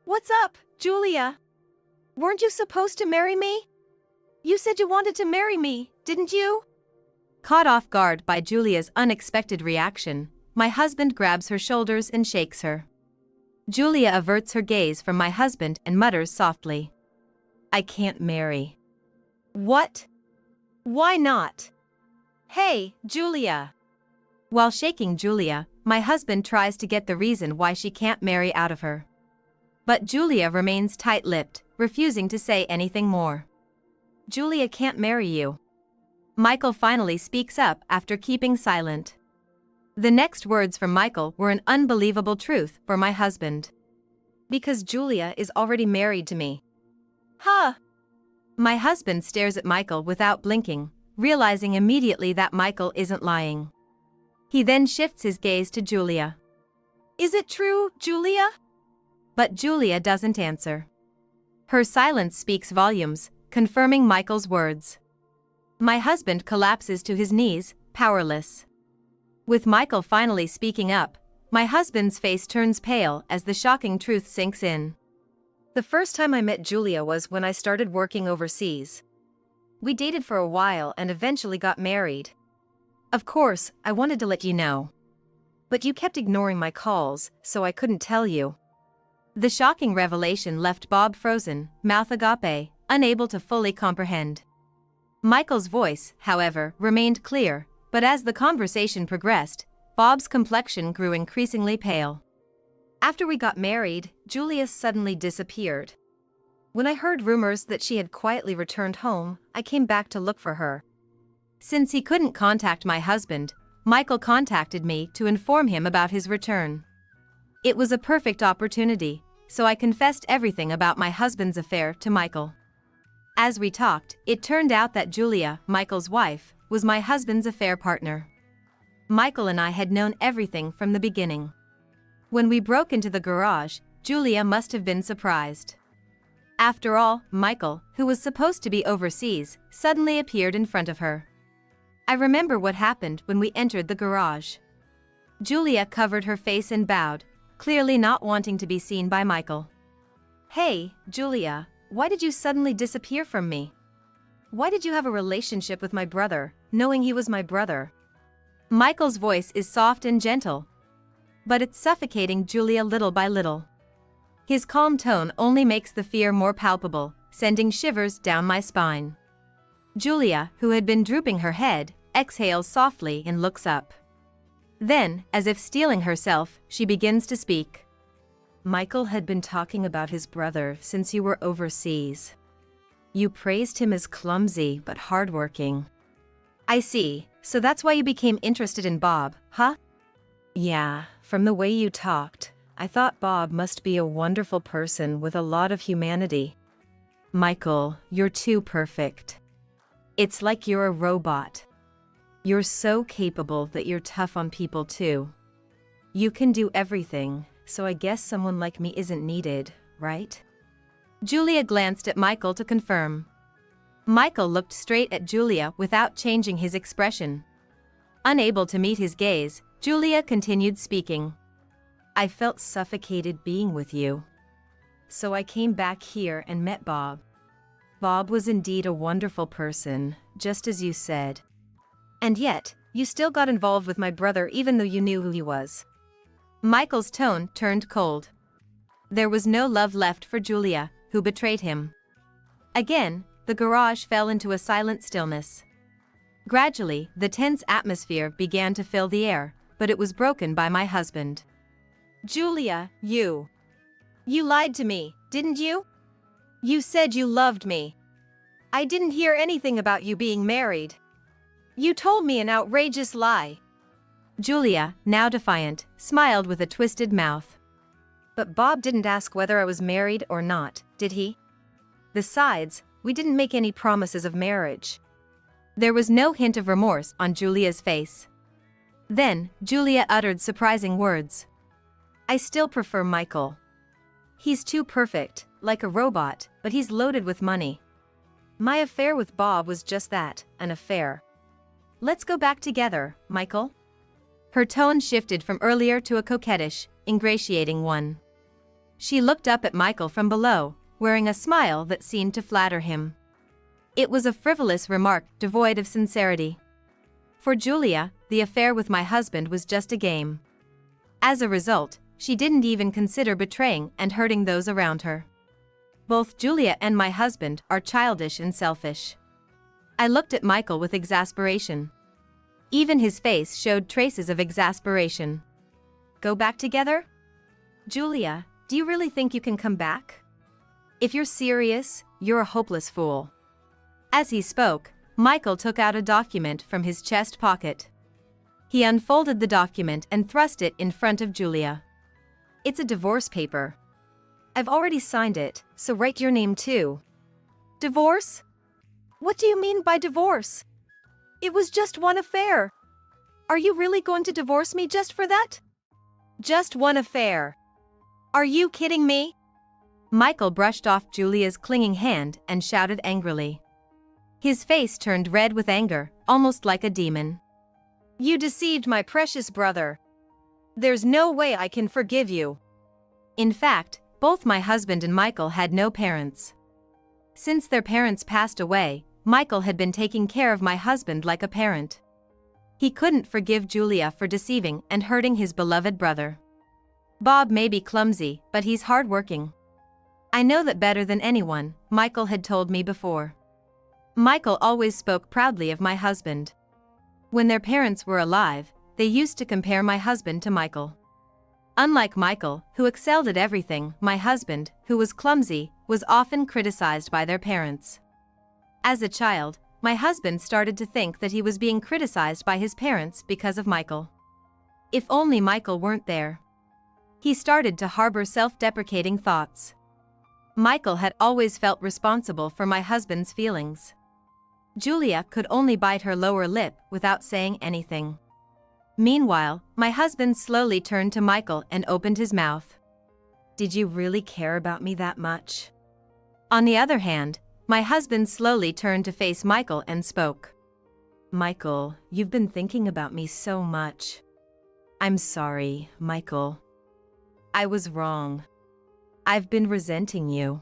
What's up, Julia? Weren't you supposed to marry me? You said you wanted to marry me, didn't you? Caught off guard by Julia's unexpected reaction, my husband grabs her shoulders and shakes her. Julia averts her gaze from my husband and mutters softly. I can't marry. What? Why not? Hey, Julia. While shaking Julia, my husband tries to get the reason why she can't marry out of her. But Julia remains tight-lipped, refusing to say anything more. Julia can't marry you. Michael finally speaks up after keeping silent. The next words from Michael were an unbelievable truth for my husband. Because Julia is already married to me. Huh? My husband stares at Michael without blinking, realizing immediately that Michael isn't lying. He then shifts his gaze to Julia. Is it true, Julia? But Julia doesn't answer. Her silence speaks volumes, confirming Michael's words. My husband collapses to his knees, powerless. With Michael finally speaking up, My husband's face turns pale as the shocking truth sinks in. The first time I met Julia was when I started working overseas. We dated for a while and eventually got married. Of course, I wanted to let you know. But you kept ignoring my calls, so I couldn't tell you. The shocking revelation left Bob frozen, mouth agape, unable to fully comprehend. Michael's voice, however, remained clear, but as the conversation progressed, Bob's complexion grew increasingly pale. After we got married, Julia suddenly disappeared. When I heard rumors that she had quietly returned home, I came back to look for her. Since he couldn't contact my husband, Michael contacted me to inform him about his return. It was a perfect opportunity, so I confessed everything about my husband's affair to Michael. As we talked, it turned out that Julia, Michael's wife, was my husband's affair partner. Michael and I had known everything from the beginning. When we broke into the garage, Julia must have been surprised. After all, Michael, who was supposed to be overseas, suddenly appeared in front of her. I remember what happened when we entered the garage. Julia covered her face and bowed, clearly not wanting to be seen by Michael. Hey, Julia, why did you suddenly disappear from me? Why did you have a relationship with my brother, knowing he was my brother? Michael's voice is soft and gentle, but it's suffocating Julia little by little. His calm tone only makes the fear more palpable, sending shivers down my spine. Julia, who had been drooping her head, exhales softly and looks up. Then, as if steeling herself, she begins to speak. Michael had been talking about his brother since you were overseas. You praised him as clumsy but hardworking. I see, so that's why you became interested in Bob, huh? Yeah, from the way you talked, I thought Bob must be a wonderful person with a lot of humanity. Michael, you're too perfect. It's like you're a robot. You're so capable that you're tough on people too. You can do everything, so I guess someone like me isn't needed, right? Julia glanced at Michael to confirm. Michael looked straight at Julia without changing his expression. Unable to meet his gaze, Julia continued speaking. I felt suffocated being with you. So I came back here and met Bob. Bob was indeed a wonderful person, just as you said. And yet, you still got involved with my brother even though you knew who he was. Michael's tone turned cold. There was no love left for Julia, who betrayed him. Again, the garage fell into a silent stillness. Gradually, the tense atmosphere began to fill the air, but it was broken by my husband. Julia, you lied to me, didn't you? You said you loved me. I didn't hear anything about you being married. You told me an outrageous lie. Julia, now defiant, smiled with a twisted mouth. But Bob didn't ask whether I was married or not, did he? Besides, we didn't make any promises of marriage. There was no hint of remorse on Julia's face. Then, Julia uttered surprising words. I still prefer Michael. He's too perfect, like a robot, but he's loaded with money. My affair with Bob was just that, an affair. Let's go back together, Michael. Her tone shifted from earlier to a coquettish, ingratiating one. She looked up at Michael from below, wearing a smile that seemed to flatter him. It was a frivolous remark devoid of sincerity. For Julia, the affair with my husband was just a game. As a result, she didn't even consider betraying and hurting those around her. Both Julia and my husband are childish and selfish. I looked at Michael with exasperation. Even his face showed traces of exasperation. Go back together? Julia, do you really think you can come back? If you're serious, you're a hopeless fool. As he spoke, Michael took out a document from his chest pocket. He unfolded the document and thrust it in front of Julia. It's a divorce paper. I've already signed it, so write your name too. Divorce? What do you mean by divorce? It was just one affair. Are you really going to divorce me just for that? Just one affair. Are you kidding me? Michael brushed off Julia's clinging hand and shouted angrily. His face turned red with anger, almost like a demon. You deceived my precious brother. There's no way I can forgive you. In fact, both my husband and Michael had no parents. Since their parents passed away, Michael had been taking care of my husband like a parent. He couldn't forgive Julia for deceiving and hurting his beloved brother. Bob may be clumsy, but he's hardworking. I know that better than anyone, Michael had told me before. Michael always spoke proudly of my husband. When their parents were alive, they used to compare my husband to Michael. Unlike Michael, who excelled at everything, my husband, who was clumsy, was often criticized by their parents. As a child, my husband started to think that he was being criticized by his parents because of Michael. If only Michael weren't there. He started to harbor self-deprecating thoughts. Michael had always felt responsible for my husband's feelings. Julia could only bite her lower lip without saying anything. Meanwhile, my husband slowly turned to Michael and opened his mouth. "Did you really care about me that much?" On the other hand, my husband slowly turned to face Michael and spoke. "Michael, you've been thinking about me so much. I'm sorry, Michael. I was wrong. I've been resenting you.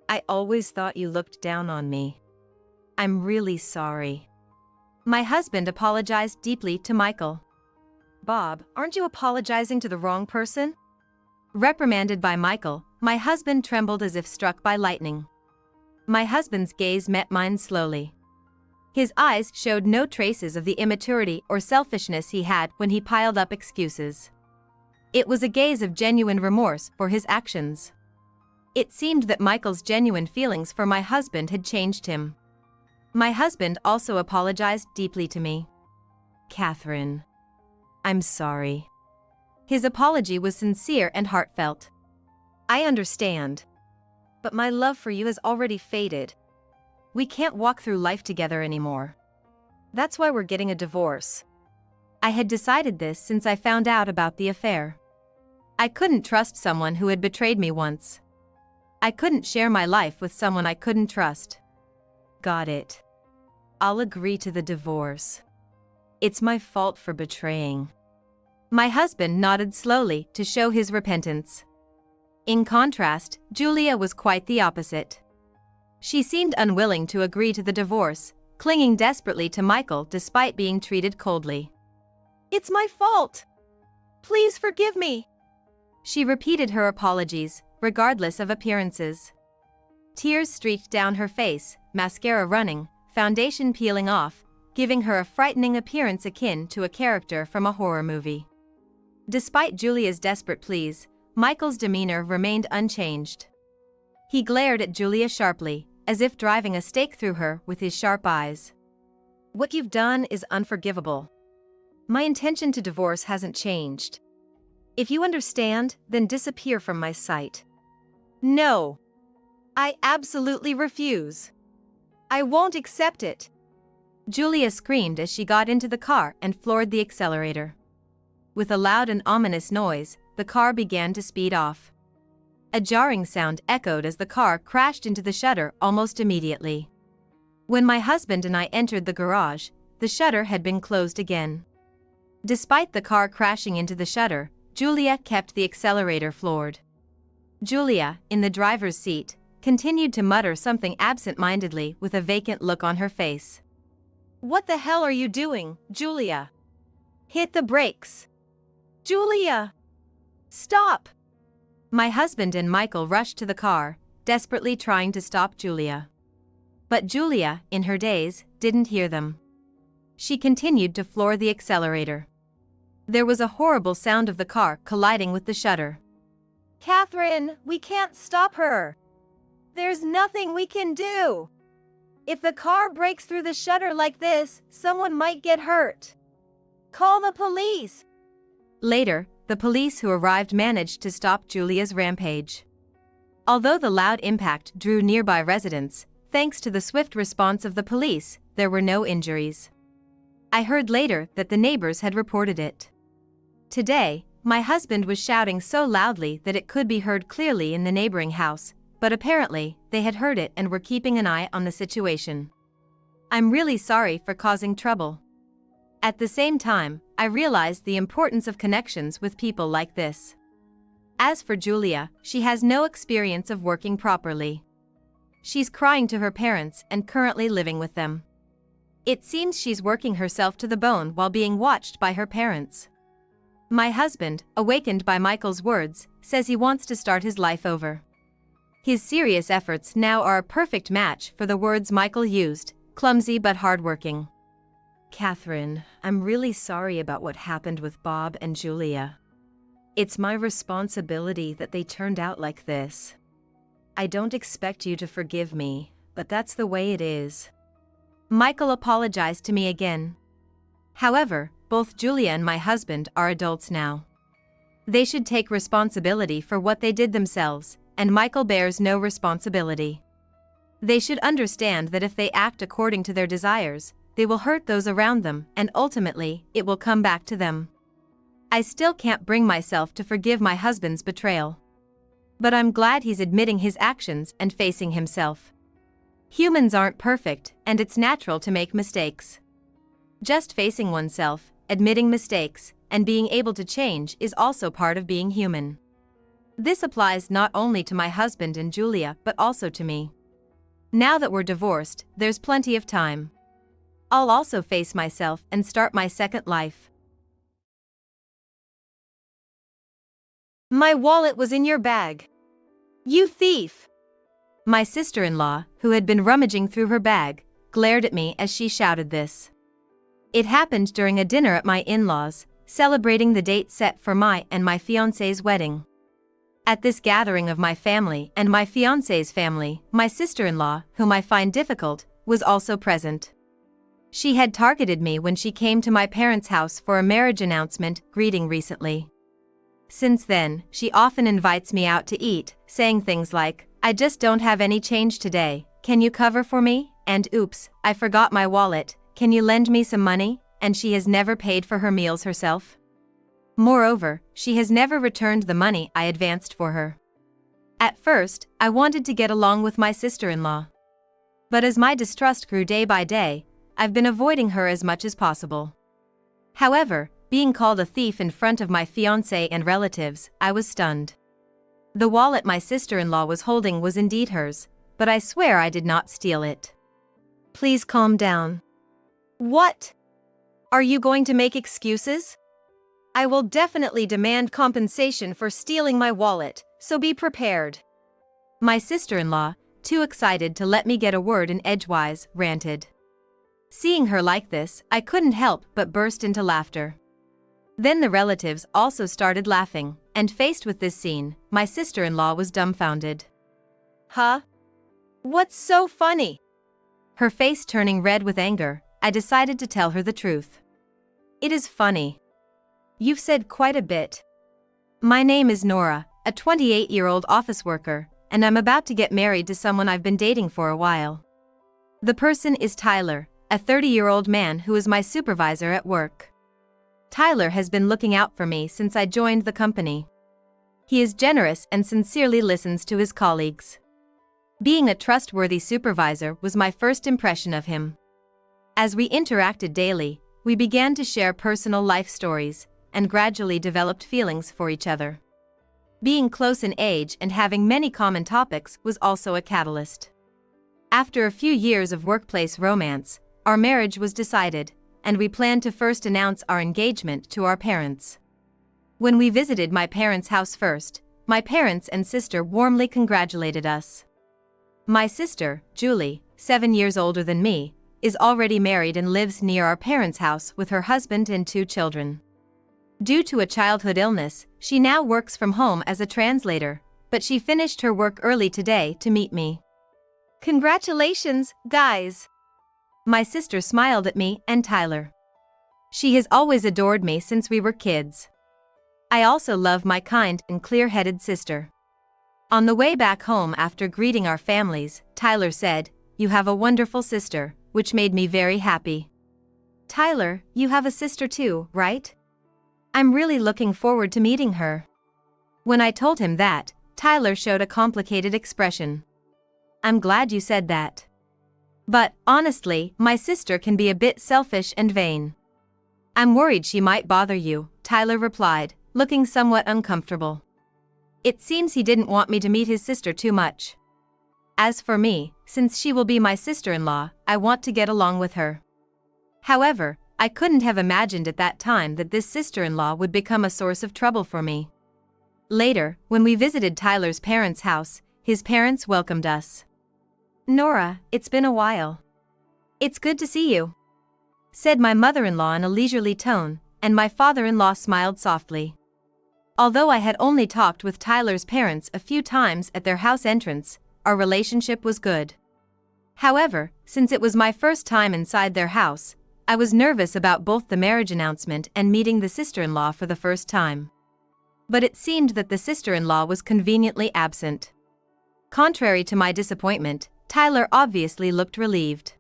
I always thought you looked down on me. I'm really sorry." My husband apologized deeply to Michael. Bob, aren't you apologizing to the wrong person? Reprimanded by Michael, my husband trembled as if struck by lightning. My husband's gaze met mine slowly. His eyes showed no traces of the immaturity or selfishness he had when he piled up excuses. It was a gaze of genuine remorse for his actions. It seemed that Michael's genuine feelings for my husband had changed him. My husband also apologized deeply to me. "Catherine, I'm sorry." His apology was sincere and heartfelt. I understand. But my love for you has already faded. We can't walk through life together anymore. That's why we're getting a divorce. I had decided this since I found out about the affair. I couldn't trust someone who had betrayed me once. I couldn't share my life with someone I couldn't trust. "Got it. I'll agree to the divorce. It's my fault for betraying." My husband nodded slowly to show his repentance. In contrast, Julia was quite the opposite. She seemed unwilling to agree to the divorce, clinging desperately to Michael despite being treated coldly. "It's my fault. Please forgive me." She repeated her apologies, regardless of appearances. Tears streaked down her face, mascara running, foundation peeling off, giving her a frightening appearance akin to a character from a horror movie. Despite Julia's desperate pleas, Michael's demeanor remained unchanged. He glared at Julia sharply, as if driving a stake through her with his sharp eyes. "What you've done is unforgivable. My intention to divorce hasn't changed. If you understand, then disappear from my sight." "No. I absolutely refuse. I won't accept it." Julia screamed as she got into the car and floored the accelerator. With a loud and ominous noise, the car began to speed off. A jarring sound echoed as the car crashed into the shutter almost immediately. When my husband and I entered the garage, the shutter had been closed again. Despite the car crashing into the shutter, Julia kept the accelerator floored. Julia, in the driver's seat, continued to mutter something absent-mindedly with a vacant look on her face. "What the hell are you doing, Julia? Hit the brakes. Julia! Stop!" My husband and Michael rushed to the car, desperately trying to stop Julia. But Julia, in her daze, didn't hear them. She continued to floor the accelerator. There was a horrible sound of the car colliding with the shutter. "Catherine, we can't stop her. There's nothing we can do. If the car breaks through the shutter like this, someone might get hurt. Call the police." Later, the police who arrived managed to stop Julia's rampage. Although the loud impact drew nearby residents, thanks to the swift response of the police, there were no injuries. I heard later that the neighbors had reported it. Today, my husband was shouting so loudly that it could be heard clearly in the neighboring house, but apparently, they had heard it and were keeping an eye on the situation. I'm really sorry for causing trouble. At the same time, I realized the importance of connections with people like this. As for Julia, she has no experience of working properly. She's crying to her parents and currently living with them. It seems she's working herself to the bone while being watched by her parents. My husband, awakened by Michael's words, says he wants to start his life over. His serious efforts now are a perfect match for the words Michael used, clumsy but hardworking. Catherine, I'm really sorry about what happened with Bob and Julia. It's my responsibility that they turned out like this. I don't expect you to forgive me, but that's the way it is. Michael apologized to me again. However, both Julia and my husband are adults now. They should take responsibility for what they did themselves, and Michael bears no responsibility. They should understand that if they act according to their desires, they will hurt those around them, and ultimately, it will come back to them. I still can't bring myself to forgive my husband's betrayal. But I'm glad he's admitting his actions and facing himself. Humans aren't perfect, and it's natural to make mistakes. Just facing oneself, admitting mistakes, and being able to change is also part of being human. This applies not only to my husband and Julia but also to me. Now that we're divorced, there's plenty of time. I'll also face myself and start my second life. My wallet was in your bag. You thief! My sister-in-law, who had been rummaging through her bag, glared at me as she shouted this. It happened during a dinner at my in-laws, celebrating the date set for my and my fiancé's wedding. At this gathering of my family and my fiancé's family, my sister-in-law, whom I find difficult, was also present. She had targeted me when she came to my parents' house for a marriage announcement greeting recently. Since then, she often invites me out to eat, saying things like, "I just don't have any change today, can you cover for me?" and "Oops, I forgot my wallet, can you lend me some money?" and she has never paid for her meals herself. Moreover, she has never returned the money I advanced for her. At first, I wanted to get along with my sister-in-law. But as my distrust grew day by day, I've been avoiding her as much as possible. However, being called a thief in front of my fiancé and relatives, I was stunned. The wallet my sister-in-law was holding was indeed hers, but I swear I did not steal it. Please calm down. What? Are you going to make excuses? I will definitely demand compensation for stealing my wallet, so be prepared. My sister-in-law, too excited to let me get a word in edgewise, ranted. Seeing her like this, I couldn't help but burst into laughter. Then the relatives also started laughing, and faced with this scene, my sister-in-law was dumbfounded. Huh? What's so funny? Her face turning red with anger, I decided to tell her the truth. It is funny. You've said quite a bit. My name is Nora, a 28-year-old office worker, and I'm about to get married to someone I've been dating for a while. The person is Tyler, a 30-year-old man who is my supervisor at work. Tyler has been looking out for me since I joined the company. He is generous and sincerely listens to his colleagues. Being a trustworthy supervisor was my first impression of him. As we interacted daily, we began to share personal life stories, and gradually developed feelings for each other. Being close in age and having many common topics was also a catalyst. After a few years of workplace romance, our marriage was decided, and we planned to first announce our engagement to our parents. When we visited my parents' house first, my parents and sister warmly congratulated us. My sister, Julie, 7 years older than me, is already married and lives near our parents' house with her husband and 2 children. Due to a childhood illness, she now works from home as a translator, but she finished her work early today to meet me. Congratulations, guys! My sister smiled at me and Tyler. She has always adored me since we were kids. I also love my kind and clear-headed sister. On the way back home after greeting our families, Tyler said, "You have a wonderful sister," which made me very happy. "Tyler, you have a sister too, right? I'm really looking forward to meeting her." When I told him that, Tyler showed a complicated expression. "I'm glad you said that. But, honestly, my sister can be a bit selfish and vain. I'm worried she might bother you, Tyler replied, looking somewhat uncomfortable. It seems he didn't want me to meet his sister too much. As for me, since she will be my sister-in-law, I want to get along with her. However, I couldn't have imagined at that time that this sister-in-law would become a source of trouble for me. Later, when we visited Tyler's parents' house, his parents welcomed us. Nora, it's been a while. It's good to see you, said my mother-in-law in a leisurely tone, and my father-in-law smiled softly. Although I had only talked with Tyler's parents a few times at their house entrance, our relationship was good. However, since it was my first time inside their house, I was nervous about both the marriage announcement and meeting the sister-in-law for the first time. But it seemed that the sister-in-law was conveniently absent. Contrary to my disappointment, Tyler obviously looked relieved.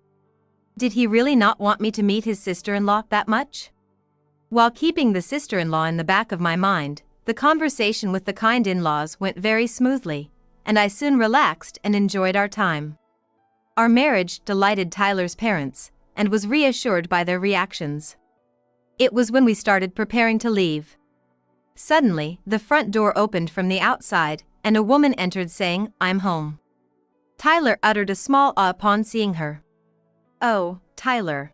Did he really not want me to meet his sister-in-law that much? While keeping the sister-in-law in the back of my mind, the conversation with the kind in-laws went very smoothly, and I soon relaxed and enjoyed our time. Our marriage delighted Tyler's parents, and was reassured by their reactions. It was when we started preparing to leave. Suddenly, the front door opened from the outside, and a woman entered saying, "I'm home." Tyler uttered a small ah upon seeing her. Oh, Tyler.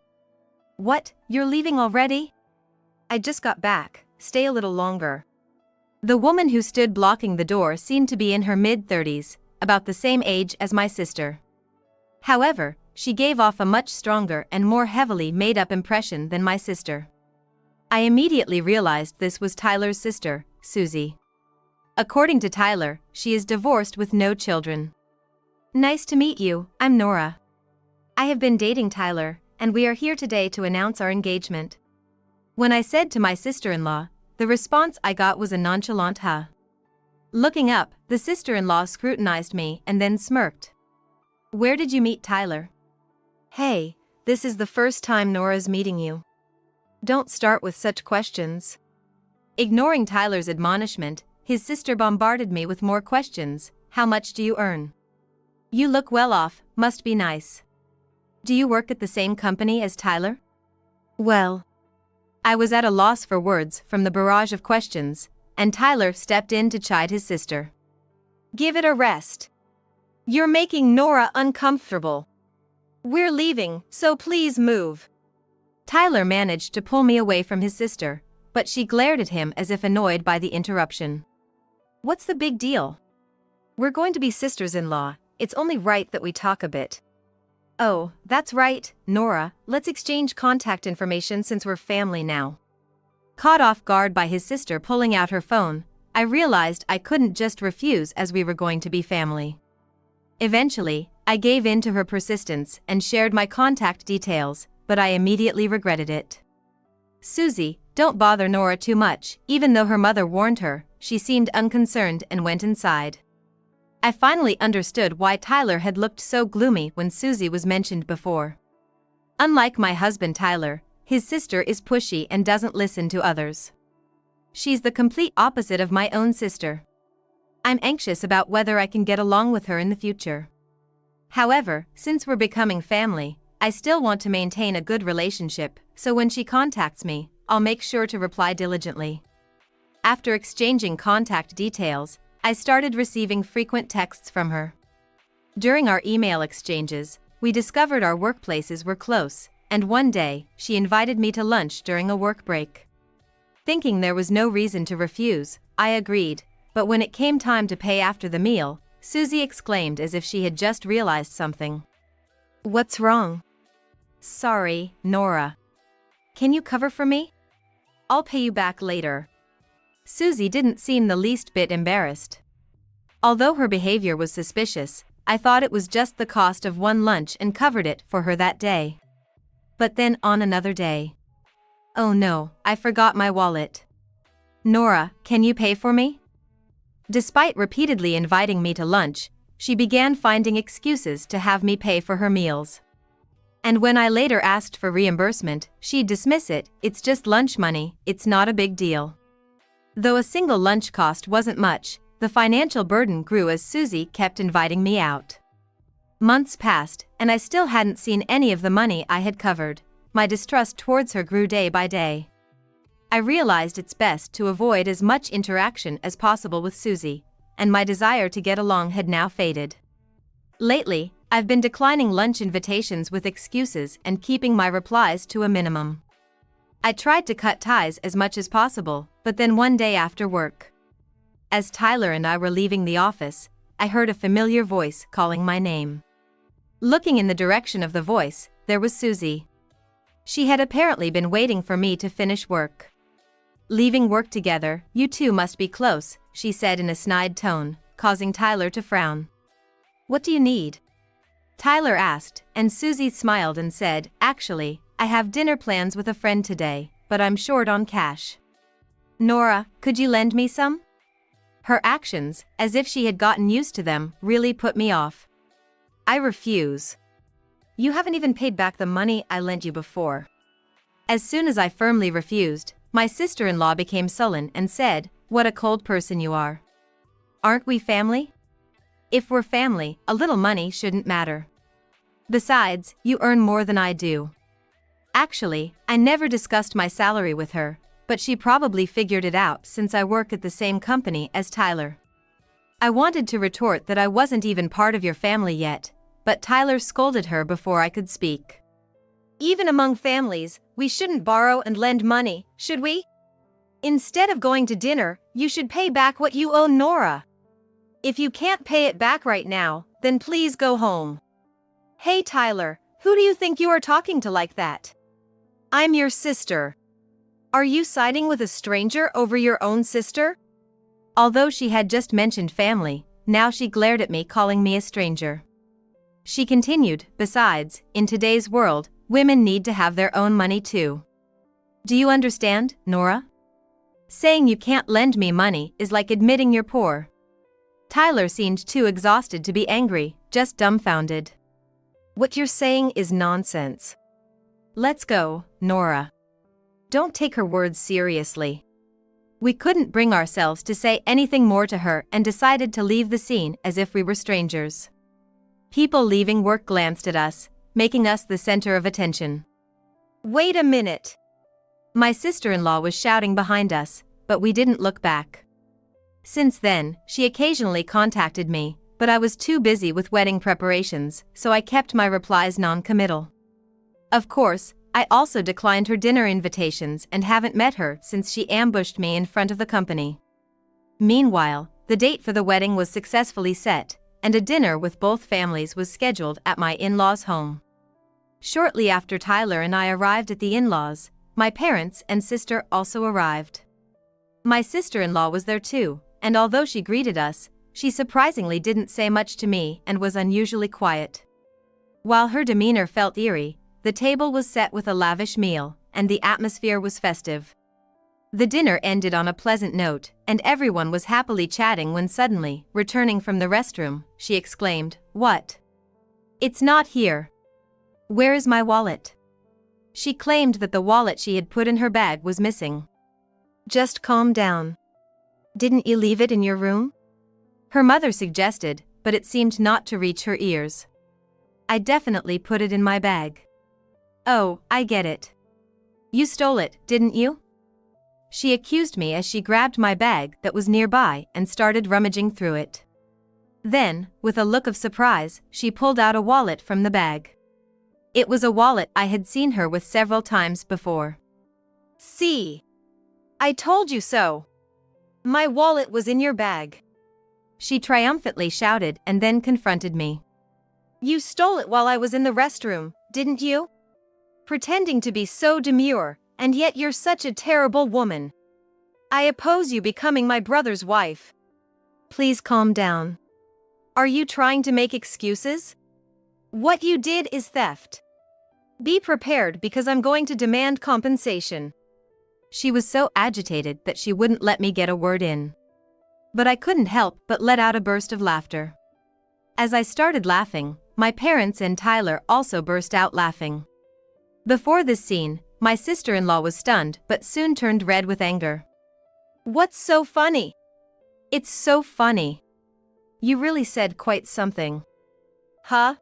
What, you're leaving already? I just got back, stay a little longer. The woman who stood blocking the door seemed to be in her mid-30s, about the same age as my sister. However, she gave off a much stronger and more heavily made-up impression than my sister. I immediately realized this was Tyler's sister, Susie. According to Tyler, she is divorced with no children. Nice to meet you, I'm Nora. I have been dating Tyler, and we are here today to announce our engagement. When I said to my sister-in-law, the response I got was a nonchalant huh. Looking up, the sister-in-law scrutinized me and then smirked. Where did you meet Tyler? Hey, this is the first time Nora's meeting you. Don't start with such questions. Ignoring Tyler's admonishment, his sister bombarded me with more questions. How much do you earn? You look well off, must be nice. Do you work at the same company as Tyler? Well, I was at a loss for words from the barrage of questions, and Tyler stepped in to chide his sister. Give it a rest. You're making Nora uncomfortable. We're leaving, so please move. Tyler managed to pull me away from his sister, but she glared at him as if annoyed by the interruption. What's the big deal? We're going to be sisters-in-law, it's only right that we talk a bit. Oh, that's right, Nora, let's exchange contact information since we're family now. Caught off guard by his sister pulling out her phone, I realized I couldn't just refuse as we were going to be family. Eventually, I gave in to her persistence and shared my contact details, but I immediately regretted it. Susie, don't bother Nora too much, even though her mother warned her, she seemed unconcerned and went inside. I finally understood why Tyler had looked so gloomy when Susie was mentioned before. Unlike my husband Tyler, his sister is pushy and doesn't listen to others. She's the complete opposite of my own sister. I'm anxious about whether I can get along with her in the future. However, since we're becoming family, I still want to maintain a good relationship, so when she contacts me, I'll make sure to reply diligently. After exchanging contact details, I started receiving frequent texts from her. During our email exchanges, we discovered our workplaces were close, and one day, she invited me to lunch during a work break. Thinking there was no reason to refuse, I agreed, but when it came time to pay after the meal, Susie exclaimed as if she had just realized something. What's wrong? Sorry, Nora. Can you cover for me? I'll pay you back later. Susie didn't seem the least bit embarrassed. Although her behavior was suspicious, I thought it was just the cost of one lunch and covered it for her that day. But then on another day. Oh no, I forgot my wallet. Nora, can you pay for me? Despite repeatedly inviting me to lunch, she began finding excuses to have me pay for her meals. And when I later asked for reimbursement, she'd dismiss it, it's just lunch money, it's not a big deal. Though a single lunch cost wasn't much, the financial burden grew as Susie kept inviting me out. Months passed, and I still hadn't seen any of the money I had covered. My distrust towards her grew day by day. I realized it's best to avoid as much interaction as possible with Susie, and my desire to get along had now faded. Lately, I've been declining lunch invitations with excuses and keeping my replies to a minimum. I tried to cut ties as much as possible, but then one day after work, as Tyler and I were leaving the office, I heard a familiar voice calling my name. Looking in the direction of the voice, there was Susie. She had apparently been waiting for me to finish work. "Leaving work together, you two must be close," she said in a snide tone, causing Tyler to frown. "What do you need?" Tyler asked, and Susie smiled and said, "Actually, I have dinner plans with a friend today, but I'm short on cash. Nora, could you lend me some?" Her actions, as if she had gotten used to them, really put me off. "I refuse. You haven't even paid back the money I lent you before." As soon as I firmly refused, my sister-in-law became sullen and said, "What a cold person you are. Aren't we family? If we're family, a little money shouldn't matter. Besides, you earn more than I do." Actually, I never discussed my salary with her, but she probably figured it out since I work at the same company as Tyler. I wanted to retort that I wasn't even part of your family yet, but Tyler scolded her before I could speak. Even among families, we shouldn't borrow and lend money, should we? Instead of going to dinner, you should pay back what you owe Nora. If you can't pay it back right now, then please go home. Hey Tyler, who do you think you are talking to like that? I'm your sister. Are you siding with a stranger over your own sister? Although she had just mentioned family, now she glared at me, calling me a stranger. She continued, "Besides, in today's world, women need to have their own money too. Do you understand, Nora? Saying you can't lend me money is like admitting you're poor." Tyler seemed too exhausted to be angry, just dumbfounded. What you're saying is nonsense. Let's go, Nora. Don't take her words seriously. We couldn't bring ourselves to say anything more to her and decided to leave the scene as if we were strangers. People leaving work glanced at us, making us the center of attention. Wait a minute. My sister-in-law was shouting behind us, but we didn't look back. Since then, she occasionally contacted me, but I was too busy with wedding preparations, so I kept my replies non-committal. Of course, I also declined her dinner invitations and haven't met her since she ambushed me in front of the company. Meanwhile, the date for the wedding was successfully set, and a dinner with both families was scheduled at my in-laws' home. Shortly after Tyler and I arrived at the in-laws, my parents and sister also arrived. My sister-in-law was there too, and although she greeted us, she surprisingly didn't say much to me and was unusually quiet. While her demeanor felt eerie, the table was set with a lavish meal, and the atmosphere was festive. The dinner ended on a pleasant note, and everyone was happily chatting when suddenly, returning from the restroom, she exclaimed, "What? It's not here. Where is my wallet?" She claimed that the wallet she had put in her bag was missing. Just calm down. Didn't you leave it in your room? Her mother suggested, but it seemed not to reach her ears. I definitely put it in my bag. Oh, I get it. You stole it, didn't you? She accused me as she grabbed my bag that was nearby and started rummaging through it. Then, with a look of surprise, she pulled out a wallet from the bag. It was a wallet I had seen her with several times before. See? I told you so. My wallet was in your bag. She triumphantly shouted and then confronted me. You stole it while I was in the restroom, didn't you? Pretending to be so demure, and yet you're such a terrible woman. I oppose you becoming my brother's wife. Please calm down. Are you trying to make excuses? What you did is theft. Be prepared because I'm going to demand compensation. She was so agitated that she wouldn't let me get a word in. But I couldn't help but let out a burst of laughter. As I started laughing, my parents and Tyler also burst out laughing. Before this scene, my sister-in-law was stunned but soon turned red with anger. What's so funny? It's so funny. You really said quite something. Huh?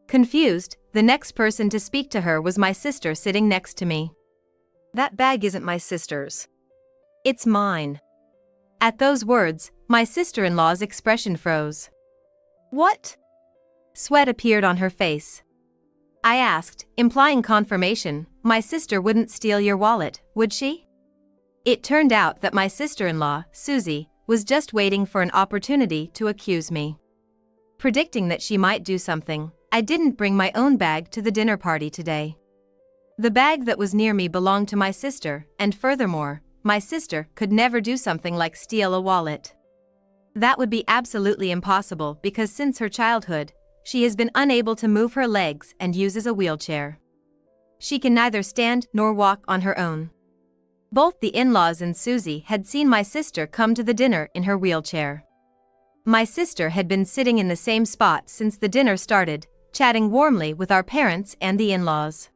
Confused, the next person to speak to her was my sister sitting next to me. That bag isn't my sister's. It's mine. At those words, my sister-in-law's expression froze. What? Sweat appeared on her face. I asked, implying confirmation, my sister wouldn't steal your wallet, would she? It turned out that my sister-in-law, Susie, was just waiting for an opportunity to accuse me. Predicting that she might do something, I didn't bring my own bag to the dinner party today. The bag that was near me belonged to my sister, and furthermore, my sister could never do something like steal a wallet. That would be absolutely impossible because since her childhood, she has been unable to move her legs and uses a wheelchair. She can neither stand nor walk on her own. Both the in-laws and Susie had seen my sister come to the dinner in her wheelchair. My sister had been sitting in the same spot since the dinner started, chatting warmly with our parents and the in-laws.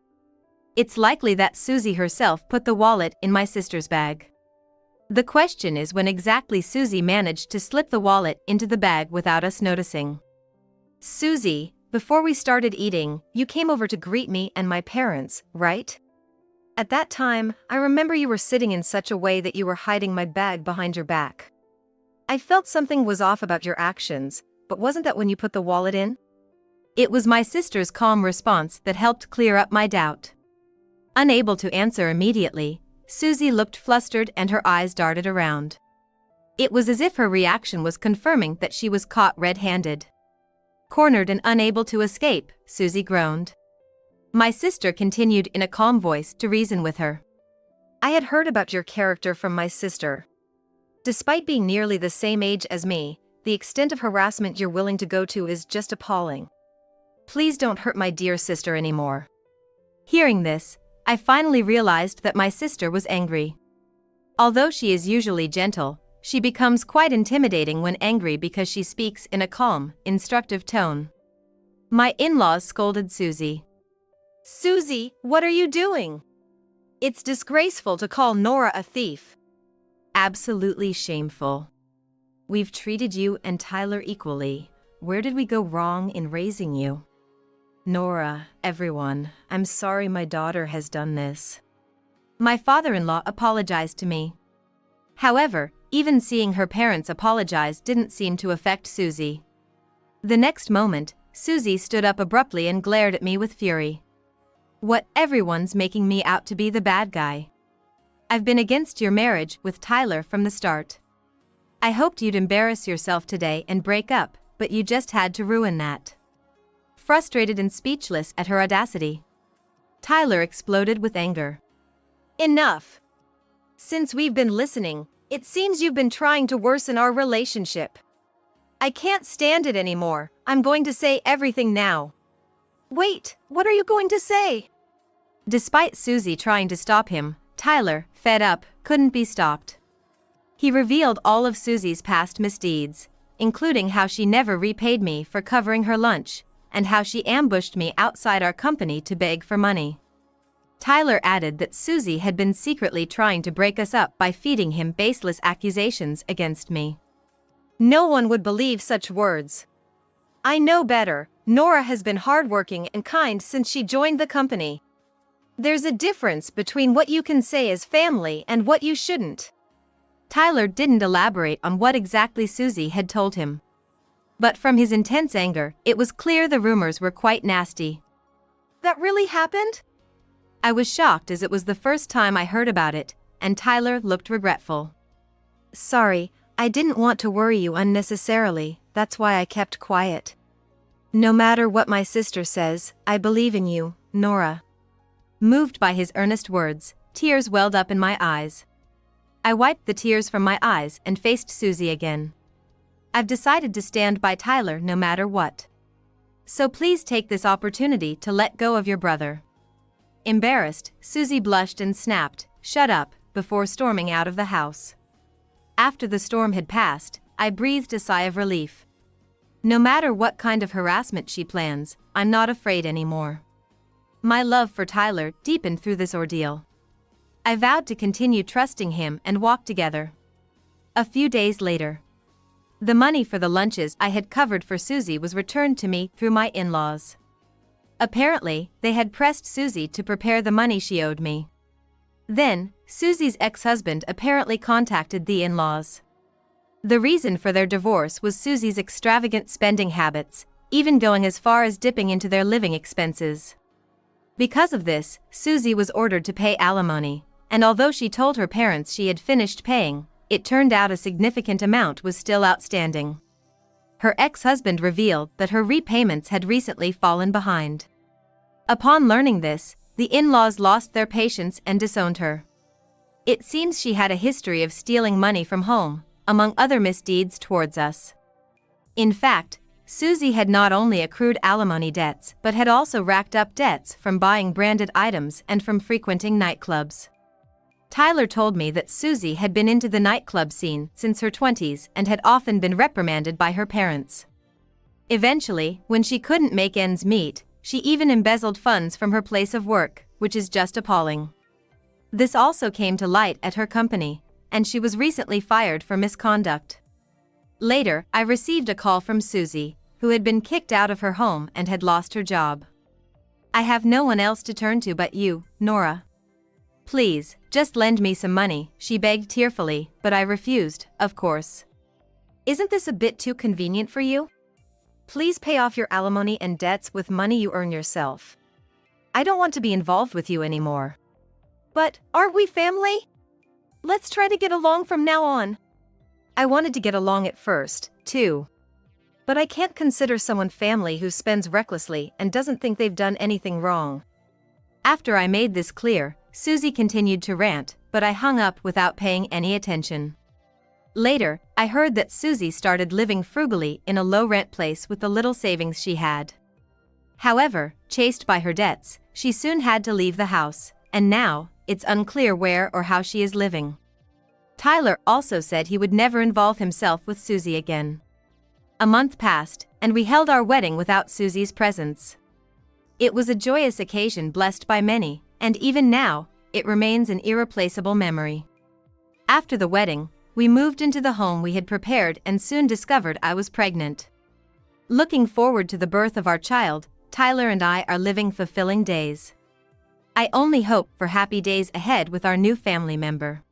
It's likely that Susie herself put the wallet in my sister's bag. The question is when exactly Susie managed to slip the wallet into the bag without us noticing. Susie, before we started eating, you came over to greet me and my parents, right? At that time, I remember you were sitting in such a way that you were hiding my bag behind your back. I felt something was off about your actions, but wasn't that when you put the wallet in? It was my sister's calm response that helped clear up my doubt. Unable to answer immediately, Susie looked flustered and her eyes darted around. It was as if her reaction was confirming that she was caught red-handed. Cornered and unable to escape, Susie groaned. My sister continued in a calm voice to reason with her. I had heard about your character from my sister. Despite being nearly the same age as me, the extent of harassment you're willing to go to is just appalling. Please don't hurt my dear sister anymore. Hearing this, I finally realized that my sister was angry. Although she is usually gentle, she becomes quite intimidating when angry because she speaks in a calm, instructive tone. My in-laws scolded Susie. Susie, what are you doing? It's disgraceful to call Nora a thief. Absolutely shameful. We've treated you and Tyler equally. Where did we go wrong in raising you? Nora, everyone, I'm sorry my daughter has done this. My father-in-law apologized to me. However, even seeing her parents apologize didn't seem to affect Susie. The next moment, Susie stood up abruptly and glared at me with fury. What, everyone's making me out to be the bad guy. I've been against your marriage with Tyler from the start. I hoped you'd embarrass yourself today and break up, but you just had to ruin that. Frustrated and speechless at her audacity, Tyler exploded with anger. Enough. Since we've been listening, it seems you've been trying to worsen our relationship. I can't stand it anymore. I'm going to say everything now. Wait, what are you going to say? Despite Susie trying to stop him, Tyler, fed up, couldn't be stopped. He revealed all of Susie's past misdeeds, including how she never repaid me for covering her lunch, and how she ambushed me outside our company to beg for money. Tyler added that Susie had been secretly trying to break us up by feeding him baseless accusations against me. No one would believe such words. I know better. Nora has been hardworking and kind since she joined the company. There's a difference between what you can say as family and what you shouldn't. Tyler didn't elaborate on what exactly Susie had told him. But from his intense anger, it was clear the rumors were quite nasty. That really happened? I was shocked as it was the first time I heard about it, and Tyler looked regretful. Sorry, I didn't want to worry you unnecessarily, that's why I kept quiet. No matter what my sister says, I believe in you, Nora. Moved by his earnest words, tears welled up in my eyes. I wiped the tears from my eyes and faced Susie again. I've decided to stand by Tyler no matter what. So please take this opportunity to let go of your brother. Embarrassed, Susie blushed and snapped, "Shut up," before storming out of the house. After the storm had passed, I breathed a sigh of relief. No matter what kind of harassment she plans, I'm not afraid anymore. My love for Tyler deepened through this ordeal. I vowed to continue trusting him and walk together. A few days later, the money for the lunches I had covered for Susie was returned to me through my in-laws. Apparently, they had pressed Susie to prepare the money she owed me. Then, Susie's ex-husband apparently contacted the in-laws. The reason for their divorce was Susie's extravagant spending habits, even going as far as dipping into their living expenses. Because of this, Susie was ordered to pay alimony, and although she told her parents she had finished paying, it turned out a significant amount was still outstanding. Her ex-husband revealed that her repayments had recently fallen behind. Upon learning this, the in-laws lost their patience and disowned her. It seems she had a history of stealing money from home, among other misdeeds towards us. In fact, Susie had not only accrued alimony debts but had also racked up debts from buying branded items and from frequenting nightclubs. Tyler told me that Susie had been into the nightclub scene since her 20s and had often been reprimanded by her parents. Eventually, when she couldn't make ends meet, she even embezzled funds from her place of work, which is just appalling. This also came to light at her company, and she was recently fired for misconduct. Later, I received a call from Susie, who had been kicked out of her home and had lost her job. "I have no one else to turn to but you, Nora. Please, just lend me some money," she begged tearfully, but I refused, of course. "Isn't this a bit too convenient for you? Please pay off your alimony and debts with money you earn yourself. I don't want to be involved with you anymore." "But, aren't we family? Let's try to get along from now on." I wanted to get along at first, too. But I can't consider someone family who spends recklessly and doesn't think they've done anything wrong. After I made this clear, Susie continued to rant, but I hung up without paying any attention. Later, I heard that Susie started living frugally in a low-rent place with the little savings she had. However, chased by her debts, she soon had to leave the house, and now, it's unclear where or how she is living. Tyler also said he would never involve himself with Susie again. A month passed, and we held our wedding without Susie's presence. It was a joyous occasion blessed by many, and even now, it remains an irreplaceable memory. After the wedding, we moved into the home we had prepared and soon discovered I was pregnant. Looking forward to the birth of our child, Tyler and I are living fulfilling days. I only hope for happy days ahead with our new family member.